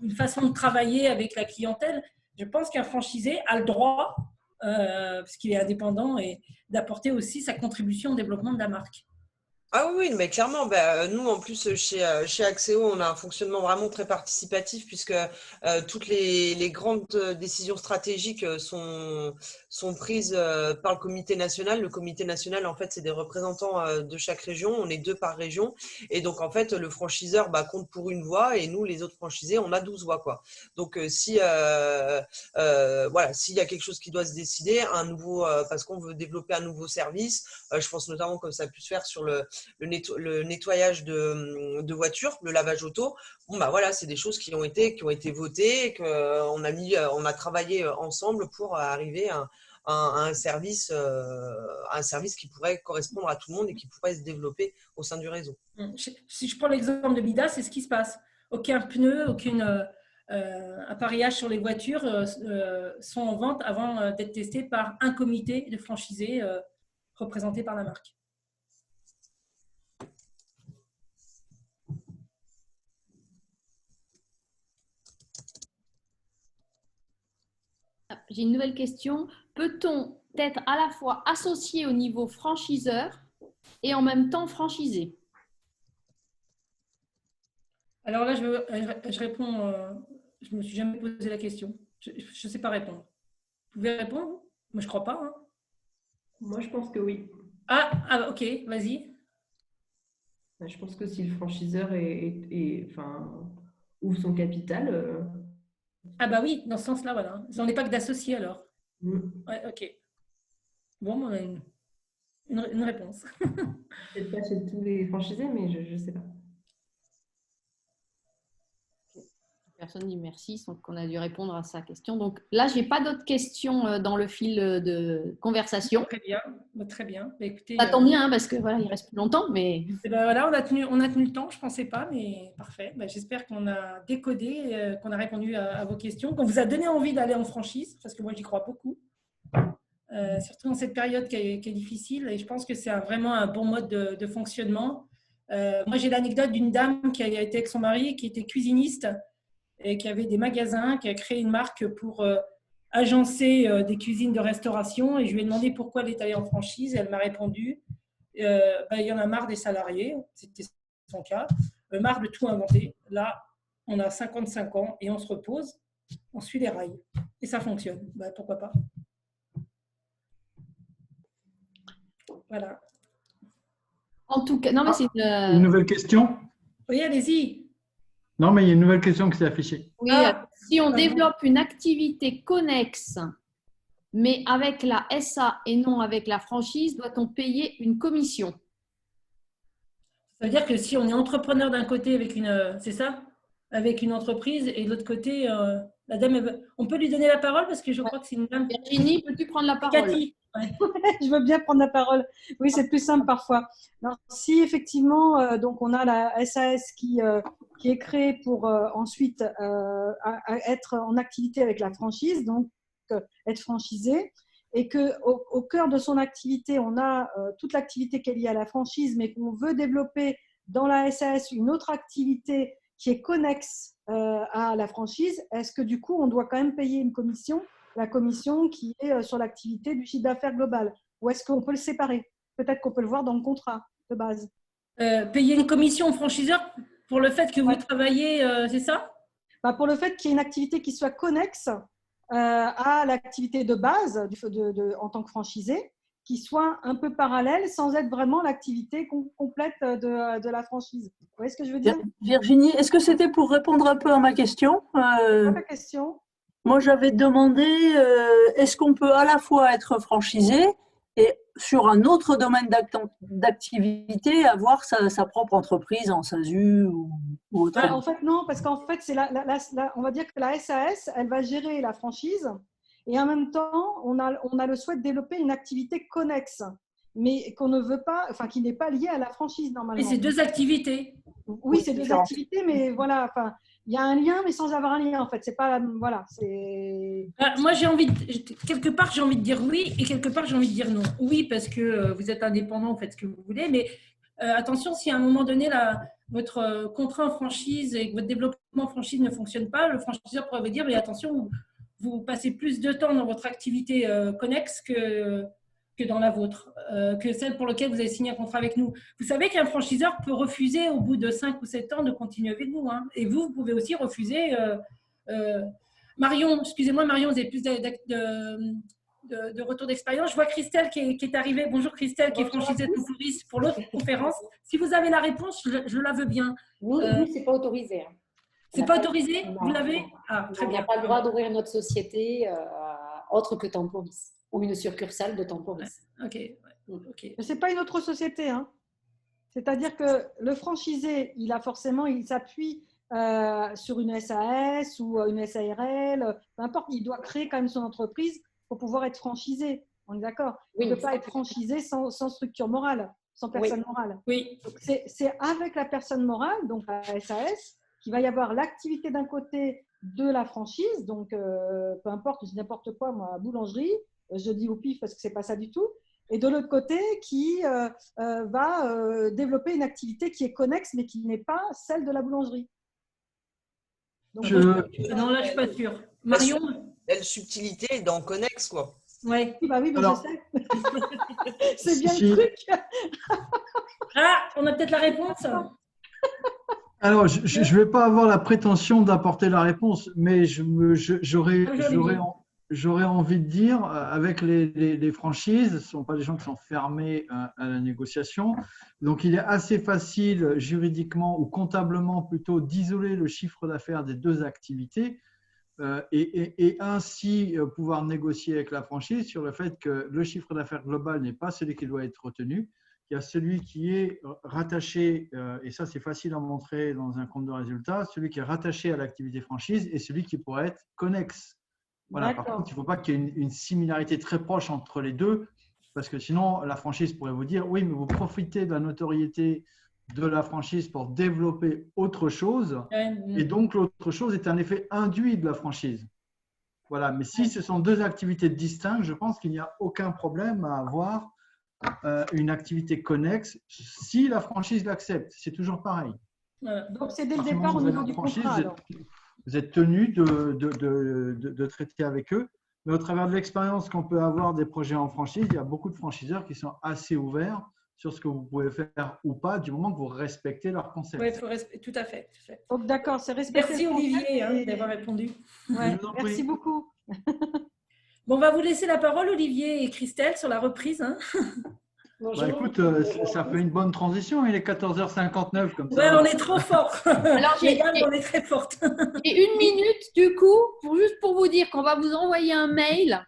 une façon de travailler avec la clientèle. Je pense qu'un franchisé a le droit, parce qu'il est indépendant, et d'apporter aussi sa contribution au développement de la marque. Ah oui, mais clairement, nous en plus chez Axéo, on a un fonctionnement vraiment très participatif puisque toutes les grandes décisions stratégiques sont prises par le comité national. Le comité national, en fait, c'est des représentants de chaque région. On est 2 par région. Et donc, en fait, le franchiseur compte pour une voix et nous, les autres franchisés, on a 12 voix, quoi. Donc, voilà, s'il y a quelque chose qui doit se décider, parce qu'on veut développer un nouveau service, je pense notamment comme ça a pu se faire sur le nettoyage de voitures, le lavage auto. Bon, voilà, c'est des choses qui ont été votées, qu'on a travaillé ensemble pour arriver à un service qui pourrait correspondre à tout le monde et qui pourrait se développer au sein du réseau. Si je prends l'exemple de Bida, c'est ce qui se passe. Aucun pneu, aucun appareillage sur les voitures sont en vente avant d'être testés par un comité de franchisés représenté par la marque. J'ai une nouvelle question. Peut-on être à la fois associé au niveau franchiseur et en même temps franchisé? Alors là, je réponds, je ne me suis jamais posé la question. Je ne sais pas répondre. Vous pouvez répondre? Moi, je ne crois pas. Hein. Moi, je pense que oui. Ah ok, vas-y. Je pense que si le franchiseur ouvre son capital… Ah bah oui, dans ce sens-là, voilà. On n'est pas que d'associés alors. Ouais, ok. Bon, on a une réponse. Peut-être pas chez tous les franchisés, mais je ne sais pas. Personne dit merci, donc on a dû répondre à sa question. Donc là, je n'ai pas d'autres questions dans le fil de conversation. Très bien, très bien. Bah, écoutez, ça tombe bien parce que voilà, il reste plus longtemps, mais… voilà, on a tenu le temps, je ne pensais pas, mais parfait. J'espère qu'on a décodé, qu'on a répondu à vos questions, qu'on vous a donné envie d'aller en franchise, parce que moi, j'y crois beaucoup. Surtout dans cette période qui est difficile, et je pense que c'est vraiment un bon mode de fonctionnement. Moi, j'ai l'anecdote d'une dame qui a été avec son mari, qui était cuisiniste, et qui avait des magasins, qui a créé une marque pour agencer des cuisines de restauration. Et je lui ai demandé pourquoi elle est allée en franchise. Et elle m'a répondu, il y en a marre des salariés, c'était son cas, marre de tout inventer. Là, on a 55 ans et on se repose, on suit les rails. Et ça fonctionne. Pourquoi pas? Voilà. En tout cas, non, mais c'est une nouvelle question. Oui, allez-y. Non, mais il y a une nouvelle question qui s'est affichée. Oui, si on développe une activité connexe, mais avec la SA et non avec la franchise, doit-on payer une commission? Ça veut dire que si on est entrepreneur d'un côté avec c'est ça, avec une entreprise, et de l'autre côté, la dame, on peut lui donner la parole parce que je crois que c'est une dame. Virginie, peux-tu prendre la parole? Cathy. Ouais. Je veux bien prendre la parole. Oui, c'est plus simple parfois. Alors, si effectivement, donc on a la SAS qui est créée pour ensuite être en activité avec la franchise, donc être franchisé, et qu'au cœur de son activité, on a toute l'activité qui est liée à la franchise, mais qu'on veut développer dans la SAS une autre activité qui est connexe à la franchise, est-ce que du coup, on doit quand même payer une commission? La commission qui est sur l'activité du chiffre d'affaires global? Ou est-ce qu'on peut le séparer? Peut-être qu'on peut le voir dans le contrat de base. Payer une commission au franchiseur pour le fait que vous travaillez, c'est ça? Pour le fait qu'il y ait une activité qui soit connexe à l'activité de base en tant que franchisé, qui soit un peu parallèle sans être vraiment l'activité complète de la franchise. Vous voyez ce que je veux dire? Virginie, est-ce que c'était pour répondre un peu à ma question? Pas ta question. Moi, j'avais demandé, est-ce qu'on peut à la fois être franchisé et sur un autre domaine d'activité avoir sa propre entreprise en SASU ou autre? En fait, non, parce qu'en fait, on va dire que la SAS, elle va gérer la franchise et en même temps, on a le souhait de développer une activité connexe, mais qu'on ne veut pas, enfin, qui n'est pas liée à la franchise normalement. Et c'est deux activités. Oui, c'est deux activités, mais voilà, enfin, il y a un lien, mais sans avoir un lien, en fait. C'est pas, voilà, c'est. Moi, quelque part, j'ai envie de dire oui et quelque part, j'ai envie de dire non. Oui, parce que vous êtes indépendant, vous faites ce que vous voulez, mais attention, si à un moment donné, votre contrat en franchise et que votre développement en franchise ne fonctionne pas, le franchiseur pourrait vous dire, mais attention, vous passez plus de temps dans votre activité connexe que dans la vôtre, que celle pour laquelle vous avez signé un contrat avec nous. Vous savez qu'un franchiseur peut refuser au bout de 5 ou 7 ans de continuer avec vous. Hein. Et vous pouvez aussi refuser. Marion, excusez-moi, Marion, vous avez plus de retour d'expérience. Je vois Christelle qui est arrivée. Bonjour Christelle, qui est franchisée de Toulouse pour l'autre conférence. Si vous avez la réponse, je la veux bien. Nous, c'est pas autorisé. Hein. C'est pas autorisé? Vous l'avez? Très bien. On n'a pas le droit d'ouvrir notre société autre que Temporis ou une succursale de Temporis. Ok. Mais c'est pas une autre société. Hein. C'est-à-dire que le franchisé, il s'appuie sur une SAS ou une SARL, peu importe, il doit créer quand même son entreprise pour pouvoir être franchisé. On est d'accord? Il ne peut pas être franchisé sans structure morale, sans personne morale. Oui. C'est avec la personne morale, donc la SAS, qu'il va y avoir l'activité d'un côté de la franchise, donc peu importe, je dis n'importe quoi, moi, boulangerie, je dis au pif parce que ce n'est pas ça du tout, et de l'autre côté, qui va développer une activité qui est connexe, mais qui n'est pas celle de la boulangerie. Donc, non, là, je ne suis pas sûre. Marion? La subtilité est dans connexe, quoi. Ouais. Bah oui, mais alors, je sais. C'est bien le truc. On a peut-être la réponse. Alors, je ne vais pas avoir la prétention d'apporter la réponse, mais j'aurais envie de dire, avec les franchises, ce ne sont pas des gens qui sont fermés à la négociation. Donc, il est assez facile juridiquement ou comptablement plutôt d'isoler le chiffre d'affaires des deux activités et ainsi pouvoir négocier avec la franchise sur le fait que le chiffre d'affaires global n'est pas celui qui doit être retenu. Il y a celui qui est rattaché, et ça c'est facile à montrer dans un compte de résultats, celui qui est rattaché à l'activité franchise et celui qui pourrait être connexe. Voilà. Par contre, il ne faut pas qu'il y ait une similarité très proche entre les deux, parce que sinon la franchise pourrait vous dire oui, mais vous profitez de la notoriété de la franchise pour développer autre chose, et donc l'autre chose est un effet induit de la franchise. Voilà. Mais si ce sont deux activités distinctes, je pense qu'il n'y a aucun problème à avoir une activité connexe si la franchise l'accepte. C'est toujours pareil. Donc, c'est dès le départ au niveau du contrat. Vous êtes tenu de traiter avec eux. Mais au travers de l'expérience qu'on peut avoir des projets en franchise, il y a beaucoup de franchiseurs qui sont assez ouverts sur ce que vous pouvez faire ou pas, du moment que vous respectez leur concept. Oui, tout à fait. Donc, d'accord, c'est respecté. Merci Olivier d'avoir répondu. Ouais, merci beaucoup. Bon, on va vous laisser la parole, Olivier et Christelle, sur la reprise. Hein. Bah, écoute, ça fait une bonne transition. Il est 14h59 comme ça. Ouais, on est trop fort. Alors, on est très forte. J'ai une minute du coup, juste pour vous dire qu'on va vous envoyer un mail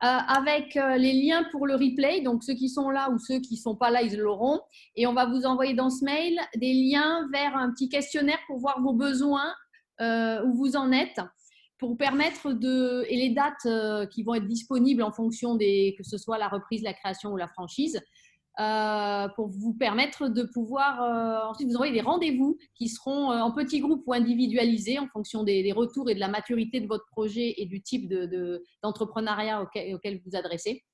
avec les liens pour le replay. Donc, ceux qui sont là ou ceux qui ne sont pas là, ils l'auront. Et on va vous envoyer dans ce mail des liens vers un petit questionnaire pour voir vos besoins, où vous en êtes, pour vous permettre et les dates qui vont être disponibles en fonction que ce soit la reprise, la création ou la franchise, pour vous permettre de pouvoir ensuite vous envoyer des rendez-vous qui seront en petits groupes ou individualisés en fonction des retours et de la maturité de votre projet et du type d'entrepreneuriat auquel vous vous adressez.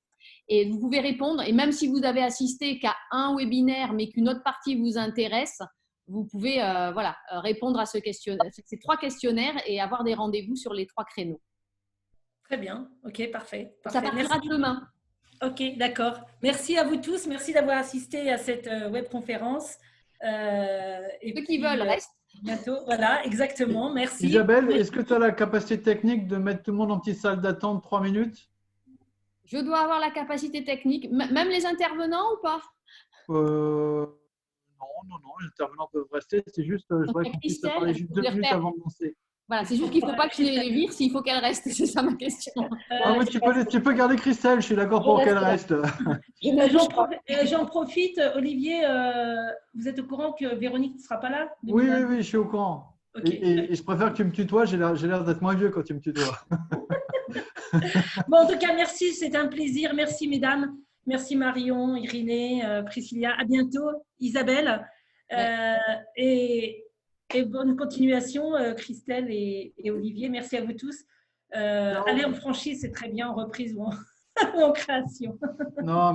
Et vous pouvez répondre, et même si vous avez assisté qu'à un webinaire mais qu'une autre partie vous intéresse, vous pouvez répondre à ces 3 questionnaires et avoir des rendez-vous sur les 3 créneaux. Très bien, ok, parfait. Ça partira demain. Ok, d'accord. Merci à vous tous. Merci d'avoir assisté à cette webconférence. Ceux qui veulent restent. Bientôt, voilà, exactement. Merci. Isabelle, est-ce que tu as la capacité technique de mettre tout le monde en petite salle d'attente 3 minutes? Je dois avoir la capacité technique, même les intervenants ou pas? Non, les intervenants peuvent rester. C'est juste, je voudrais qu'on puisse parler juste 2 minutes avant de lancer. Voilà, c'est juste qu'il ne faut pas que je les vire s'il faut qu'elle reste. C'est ça ma question. Oui, tu peux garder Christelle, je suis d'accord pour qu'elle reste. J'en profite, Olivier, vous êtes au courant que Véronique ne sera pas là? Oui, je suis au courant. Okay. Et je préfère que tu me tutoies, j'ai l'air d'être moins vieux quand tu me tutoies. Bon, en tout cas, merci, c'était un plaisir. Merci, mesdames. Merci, Marion, Irénée, Priscilla. À bientôt, Isabelle. Et bonne continuation, Christelle et Olivier. Merci à vous tous. Aller en franchise, c'est très bien, en reprise ou en création. Non.